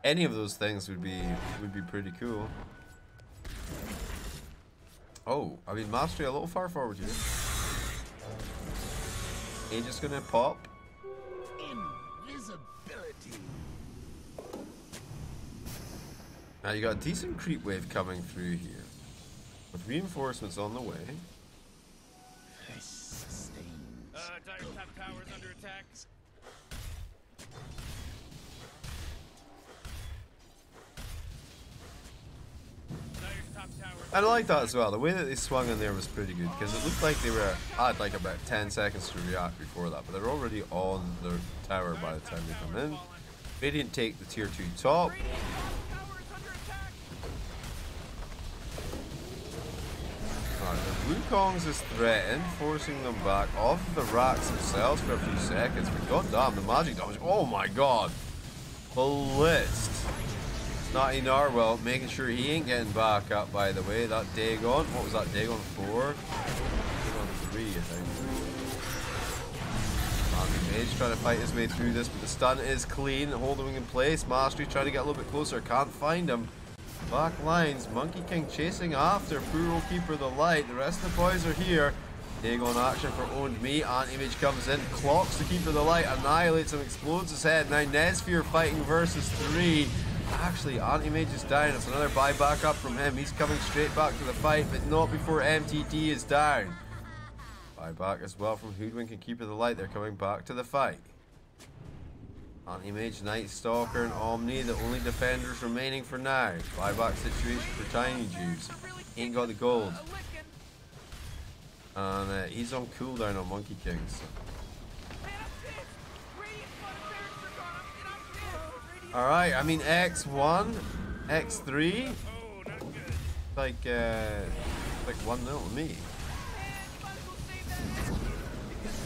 Any of those things would be pretty cool. Oh, I mean, Mastery a little far forward here. Ain't just gonna pop. Invisibility. Now you got a decent creep wave coming through here, with reinforcements on the way. Dire's top tower's under attack. I like that as well. The way that they swung in there was pretty good because it looked like they had like about 10 seconds to react before that, but they're already on their tower by the time they come in. Radiant take the tier 2 top. Alright, the Wukongs is threatened, forcing them back off of the racks themselves for a few seconds, but goddamn, the magic damage. Oh my god! Blitzed. Snotty Narwhal making sure he ain't getting back up, by the way. That Dagon, what was that? Dagon 4? Dagon 3, I think. Mage trying to fight his way through this, but the stun is clean, holding him in place. Mastery trying to get a little bit closer, can't find him. Back lines, Monkey King chasing after Puro Keeper the Light. The rest of the boys are here. Dagon action for Owned Me. Anti-Mage comes in, clocks the Keeper the Light, annihilates him, explodes his head. Now Nesfear fighting versus 3. Actually, Anti-Mage is down. It's another buyback up from him. He's coming straight back to the fight, but not before MTD is down. Buyback as well from Hoodwink and Keeper the Light. They're coming back to the fight. Anti-Mage, Night Stalker, and Omni, the only defenders remaining for now. Buyback situation for Tiny Juice. Ain't got the gold. And he's on cooldown on Monkey King. So. Alright, I mean X1, X3, like 1-0 to me.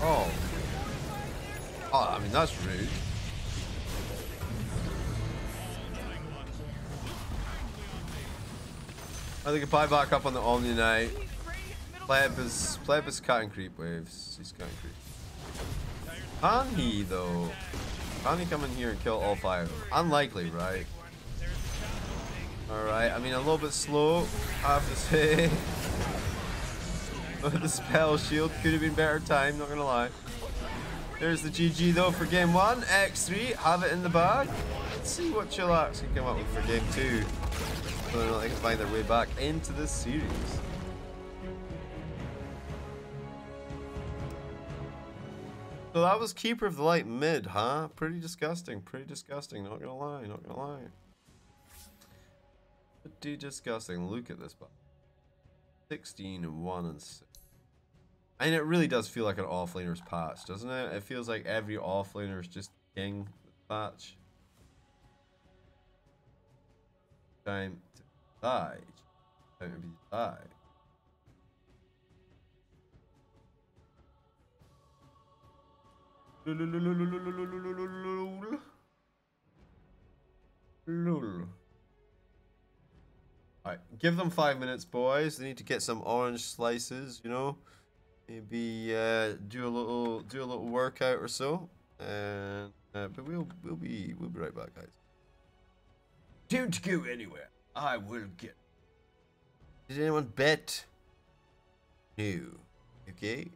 Oh, I mean that's rude. I think a buy back up on the Omni Knight. Pleb is cutting creep waves. He's cutting creep. Can he though? Can he come in here and kill all 5 of them? Unlikely, right? Alright, I mean a little bit slow, I have to say. The spell shield could have been better timed, not gonna lie. There's the GG though for game 1. X3, have it in the bag. Let's see what Chillax can come up with for game 2. Whether or not they can find their way back into this series. So that was Keeper of the Light mid, huh? Pretty disgusting, not gonna lie, not gonna lie. Pretty disgusting. Look at this, 16 and 1 and 6. I mean, it really does feel like an offlaner's patch, doesn't it? It feels like every offlaner is just king patch. Time to die. Time to be die. Alright, give them 5 minutes, boys. They need to get some orange slices, you know. Maybe do a little workout or so. And but we'll be right back, guys. Don't go anywhere. I will get. Did anyone bet? No. Okay.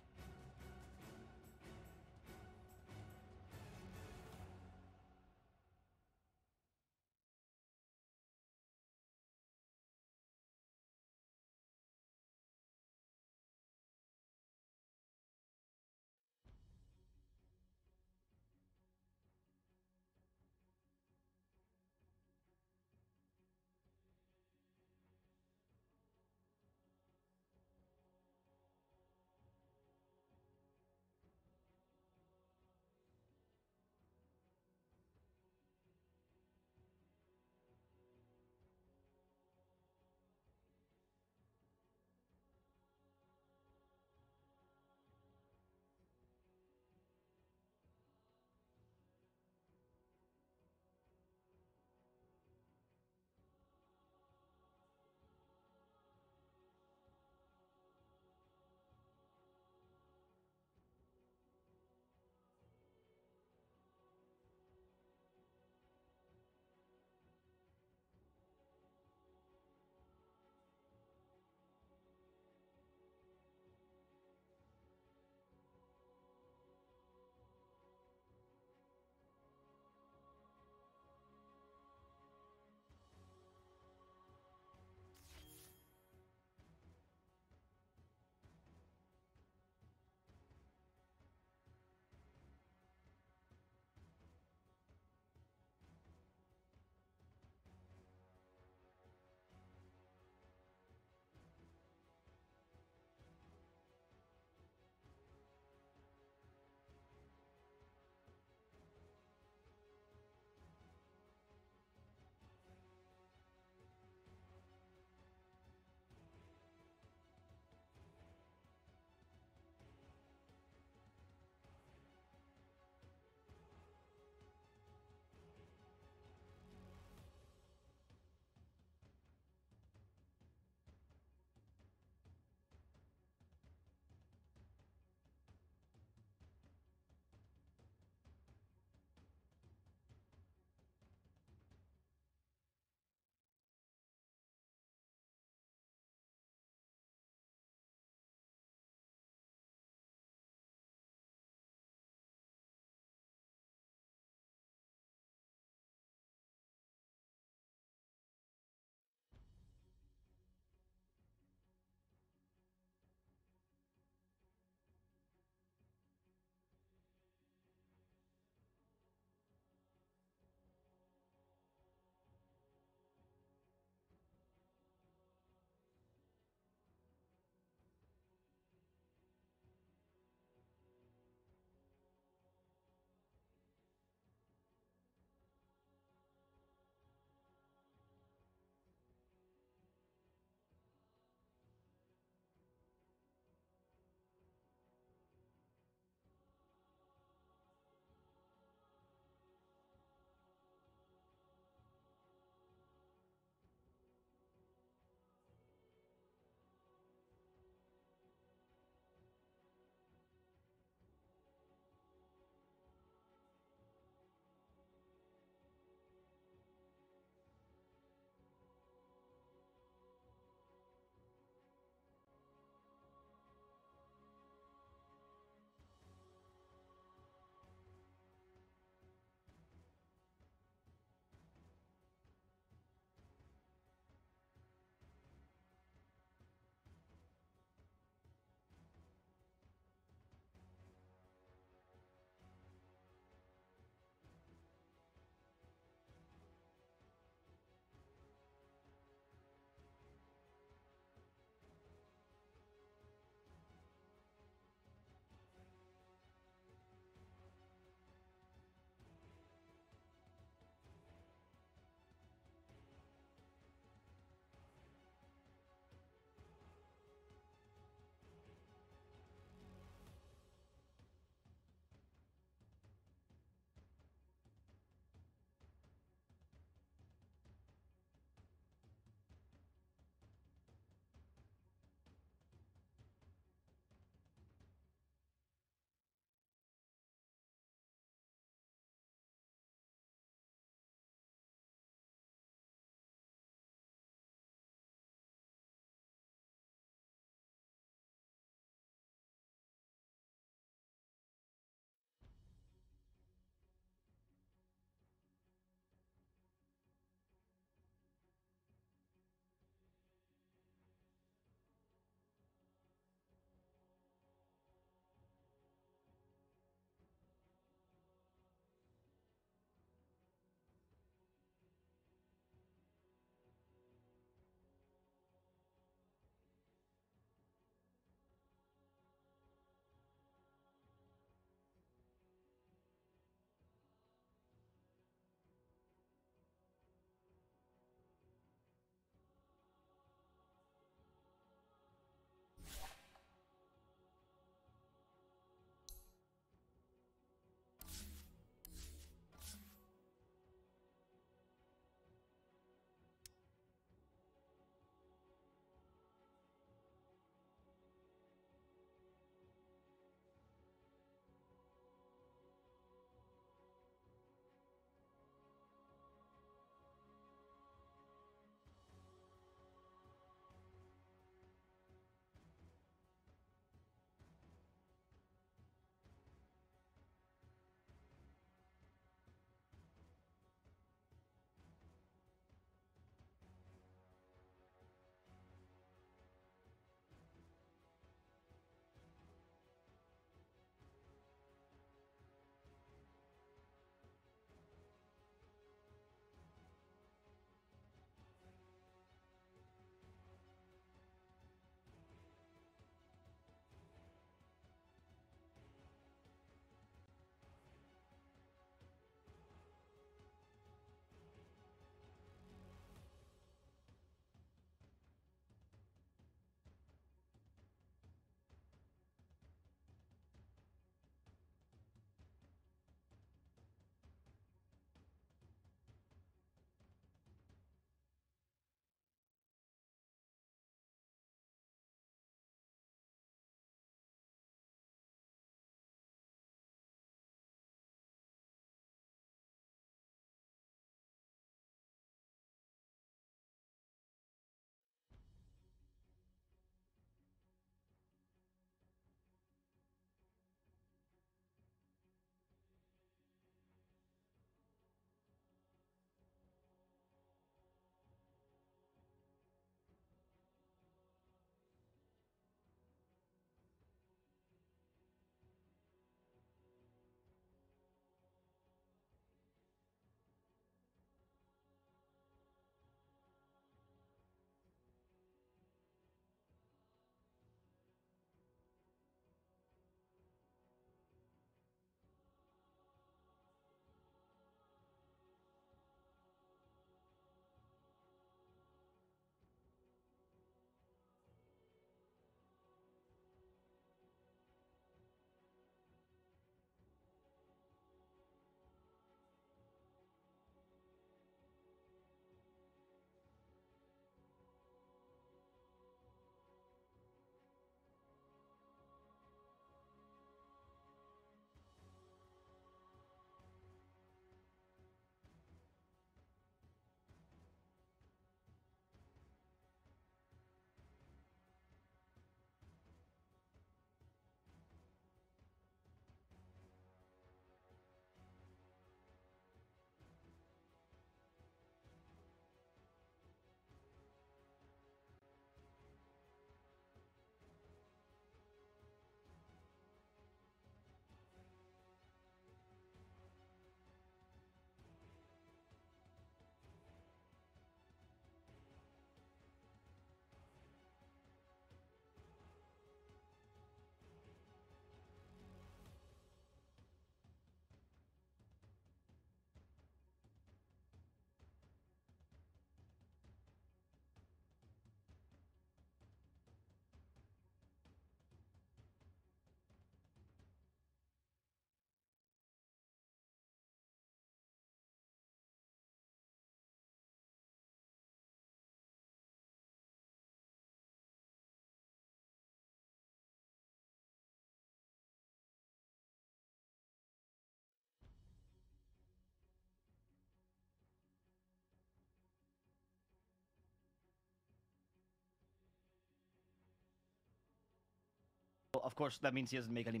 of course, that means he doesn't make any.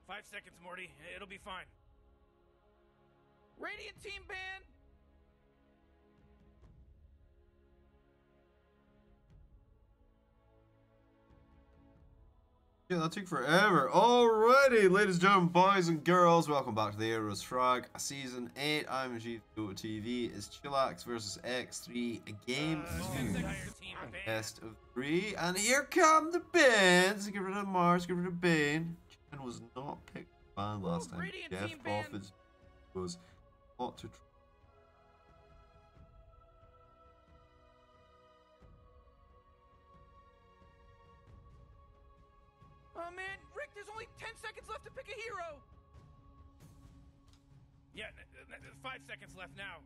Five seconds, Morty. It'll be fine. Radiant team ban! Yeah, that took forever. Alrighty, ladies and gentlemen, boys and girls, welcome back to the Aorus Frag Season 8. I'm TV. It's Chillax versus X3, a game 2. Best of 3. And here come the bans. Get rid of Mars, get rid of Bane. Chen was not picked ban last time. Jeff Crawford was not to. Oh man, Rick, there's only 10 seconds left to pick a hero! Yeah, 5 seconds left now.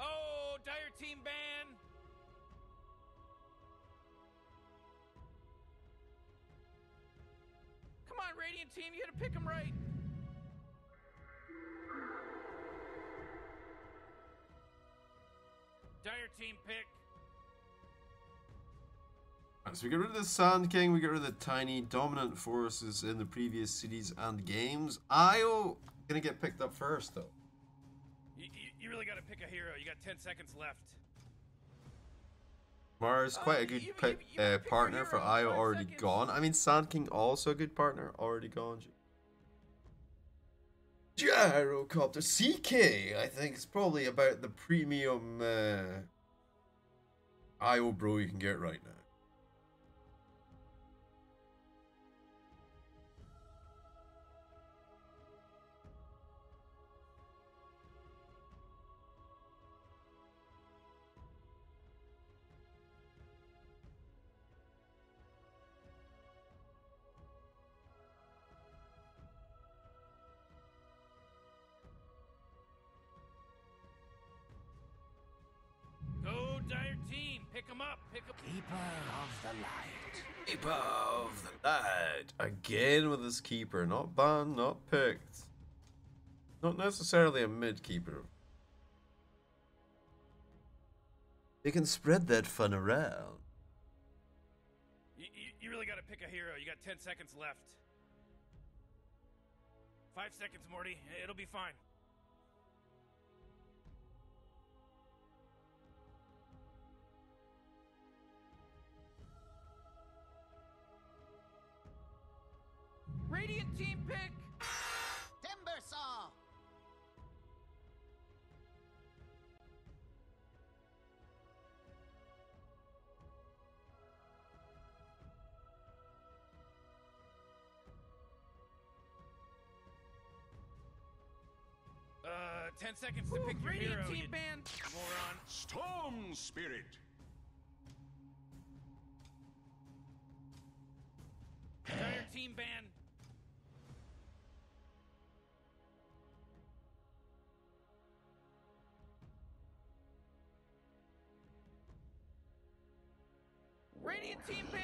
Oh, Dire team ban! Come on, Radiant team, you gotta pick him right! Dire team pick. So we get rid of the Sand King, we get rid of the tiny dominant forces in the previous cities and games. Io gonna get picked up first though. You really gotta pick a hero. You got 10 seconds left. Mars, quite a good partner for Io, already gone. I mean, Sand King also a good partner, already gone. Gyrocopter CK, I think it's probably about the premium Io bro you can get right now. Go, Dire team. Pick him up. Pick up. Keeper of the light. Keeper of the light. Again with his keeper. Not banned, not picked. Not necessarily a mid keeper. They can spread that fun around. You really gotta pick a hero. You got 10 seconds left. 5 seconds, Morty. It'll be fine. Radiant team pick! Timber saw! Uh, 10 seconds to pick your Radiant hero. team You ban! moron. Storm Spirit. Dire team ban. Radiant team ban!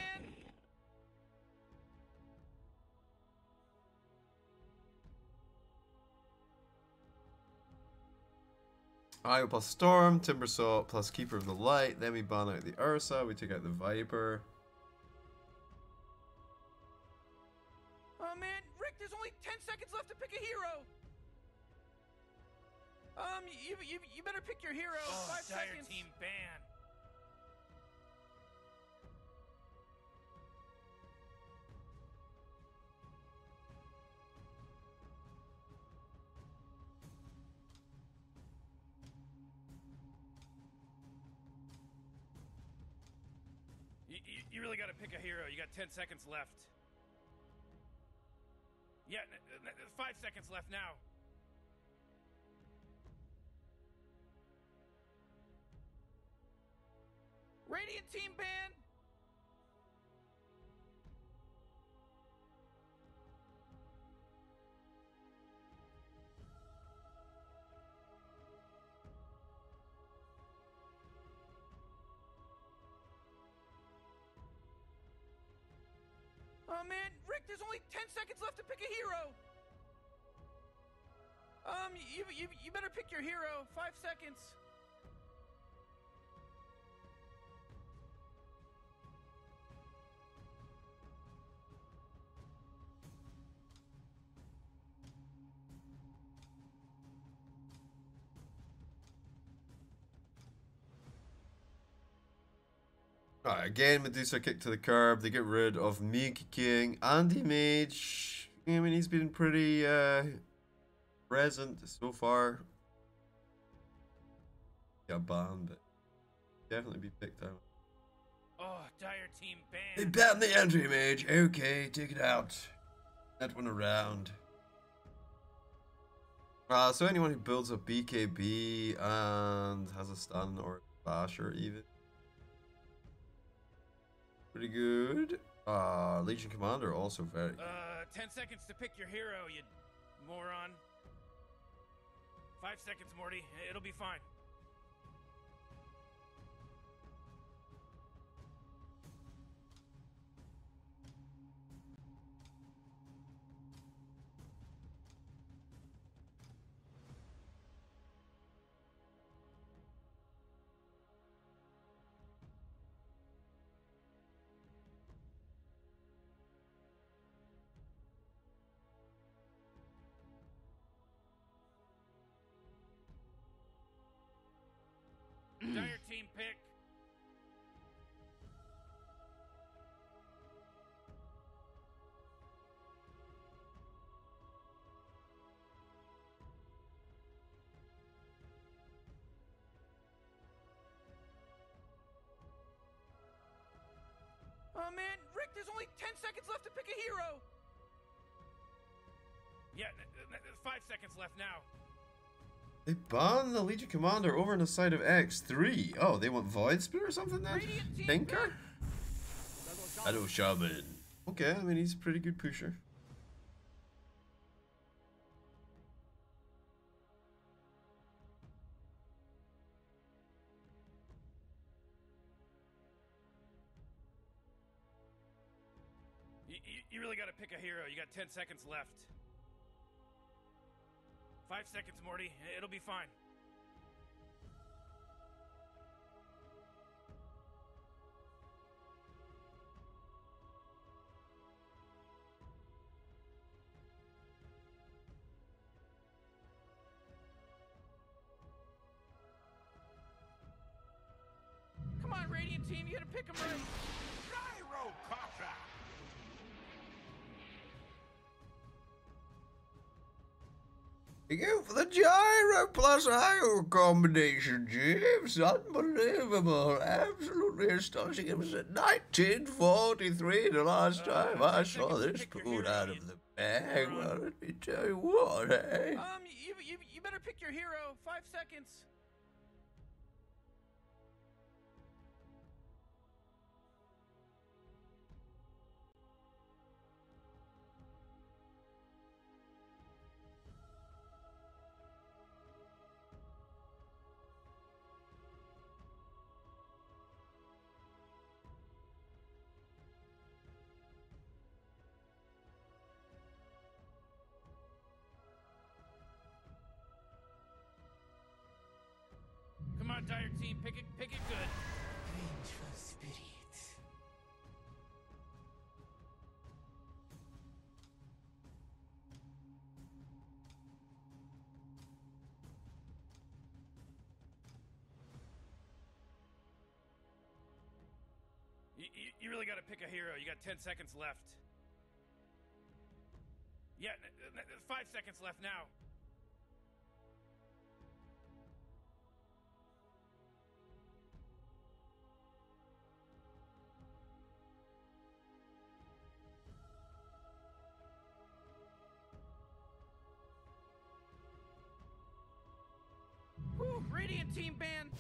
Io plus Storm, Timbersaw plus Keeper of the Light. Then we ban out the Ursa, we take out the Viper. Oh man, Rick, there's only 10 seconds left to pick a hero! You better pick your hero. Oh, 5 Dire seconds. team ban. You really gotta pick a hero. You got 10 seconds left. Yeah, 5 seconds left now. Radiant team ban! Oh man, Rick, there's only 10 seconds left to pick a hero! You better pick your hero. 5 seconds. Alright, again, Medusa kick to the curb. They get rid of Meek King. Andy Mage. I mean, he's been pretty present so far. Got banned, but definitely be picked out. Oh, Dire team banned. They banned the Andy Mage. Okay, take it out. That one around. So anyone who builds a BKB and has a stun or a basher even. Pretty good. Legion Commander also very. 10 seconds to pick your hero, you moron. 5 seconds, Morty. It'll be fine. Dire team pick. Oh man, Rick, there's only 10 seconds left to pick a hero. Yeah, 5 seconds left now. They banned the Legion Commander over on the side of X3. Oh, they want Void Spirit or something then? Thinker? Shadow Shaman. Okay, I mean, he's a pretty good pusher. You really gotta pick a hero. You got 10 seconds left. 5 seconds, Morty. It'll be fine. Come on, Radiant team, you gotta pick him right. Gyro Kata! You go for the gyro plus IO combination, James. Unbelievable. Absolutely astonishing. It was in 1943 the last time I saw this pulled out of the bag. Well, let me tell you what, eh? You better pick your hero. 5 seconds. Come on, Dire team. Pick it good. Vengeful spirit. You really gotta pick a hero. You got 10 seconds left. Yeah, 5 seconds left now. Radiant team ban.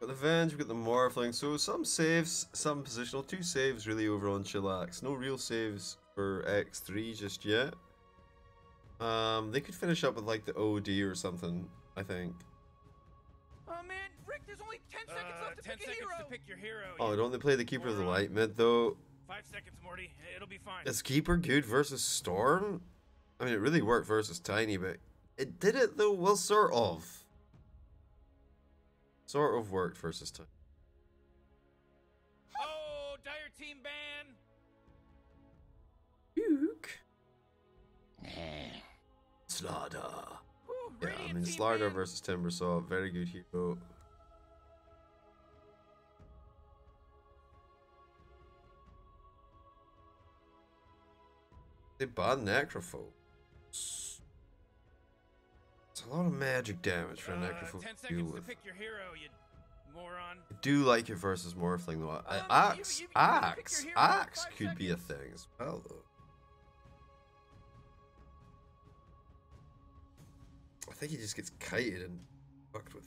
Got the Venge, we've got the Morphling, so some saves, some positional, 2 saves really over on Chillax. No real saves for X3 just yet. They could finish up with like the OD or something, I think. Oh man, Rick, there's only 10 seconds left to 10 pick a seconds hero. to pick your hero. Oh, don't they play the Keeper of the Light mid though? 5 seconds, Morty. It'll be fine. Is Keeper good versus Storm? I mean, it really worked versus Tiny, but it did it though, well, sort of. Sort of worked versus Tiny. Oh, Dire team ban. Duke. Slaughter. Yeah, I mean, Slaughter versus Timbersaw, very good hero. They banned Necrophobe. It's a lot of magic damage for a Necrophobe 10 to deal seconds to with. pick your hero, you moron. I do like it versus Morphling though. Axe could be a thing as well though. I think he just gets kited and fucked with.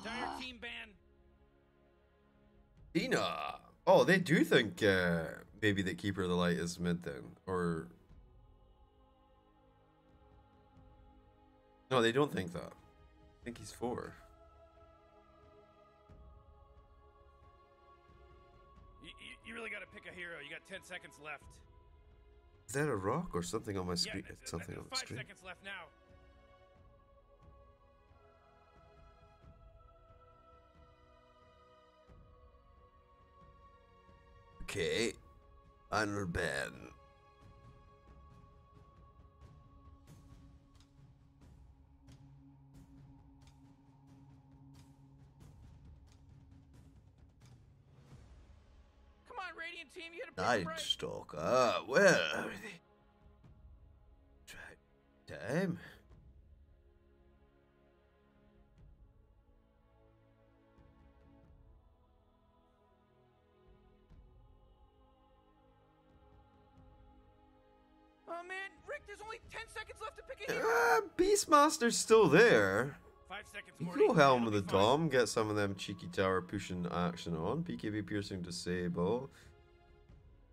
Dire team ban. Dina! Oh, they do think maybe that Keeper of the Light is mid then, or no, they don't think that. I think he's 4. You really got to pick a hero. You got 10 seconds left. Is that a rock or something on my screen? Yeah, Something on the 5 screen. seconds left now. Okay, under Ben. Come on, Radiant team, you gotta pick Night right. Stalker. Where are they? Try time. Oh man, Rick, there's only 10 seconds left to pick a hero. Beastmaster's still there. 5 seconds, You Morty. go Helm It'll of the be fine. Dom, get some of them cheeky tower pushing action on. BKB piercing disable.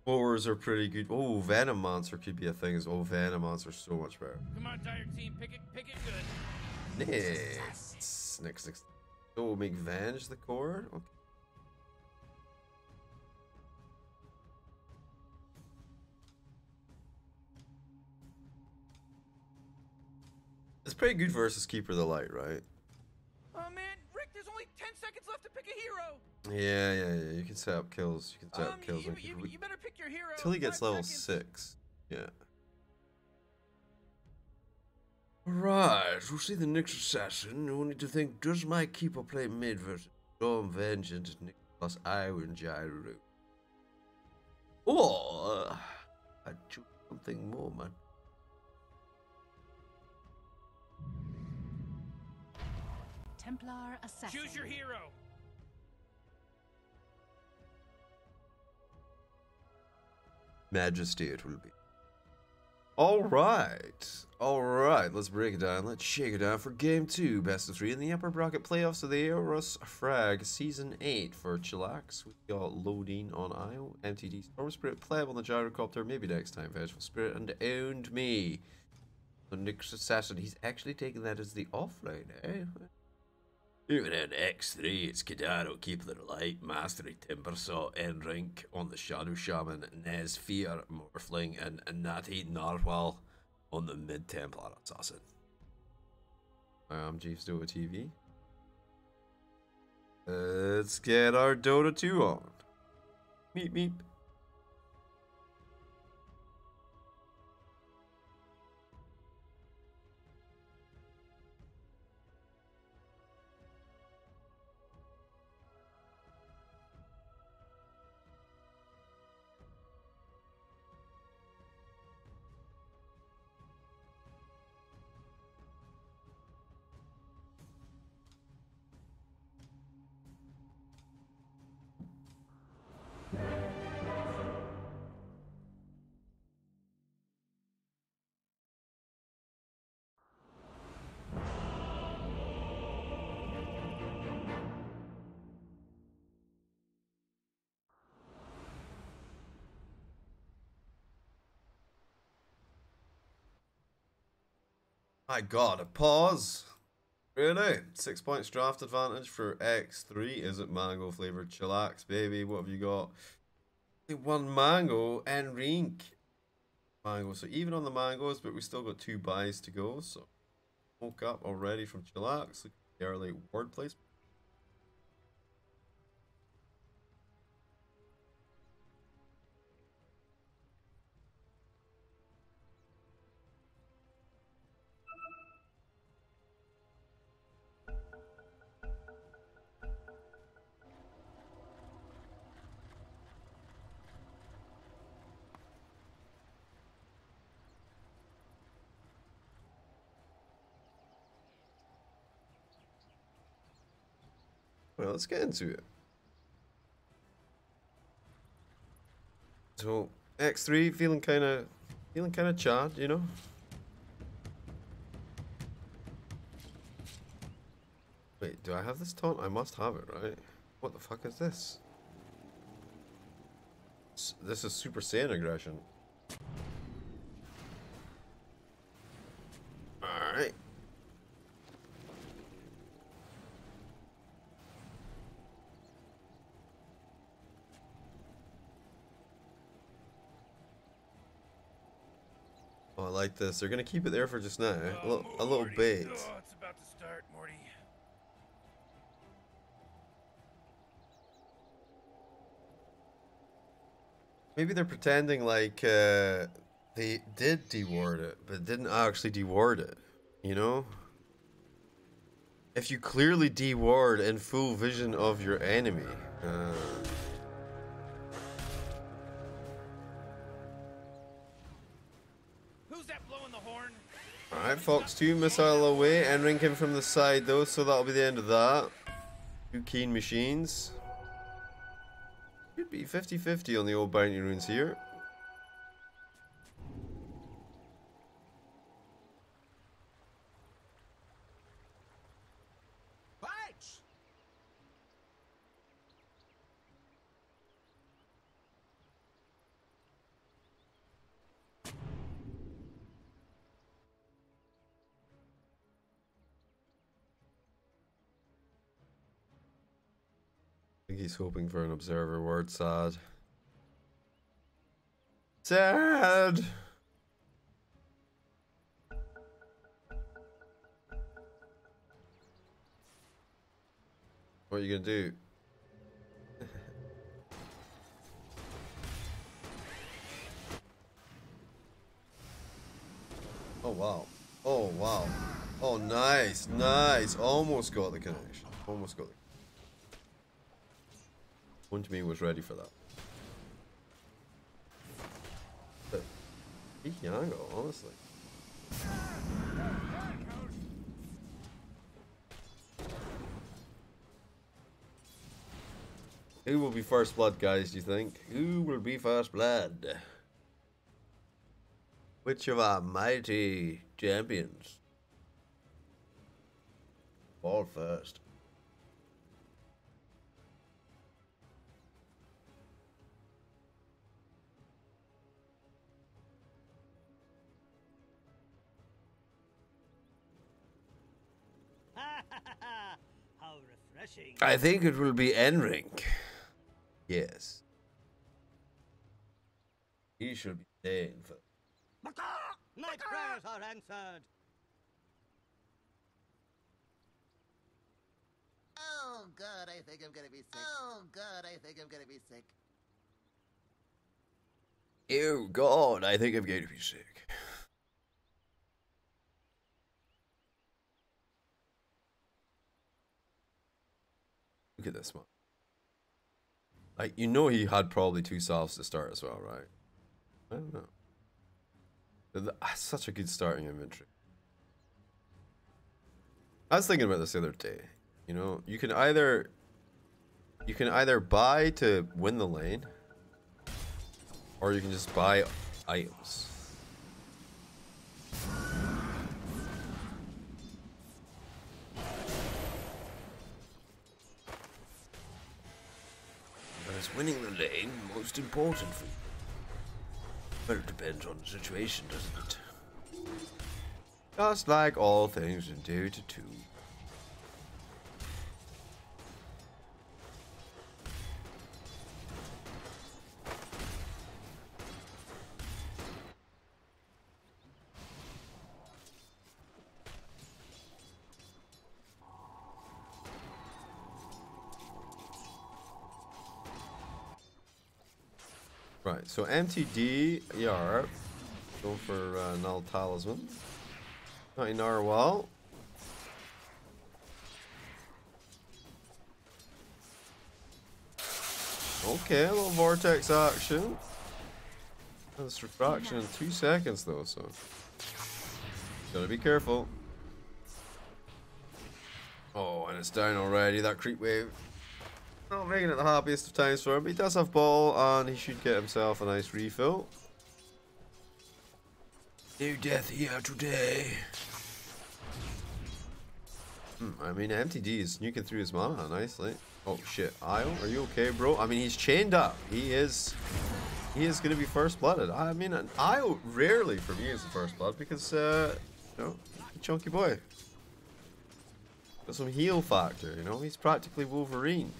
Boars are pretty good. Oh, Venom Monster could be a thing. Oh, Venom Monster's so much better. Come on, Dire team, pick it good. Next. Oh, make Venge the core? Okay. It's pretty good versus Keeper of the Light, right? Oh man, Rick, there's only 10 seconds left to pick a hero. Yeah. You can set up kills. You can set up kills. You better pick your hero. Till he gets 5 level seconds. 6. Yeah. Right, we'll see the next assassin. We need to think, does my keeper play mid versus Storm Vengeance plus Iron Gyro? Or I'd choose something more, man. Templar assassin. Choose your hero. Majesty it will be. Alright, let's break it down. Let's shake it down for game 2, best of 3 in the upper bracket playoffs of the Aorus Frag Season 8 for Chillax. We got Loading on Isle, MTD Storm Spirit, Pleb on the Gyrocopter, maybe next time Vengeful Spirit, and Owned Me. The Nyx Assassin, he's actually taking that as the offline, eh? Moving in X3, it's Kidaro, Keeper of the Light, Mastery, Timbersaw, Enrink on the Shadow Shaman, Nez Fear, Morphling, and Natty Narwhal on the Mid-Templar Assassin. I'm Jeeves Dota TV. Let's get our Dota 2 on. Meep. I got a pause. Really? 6 points draft advantage for X3. Is it mango flavored chillax, baby? What have you got? One mango and rink. Mango. So even on the mangoes, but we still got 2 buys to go. So woke up already from chillax. Look at the early word placement. Well, let's get into it. So X3 feeling kind of chad, you know. Wait, do I have this taunt? I must have it, right? What the fuck is this? This is Super Saiyan aggression. Alright. Oh, I like this. They're gonna keep it there for just now. A little bait. Oh, it's about to start, Morty. Maybe they're pretending like they did deward it, but didn't actually deward it. You know? If you clearly deward in full vision of your enemy. Who's that blowing the horn? Alright, Fox 2 missile away, entering him from the side though, so that'll be the end of that. 2 keen machines. Could be 50-50 on the old bounty runes here. Fight! I think he's hoping for an observer word. Sad. Sad! What are you gonna do? Oh wow. Oh wow. Oh nice, nice. Almost got the connection. Almost got the one to me was ready for that. But Yango, honestly. Who will be first blood, guys, do you think? Who will be first blood? Which of our mighty champions? Fall first. How refreshing. I think it will be Enring. Yes. He should be staying for. My prayers are answered. Oh god, I think I'm gonna be sick. Oh god, I think I'm gonna be sick. Oh God, I think I'm going to be sick. Look at this one. Like, you know he had probably 2 salves to start as well, right? I don't know. That's such a good starting inventory. I was thinking about this the other day. You know, you can either buy to win the lane, or you can just buy items. But is winning the lane most important for you? Well, it depends on the situation, doesn't it? Just like all things in Dota 2. Right, so MTD, Yarp. Go for Null Talisman. Not in Narwhal. Okay, a little Vortex action. That's refraction in 2 seconds though, so gotta be careful. Oh, and it's down already, that creep wave. Not making it the happiest of times for him, but he does have ball, and he should get himself a nice refill. No death here today. I mean, MTD is sneaking through his mana nicely. Oh shit, Io, are you okay, bro? I mean, he's chained up. He is gonna be first blooded. I mean, Io rarely for me is the first blood because, you know, chunky boy. Got some heal factor, you know. He's practically Wolverine.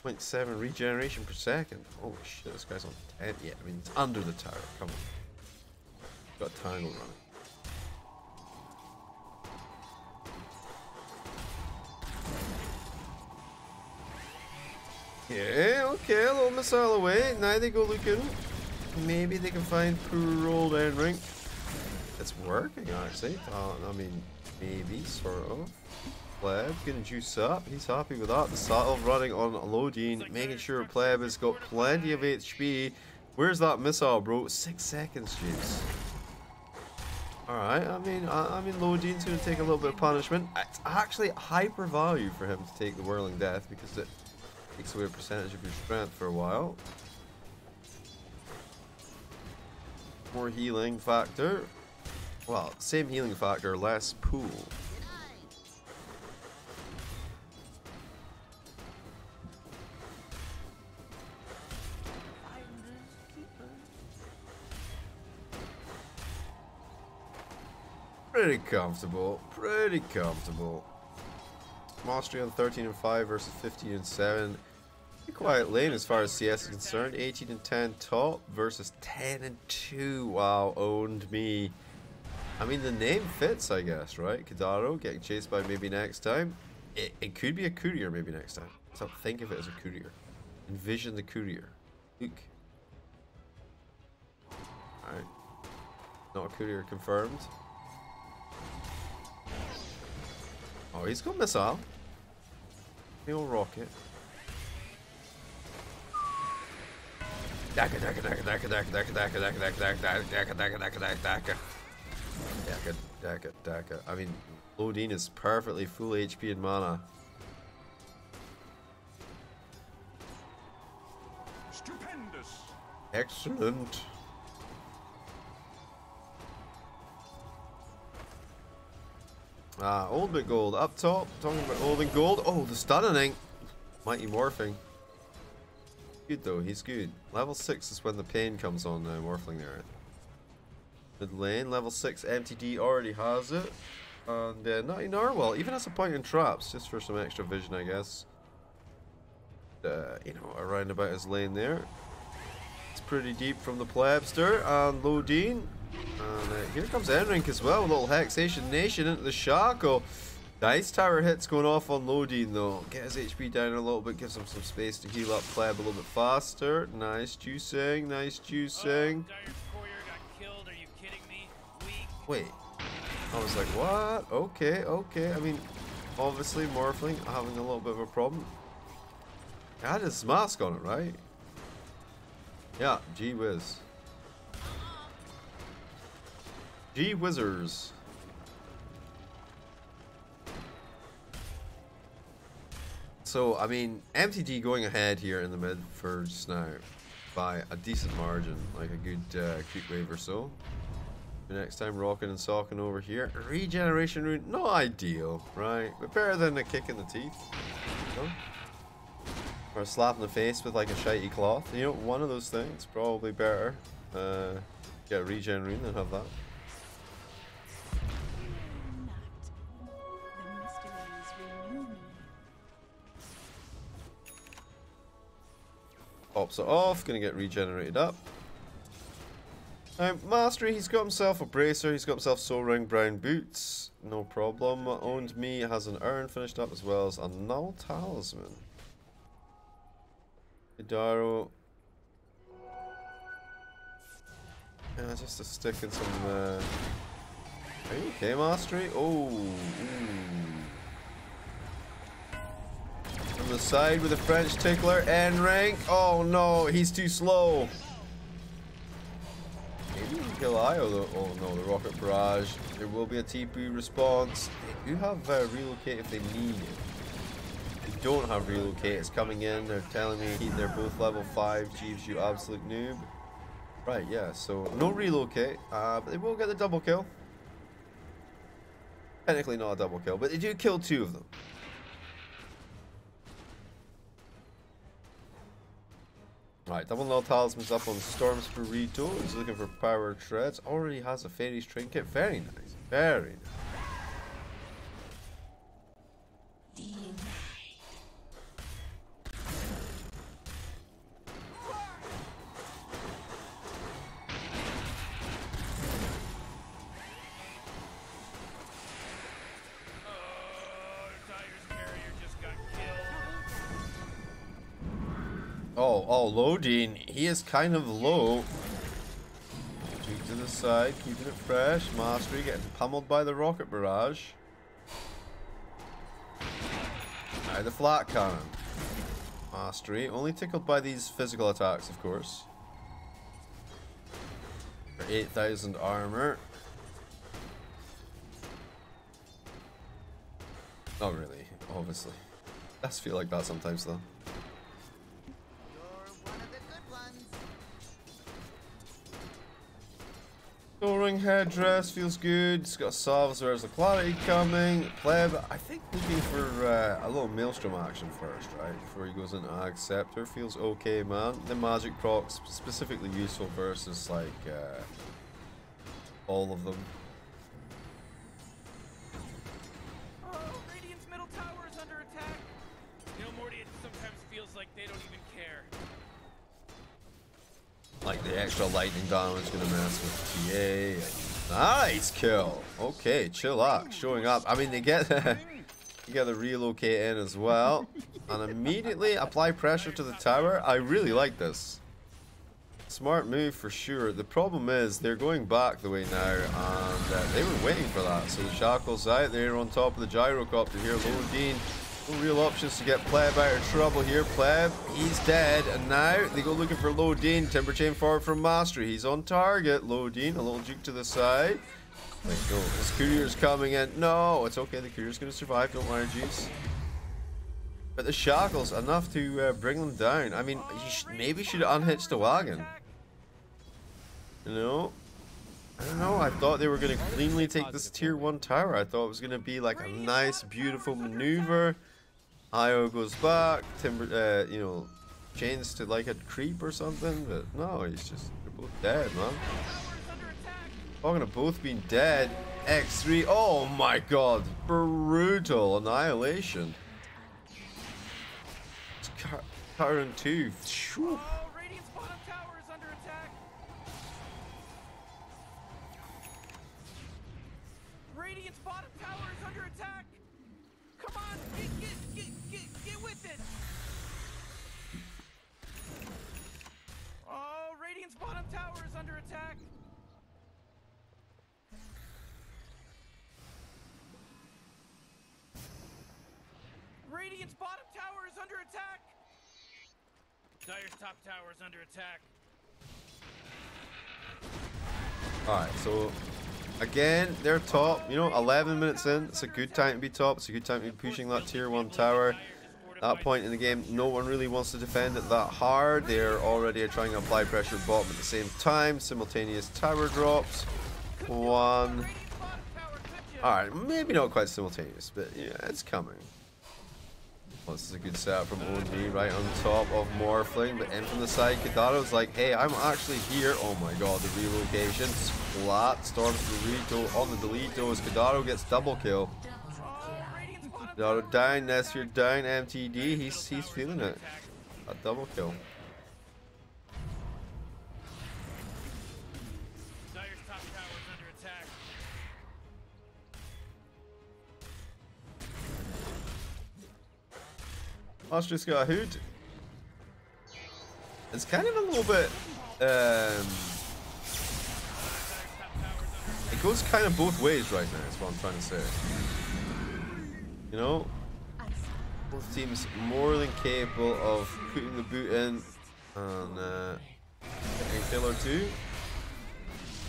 0.7 regeneration per second. Oh shit, this guy's on 10. Yeah, I mean, it's under the tower. Come on. Got Tangle running. Yeah, okay, a little missile away. Now they go looking. Maybe they can find poor old Enring. It's working, actually. I mean, maybe, sort of. Pleb gonna juice up. He's happy with that. The Saddle running on Lodine, making sure Pleb has got plenty of HP. Where's that missile, bro? 6 seconds, jeez. Alright, I mean, Lodine's gonna take a little bit of punishment. It's actually hyper value for him to take the Whirling Death because it takes away a percentage of your strength for a while. More healing factor. Well, same healing factor, less pool. Pretty comfortable, pretty comfortable. Mastery on 13 and 5 versus 15 and 7. Pretty quiet lane as far as CS is concerned. 18 and 10 top versus 10 and 2. Wow, owned me. I mean, the name fits, I guess, right? Kadaro getting chased by maybe next time. It could be a courier maybe next time. So think of it as a courier. Envision the courier. Look. Alright. Not a courier confirmed. Oh, he's got missile. The old rocket. Daka daka daka daka daka daka daka daka daka daka daka daka daka daka daka. Daka daka daka. I mean, Lodine is perfectly full HP and mana. Stupendous. Excellent. Old bit gold up top. Talking about old and gold. Oh, the stunning. Mighty morphing. Good though, he's good. Level 6 is when the pain comes on morphling there. Mid lane, level 6 MTD already has it. And not in Narwhal, even has a point in traps, just for some extra vision, I guess. You know, around about his lane there. It's pretty deep from the Plebster and Lodine. And here comes Enrink as well, a little Hexation Nation into the Shackle. Nice tower hits going off on Lodine though. Get his HP down a little bit, gives him some space to heal up Pleb a little bit faster. Nice juicing, nice juicing. Wait, I was like, what? Okay, okay. I mean, obviously Morphling having a little bit of a problem. It had his mask on it, right? Yeah, gee whiz. Gee whizzers. So, I mean, MTD going ahead here in the mid for just now by a decent margin, like a good creep wave or so. The next time, rocking and socking over here. Regeneration rune, not ideal, right? But better than a kick in the teeth, you know? Or a slap in the face with like a shitey cloth. You know, one of those things, probably better. Get a regen rune than have that. Pops it off, gonna get regenerated up. Now, Mastery, he's got himself a bracer, he's got himself Soul Ring Brown Boots, no problem. Owned Me has an urn finished up as well as a Null Talisman. Hydra. Yeah, just to stick in some. Are you okay, Mastery? Oh. From the side with a French Tickler, N rank. Oh no, he's too slow. Maybe we can kill Io though. Oh no, the Rocket Barrage. There will be a TP response. They do have relocate if they need it. They don't have relocate. It's coming in. They're telling me they're both level 5. Jeeves, you absolute noob. Right, yeah, so no relocate, but they will get the double kill. Technically not a double kill, but they do kill 2 of them. Alright, double Null Talisman's up on Storm's Burrito. He's looking for Power Treads. Already has a Fairy's Trinket. Very nice. Very nice. Oh, Lodine, he is kind of low. Juke to the side, keeping it fresh. Mastery getting pummeled by the Rocket Barrage. Now the Flat Cannon. Mastery, only tickled by these physical attacks, of course. For 8,000 armor. Not really, obviously. Does feel like that sometimes though. Soul Ring Headdress feels good. It's got Salva's the Clarity coming. Pleb, I think looking for a little Maelstrom action first, right? Before he goes into Ag Scepter. Feels okay, man. The magic procs specifically useful versus like all of them. Oh, Radiant's middle tower is under attack. You know, Morty, it sometimes feels like they don't even care. Like the extra lightning damage gonna mess with TA. Nice kill. Okay, Chillax showing up. I mean, they get you get the relocate in as well, and immediately apply pressure to the tower. I really like this. Smart move for sure. The problem is they're going back the way now, and they were waiting for that. So the Shackle's out there on top of the gyrocopter here. Lodine. No real options to get Pleb out of trouble here. Pleb, he's dead, and now they go looking for Lodine. Timber chain forward from Mastery. He's on target. Lodine, a little juke to the side. Wait, no, his courier's coming in. No, it's okay. The courier's going to survive. Don't worry, Jeeves. But the Shackles, enough to bring them down. I mean, maybe should have unhitched the wagon. You know? I don't know, I thought they were going to cleanly take this tier 1 tower. I thought it was going to be like a nice, beautiful maneuver. Io goes back, Timber, you know, chains to like a creep or something, but no, he's just, they're both dead, man. Talking of both being dead, X3, oh my god, brutal annihilation. It's current 2. Whew. Radiant's bottom tower is under attack. Come on, get with it. Oh, Radiant's bottom tower is under attack. Radiant's bottom tower is under attack. Dire's top tower is under attack. Alright, so again, they're top, you know, 11 minutes in. It's a good time to be top. It's a good time to be pushing that tier 1 tower. At that point in the game, no one really wants to defend it that hard. They're already trying to apply pressure bottom at the same time. Simultaneous tower drops. 1. Alright, maybe not quite simultaneous, but yeah, it's coming. Well, this is a good setup from ONB right on top of Morphling, but in from the side, Kadaro's like, hey, I'm actually here. Oh my god, the relocation. Splat, Storm's Burrito on the Delito as Kadaro gets double kill. Kadaro down, Nesfir down, MTD, he's feeling it. A double kill. Ostrich's got a hood. It's kind of a little bit... it goes kind of both ways right now, is what I'm trying to say. You know? Both teams more than capable of putting the boot in and getting a kill or two.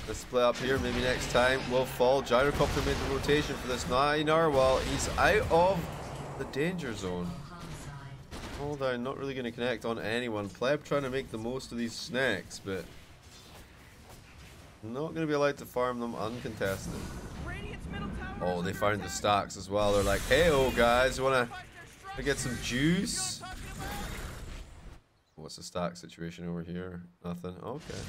Let's play up here, maybe next time will fall. Gyrocopter made the rotation for this Narwhal. He's out of the danger zone. Hold down, not really going to connect on anyone. Pleb trying to make the most of these snakes, but not going to be allowed to farm them uncontested. Oh, they found the stacks as well. They're like, hey, oh guys, you want to get some juice? What's the stack situation over here? Nothing. Okay.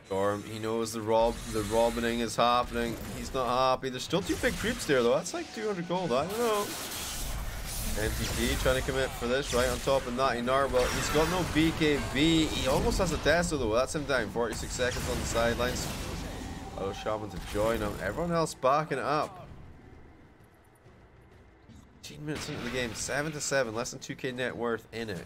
Storm, he knows the robbining is happening. He's not happy. There's still 2 big creeps there though. That's like 200 gold. I don't know. NTT trying to commit for this right on top of Natty Narwhal. He's got no BKB. He almost has a Tesla though. That's him down. 46 seconds on the sidelines. Oh, Shaman to join him. Everyone else backing it up. 15 minutes into the game. 7-7. Less than 2k net worth in it.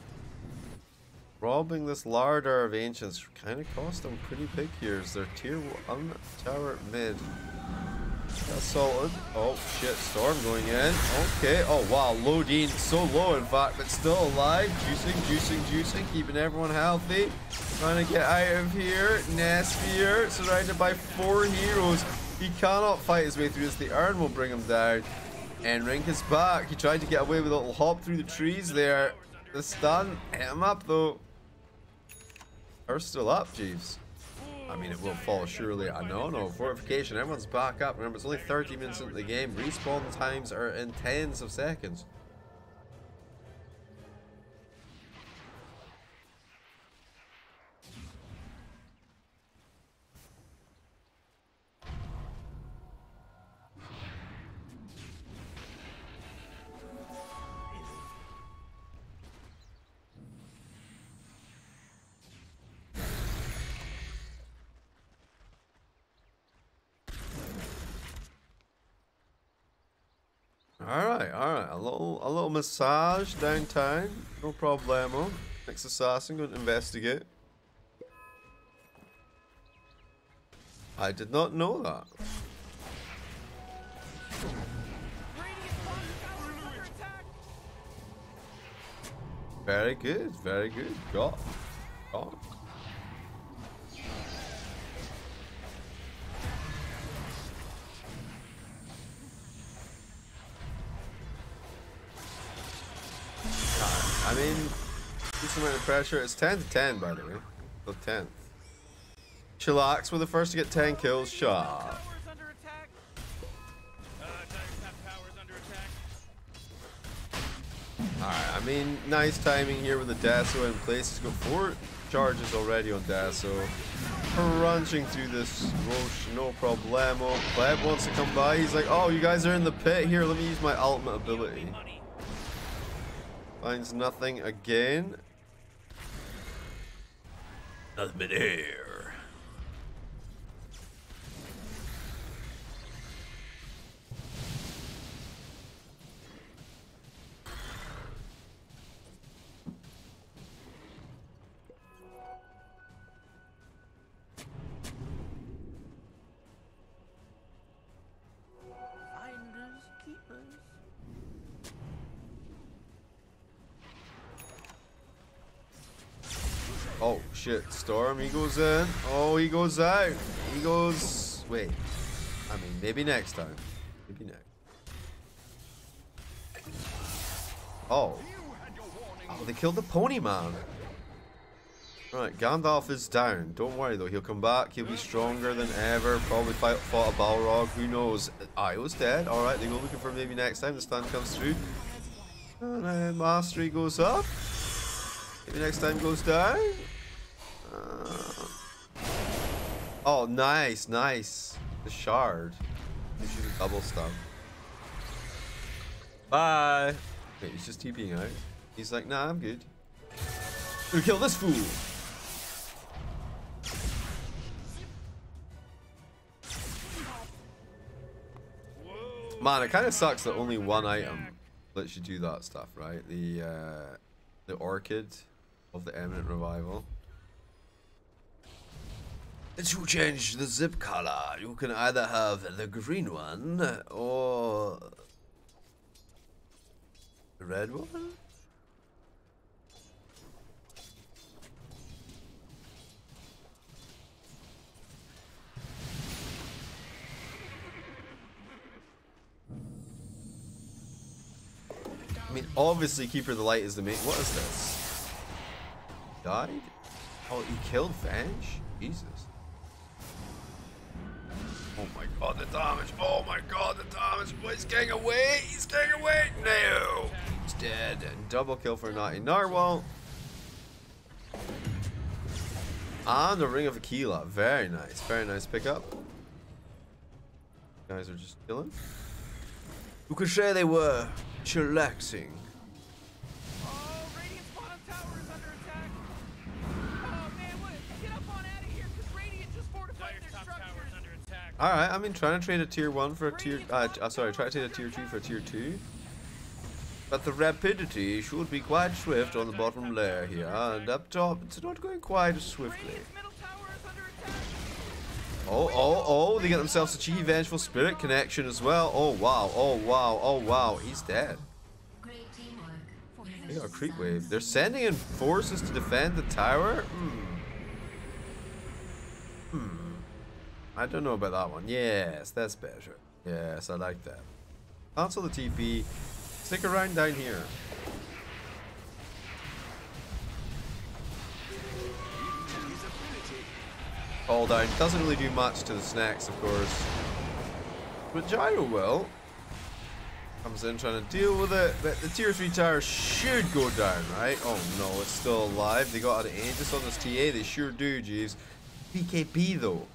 Robbing this larder of ancients kind of cost them pretty big here. They're tier 1 tower mid. Assaulted. Oh shit, Storm going in. Okay. Oh wow, Lodine so low in fact, but still alive. Juicing, keeping everyone healthy. Trying to get out of here. Nesphere surrounded by 4 heroes. He cannot fight his way through this. The urn will bring him down. Enrink is back. He tried to get away with a little hop through the trees there. The stun hit him up though. Are still up, Jeeves. I mean, it will fall surely. I know, no. Fortification. Everyone's back up. Remember, it's only 30 minutes into the game. Respawn times are in tens of seconds. Alright, a little massage downtown, no problemo. Next assassin going to investigate. I did not know that. Very good, very good. Got. I mean, decent amount of pressure. It's 10-10, by the way. The 10th. Chillax with the first to get 10 kills. Shot. Alright, I mean, nice timing here with the Dasso in place. He's got 4 charges already on Dasso. Crunching through this Roche, no problemo. Pleb wants to come by. He's like, oh, you guys are in the pit. Here, let me use my ultimate ability. Finds nothing again. Nothing but air. Finders, keepers. Oh shit, Storm, he goes in. Oh, he goes out. He goes... Wait. I mean, maybe next time. Maybe next. Oh. Oh, they killed the pony man. Right, Gandalf is down. Don't worry though, he'll come back. He'll be stronger than ever. Probably fought a Balrog. Who knows? Io's dead. Alright, they go looking for maybe next time the stun comes through. And then Mastery goes up. Maybe next time goes down. Oh, nice. The shard. He's using double stun. Bye. Wait, he's just TPing out. He's like, nah, I'm good. Gonna kill this fool. Man, it kind of sucks that only one item lets you do that stuff, right? The orchid of the eminent revival. To change the zip color, you can either have the green one or the red one. I mean, obviously, Keeper of the Light is the main. What is this? Died? Oh, he killed Venge? Jesus. Oh my god, the damage. Oh my god, the damage. Oh, he's getting away. He's getting away. No. He's dead. And double kill for Natty Narwhal. And the Ring of Aquila. Very nice. Very nice pickup. Guys are just chilling. Who could say they were chillaxing? Oh, Radiant's bottom tower is under attack. Oh man, what? Get up on out of here, because Radiant just fortified their structures. Under attack. Alright, I mean, trying to trade a tier 1 for a tier... sorry, try to trade a tier 2 for a tier 2. But the rapidity should be quite swift on the bottom layer here. And up top, it's not going quite as swiftly. Oh, they get themselves a cheeky Vengeful Spirit connection as well. Oh, wow, oh, wow, oh, wow. He's dead. They got a creep wave. They're sending in forces to defend the tower? I don't know about that one. Yes, that's better. Yes, I like that. Cancel the TP. Stick around down here. All down. Doesn't really do much to the snacks, of course. But Gyro will. Comes in trying to deal with it. But the tier 3 tower should go down, right? Oh no, it's still alive. They got an Aegis on this TA. They sure do, jeez. BKB though.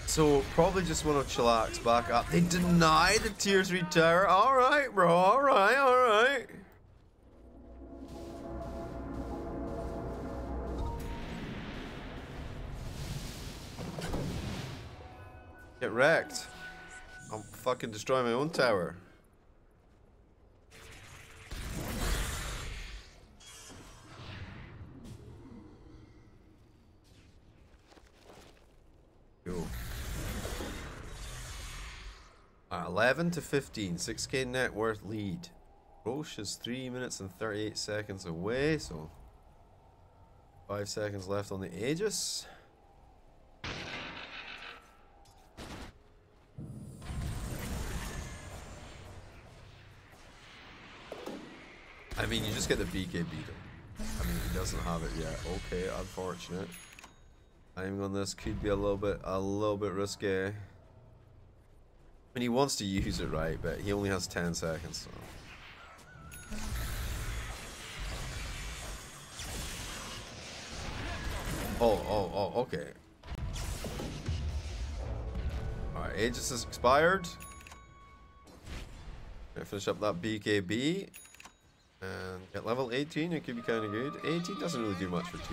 So probably just want to chillax back up. They deny the tier 3 tower. Alright, bro. Alright, alright. Get wrecked. I'll fucking destroy my own tower. Go. 11 to 15, 6k net worth lead. Roche is 3 minutes and 38 seconds away, so 5 seconds left on the Aegis. I mean, you just get the BKB though. I mean, he doesn't have it yet. Okay, unfortunate. Timing on this could be a little bit risky. I mean, he wants to use it, right? But he only has 10 seconds. So. Oh, okay. Alright, Aegis is expired. Gonna finish up that BKB. And get level 18, it could be kind of good. 18 doesn't really do much for 2.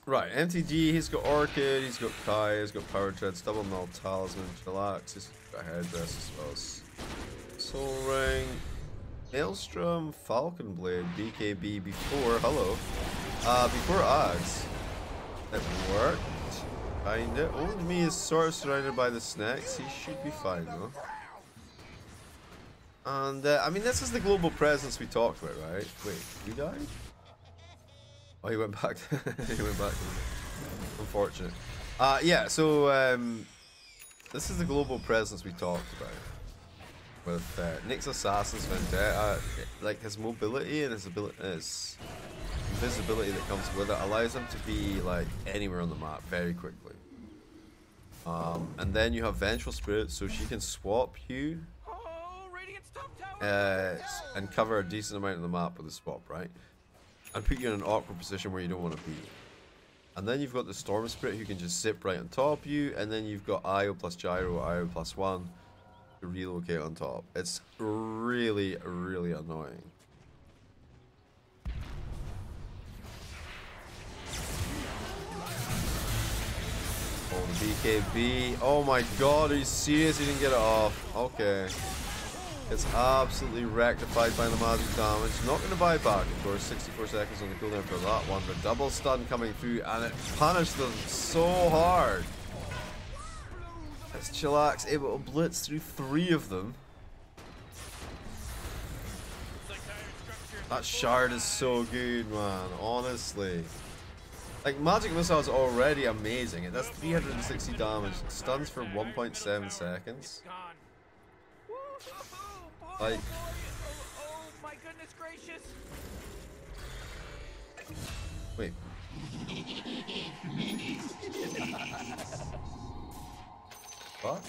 Right, MTG, he's got Orchid, he's got Kai, he's got Power Treads, Double Null Talisman, Chillax, he's got Hydra as well as Soul Ring, Maelstrom, Falcon Blade, BKB before, before Ags. It worked, kinda. Only me is sort of surrounded by the snacks, he should be fine though. And, I mean, this is the global presence we talked about, right? Wait, we died? Oh, he went back. He went back. Unfortunate. Yeah. So this is the global presence we talked about with Nyx Assassin's Vendetta. Like his mobility and his invisibility that comes with it allows him to be like anywhere on the map very quickly. And then you have Vengeful Spirit, so she can swap you and cover a decent amount of the map with a swap, right? And put you in an awkward position where you don't want to be. And then you've got the Storm Spirit who can just zip right on top of you. And then you've got IO plus Gyro, IO plus 1 to relocate on top. It's really, really annoying. Oh, the BKB. Oh my god, are you serious? He didn't get it off. Okay. It's absolutely rectified by the magic damage. Not going to buy back, of course. 64 seconds on the cooldown for that one. But double stun coming through, and it punished them so hard. As Chillax able to blitz through 3 of them. That shard is so good, man. Honestly. Like, Magic Missile is already amazing. It does 360 damage. It stuns for 1.7 seconds. Like, Oh my goodness gracious! wait. What?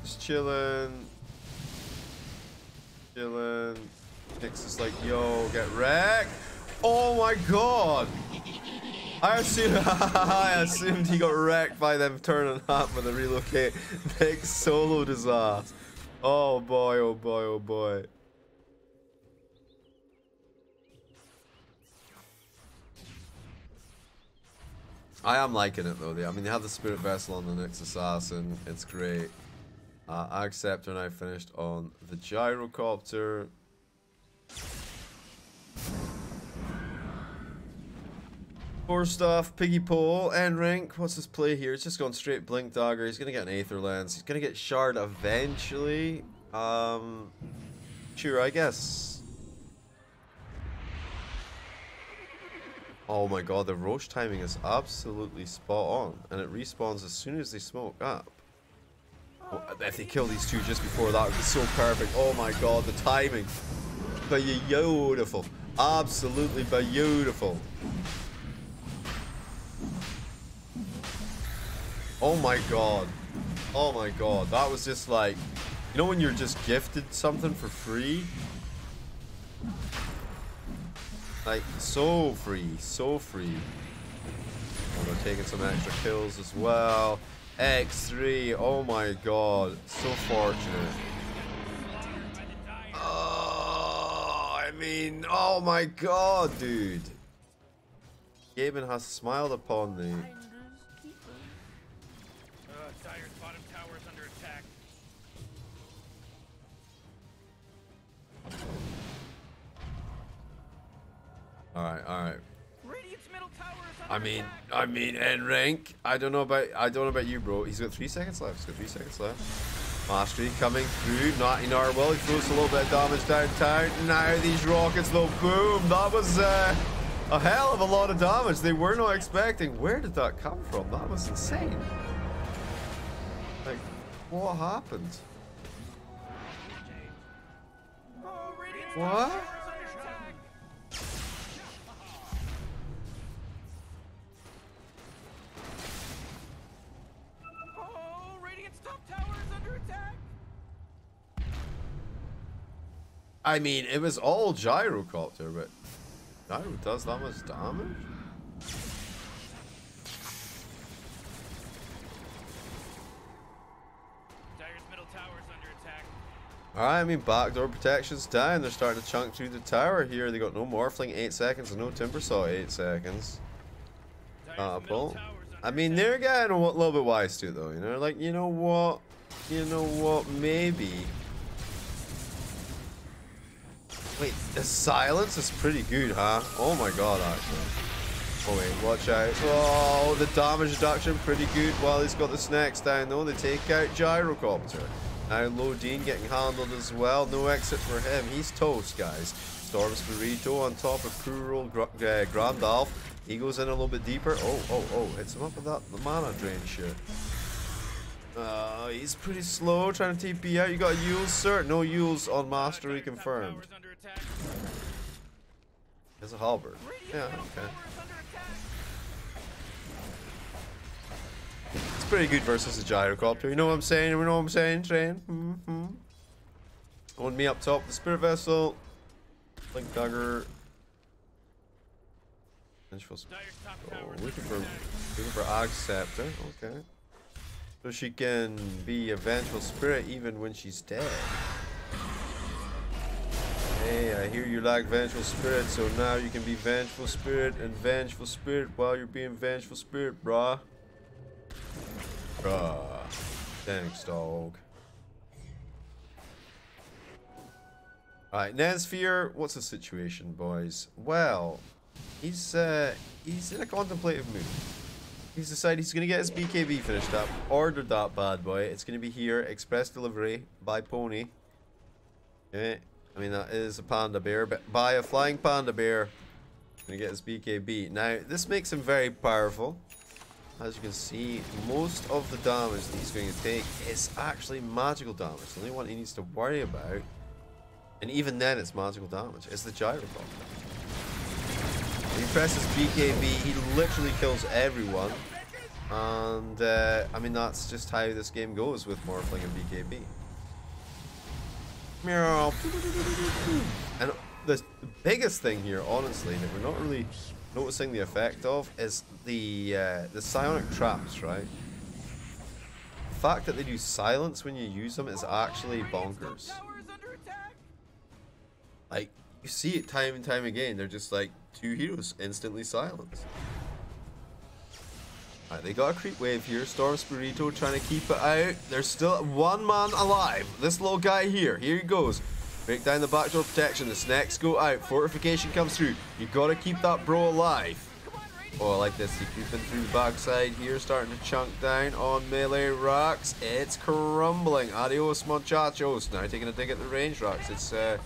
Just chilling. Chilling. Nyx is like, yo, get wrecked. Oh my god! I assumed he got wrecked by them turning up with a relocate. Big solo disaster. Oh boy, oh boy, oh boy. I am liking it though. I mean, they have the Spirit Vessel on the Nyx Assassin. It's great. Acceptor and I finished on the Gyrocopter. More stuff, Piggy Pole, end rank. What's his play here? He's just going straight Blink Dagger. He's gonna get an Aether Lens. He's gonna get Shard eventually. Sure, I guess. Oh my god, the Roche timing is absolutely spot on. And it respawns as soon as they smoke up. Oh, if they kill these two just before that would be so perfect. Oh my god, the timing. Beautiful. Absolutely beautiful. Oh my god. Oh my god. That was just like, you know when you're just gifted something for free? Like, so free. So free. Oh, they're taking some extra kills as well. X3. Oh my god. So fortunate. Oh, I mean, oh my god, dude. Gaben has smiled upon the... Dire's bottom tower is under attack. Alright, alright. Radiant's middle tower is under attack. I mean, end rank. I don't know about you, bro. He's got 3 seconds left. He's got 3 seconds left. Mastery coming through. Naughty Narwhal. He throws a little bit of damage downtown. Now these rockets, though, boom. That was a hell of a lot of damage. They were not expecting. Where did that come from? That was insane. Like, what happened? What? Oh, Radiant's top tower is under attack. I mean, it was all Gyrocopter, but Gyro does that much damage? Alright, I mean, backdoor protection's down. They're starting to chunk through the tower here. They got no Morphling 8 seconds and no Timbersaw 8 seconds. Catapult. I mean, they're getting a little bit wise to it though, you know? Like, you know what? You know what? Maybe. Wait, the silence is pretty good, huh? Oh my god, actually. Oh wait, watch out. Oh, the damage reduction pretty good while he's got the snacks down though. They take out Gyrocopter. Now Lodine getting handled as well. No exit for him. He's toast, guys. Storm Spirito on top of Prural Grandalf. He goes in a little bit deeper. Oh, hits him up with that mana drain shit. He's pretty slow trying to TP out. You got Yules, sir? No Yules on Mastery confirmed. There's a halberd. Yeah, okay. It's pretty good versus a Gyrocopter. You know what I'm saying? You know what I'm saying, Train? On me up top, the Spirit Vessel. Blink Dagger. Vengeful Spirit. Oh, looking for Ag Scepter. Okay. So she can be a Vengeful Spirit even when she's dead. Hey, I hear you like Vengeful Spirit, so now you can be Vengeful Spirit and Vengeful Spirit while you're being Vengeful Spirit, brah. Thanks, dog. Alright, Nezsphere, what's the situation, boys? Well, he's in a contemplative mood. He's decided he's going to get his BKB finished up. Ordered that bad boy. It's going to be here, express delivery by Pony. Okay, I mean that is a panda bear, but by a flying panda bear. Going to get his BKB. Now, this makes him very powerful. As you can see, most of the damage that he's going to take is actually magical damage. The only one he needs to worry about, and even then it's magical damage, is the gyrocopter. When he presses BKB, he literally kills everyone. And, I mean, that's just how this game goes with Morphling and BKB. Meow. And the biggest thing here, honestly, that we're not really noticing the effect of is the psionic traps, right? The fact that they do silence when you use them is actually bonkers. Like, you see it time and time again. They're just like, 2 heroes instantly silenced. Alright, they got a creep wave here. Storm Spirito trying to keep it out. There's still 1 man alive. This little guy here. Here he goes. Break down the backdoor protection. The snakes go out. Fortification comes through. You gotta keep that bro alive. Oh, I like this. He's creeping through the backside here. Starting to chunk down on melee rocks. It's crumbling. Adios, muchachos. Now taking a dig at the range rocks. It's starting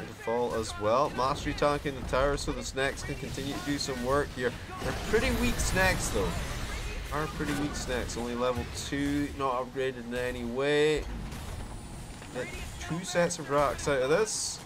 to fall as well. Mastery tanking the tower so the snakes can continue to do some work here. They're pretty weak snakes though. Are pretty weak snakes. Only level 2. Not upgraded in any way. Get 2 sets of rocks out of this.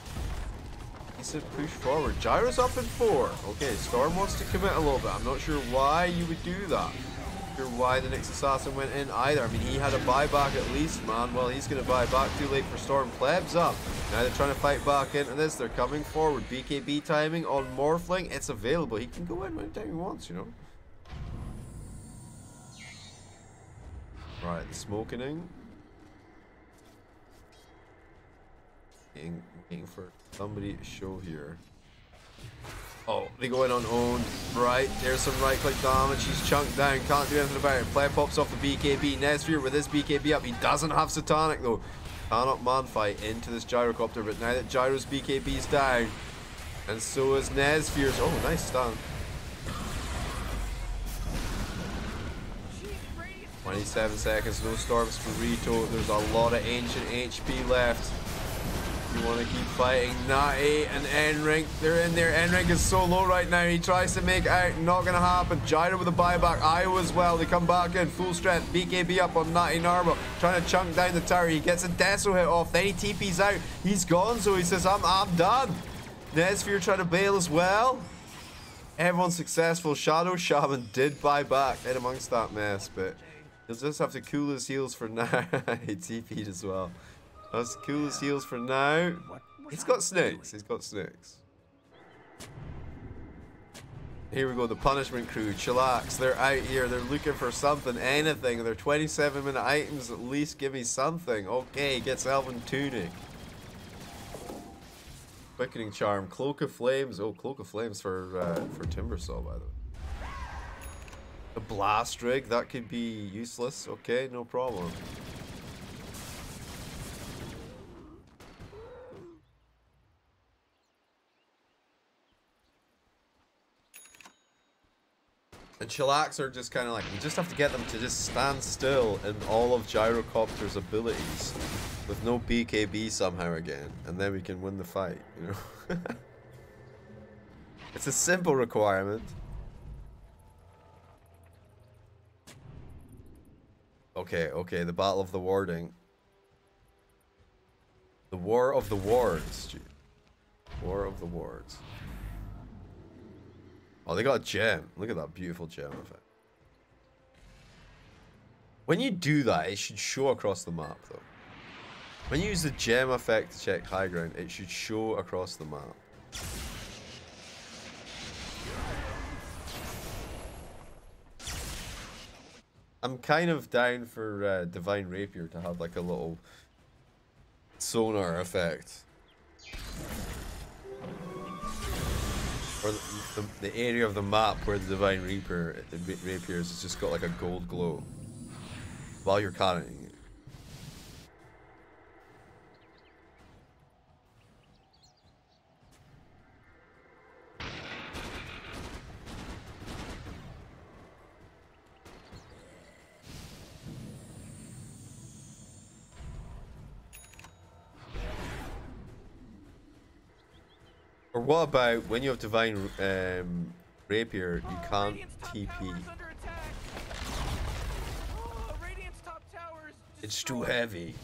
Decent push forward. Gyro's up in 4. Okay, Storm wants to commit a little bit. I'm not sure why you would do that. Not sure why the Nyx Assassin went in either. I mean, he had a buyback at least, man. Well, he's going to buy back. Too late for Storm. Plebs up. Now they're trying to fight back into this. They're coming forward. BKB timing on Morphling. It's available. He can go in anytime he wants, you know. Right, the smoking. Waiting for somebody to show here. Oh, they go in unowned. Right, there's some right click damage. He's chunked down. Can't do anything about it. Play pops off the BKB. Nezsphere with his BKB up. He doesn't have Satanic though. Cannot man fight into this gyrocopter, but now that Gyro's BKB is down, and so is Nezsphere's. Oh, nice stun. 27 seconds, no Storms for Rito. There's a lot of ancient HP left. You want to keep fighting. Natty and Enring, they're in there. Enring is so low right now. He tries to make out. Not going to happen. Gyro with a buyback. Iowa as well. They come back in. Full strength. BKB up on Natty Narbo. Trying to chunk down the tower. He gets a Deso hit off. Then he TP's out. He's gone. So he says, I'm done. Nezsphere trying to bail as well. Everyone's successful. Shadow Shaman did buy back in amongst that mess. But he'll just have to cool his heels for now. He TP'd as well. That's cool as heels for now. He's got snakes. He's got snakes. Here we go. The punishment crew. Chillax. They're out here. They're looking for something. Anything. They're 27-minute items. At least give me something. Okay. Gets Elven Tunic. Quickening Charm. Cloak of Flames. Oh, Cloak of Flames for Timbersaw, by the way. The Blast Rig. That could be useless. Okay. No problem. And Chillax are just kind of like, we just have to get them to just stand still in all of Gyrocopter's abilities with no BKB somehow again, and then we can win the fight, you know? It's a simple requirement. Okay, the Battle of the Warding. The War of the Wards, dude. War of the Wards. Oh, they got a gem. Look at that beautiful gem effect. When you do that, it should show across the map, though. When you use the gem effect to check high ground, it should show across the map. I'm kind of down for Divine Rapier to have like a little sonar effect. Or the area of the map where the Divine Rapier is, it's just got like a gold glow while you're carrying it. Or what about when you have Divine Rapier, you can't TP. It's too heavy.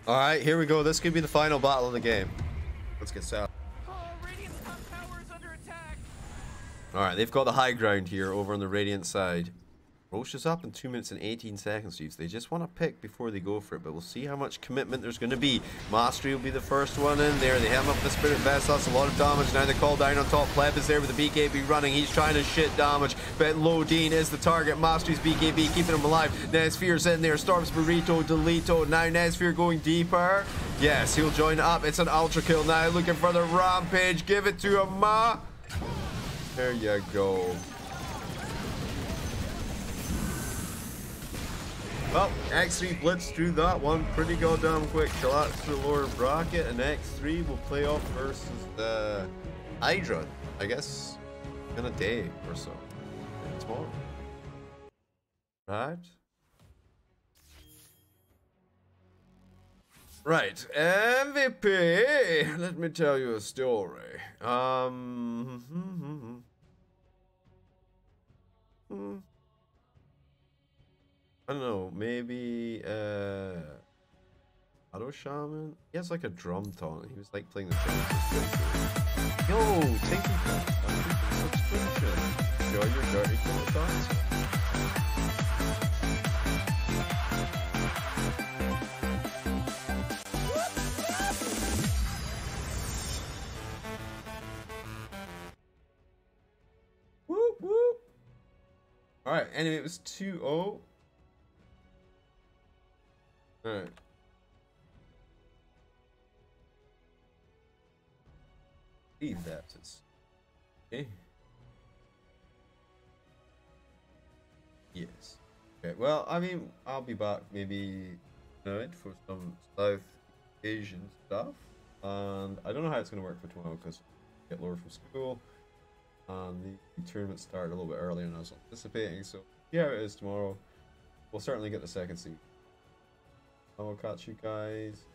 Alright, here we go. This could be the final battle of the game. Let's get set. Alright, they've got the high ground here over on the Radiant side. Roche is up in 2 minutes and 18 seconds, Steves. They just want to pick before they go for it, but we'll see how much commitment there's going to be. Mastery will be the first one in there. They have him up the Spirit Vest. That's a lot of damage. Now they call down on top. Pleb is there with the BKB running. He's trying to shit damage, but Lodine is the target. Mastery's BKB keeping him alive. Nesfear's in there. Storm's Burrito, Delito. Now Nesfear going deeper. Yes, he'll join up. It's an ultra kill now. Looking for the rampage. Give it to him, Ma. There you go. Well, X3 blitzed through that one pretty goddamn quick. Collapse to the lower bracket, and X3 will play off versus the Hydra, I guess, in a day or so. Tomorrow. Right? Right, MVP! Let me tell you a story. I don't know, maybe Auto Shaman? He has like a drum taunt. He was like playing the drums. Yo, thank you for the subscription. Enjoy your dirty cool thoughts. Whoop whoop. Alright, anyway, it was 2-0. Alright. Leave that. Okay. Yes. Okay, well, I mean, I'll be back maybe tonight for some South Asian stuff. And I don't know how it's going to work for tomorrow because I get lower from school. And the tournament started a little bit earlier than I was anticipating. So, yeah, it is tomorrow. We'll certainly get the second seed. I will catch you guys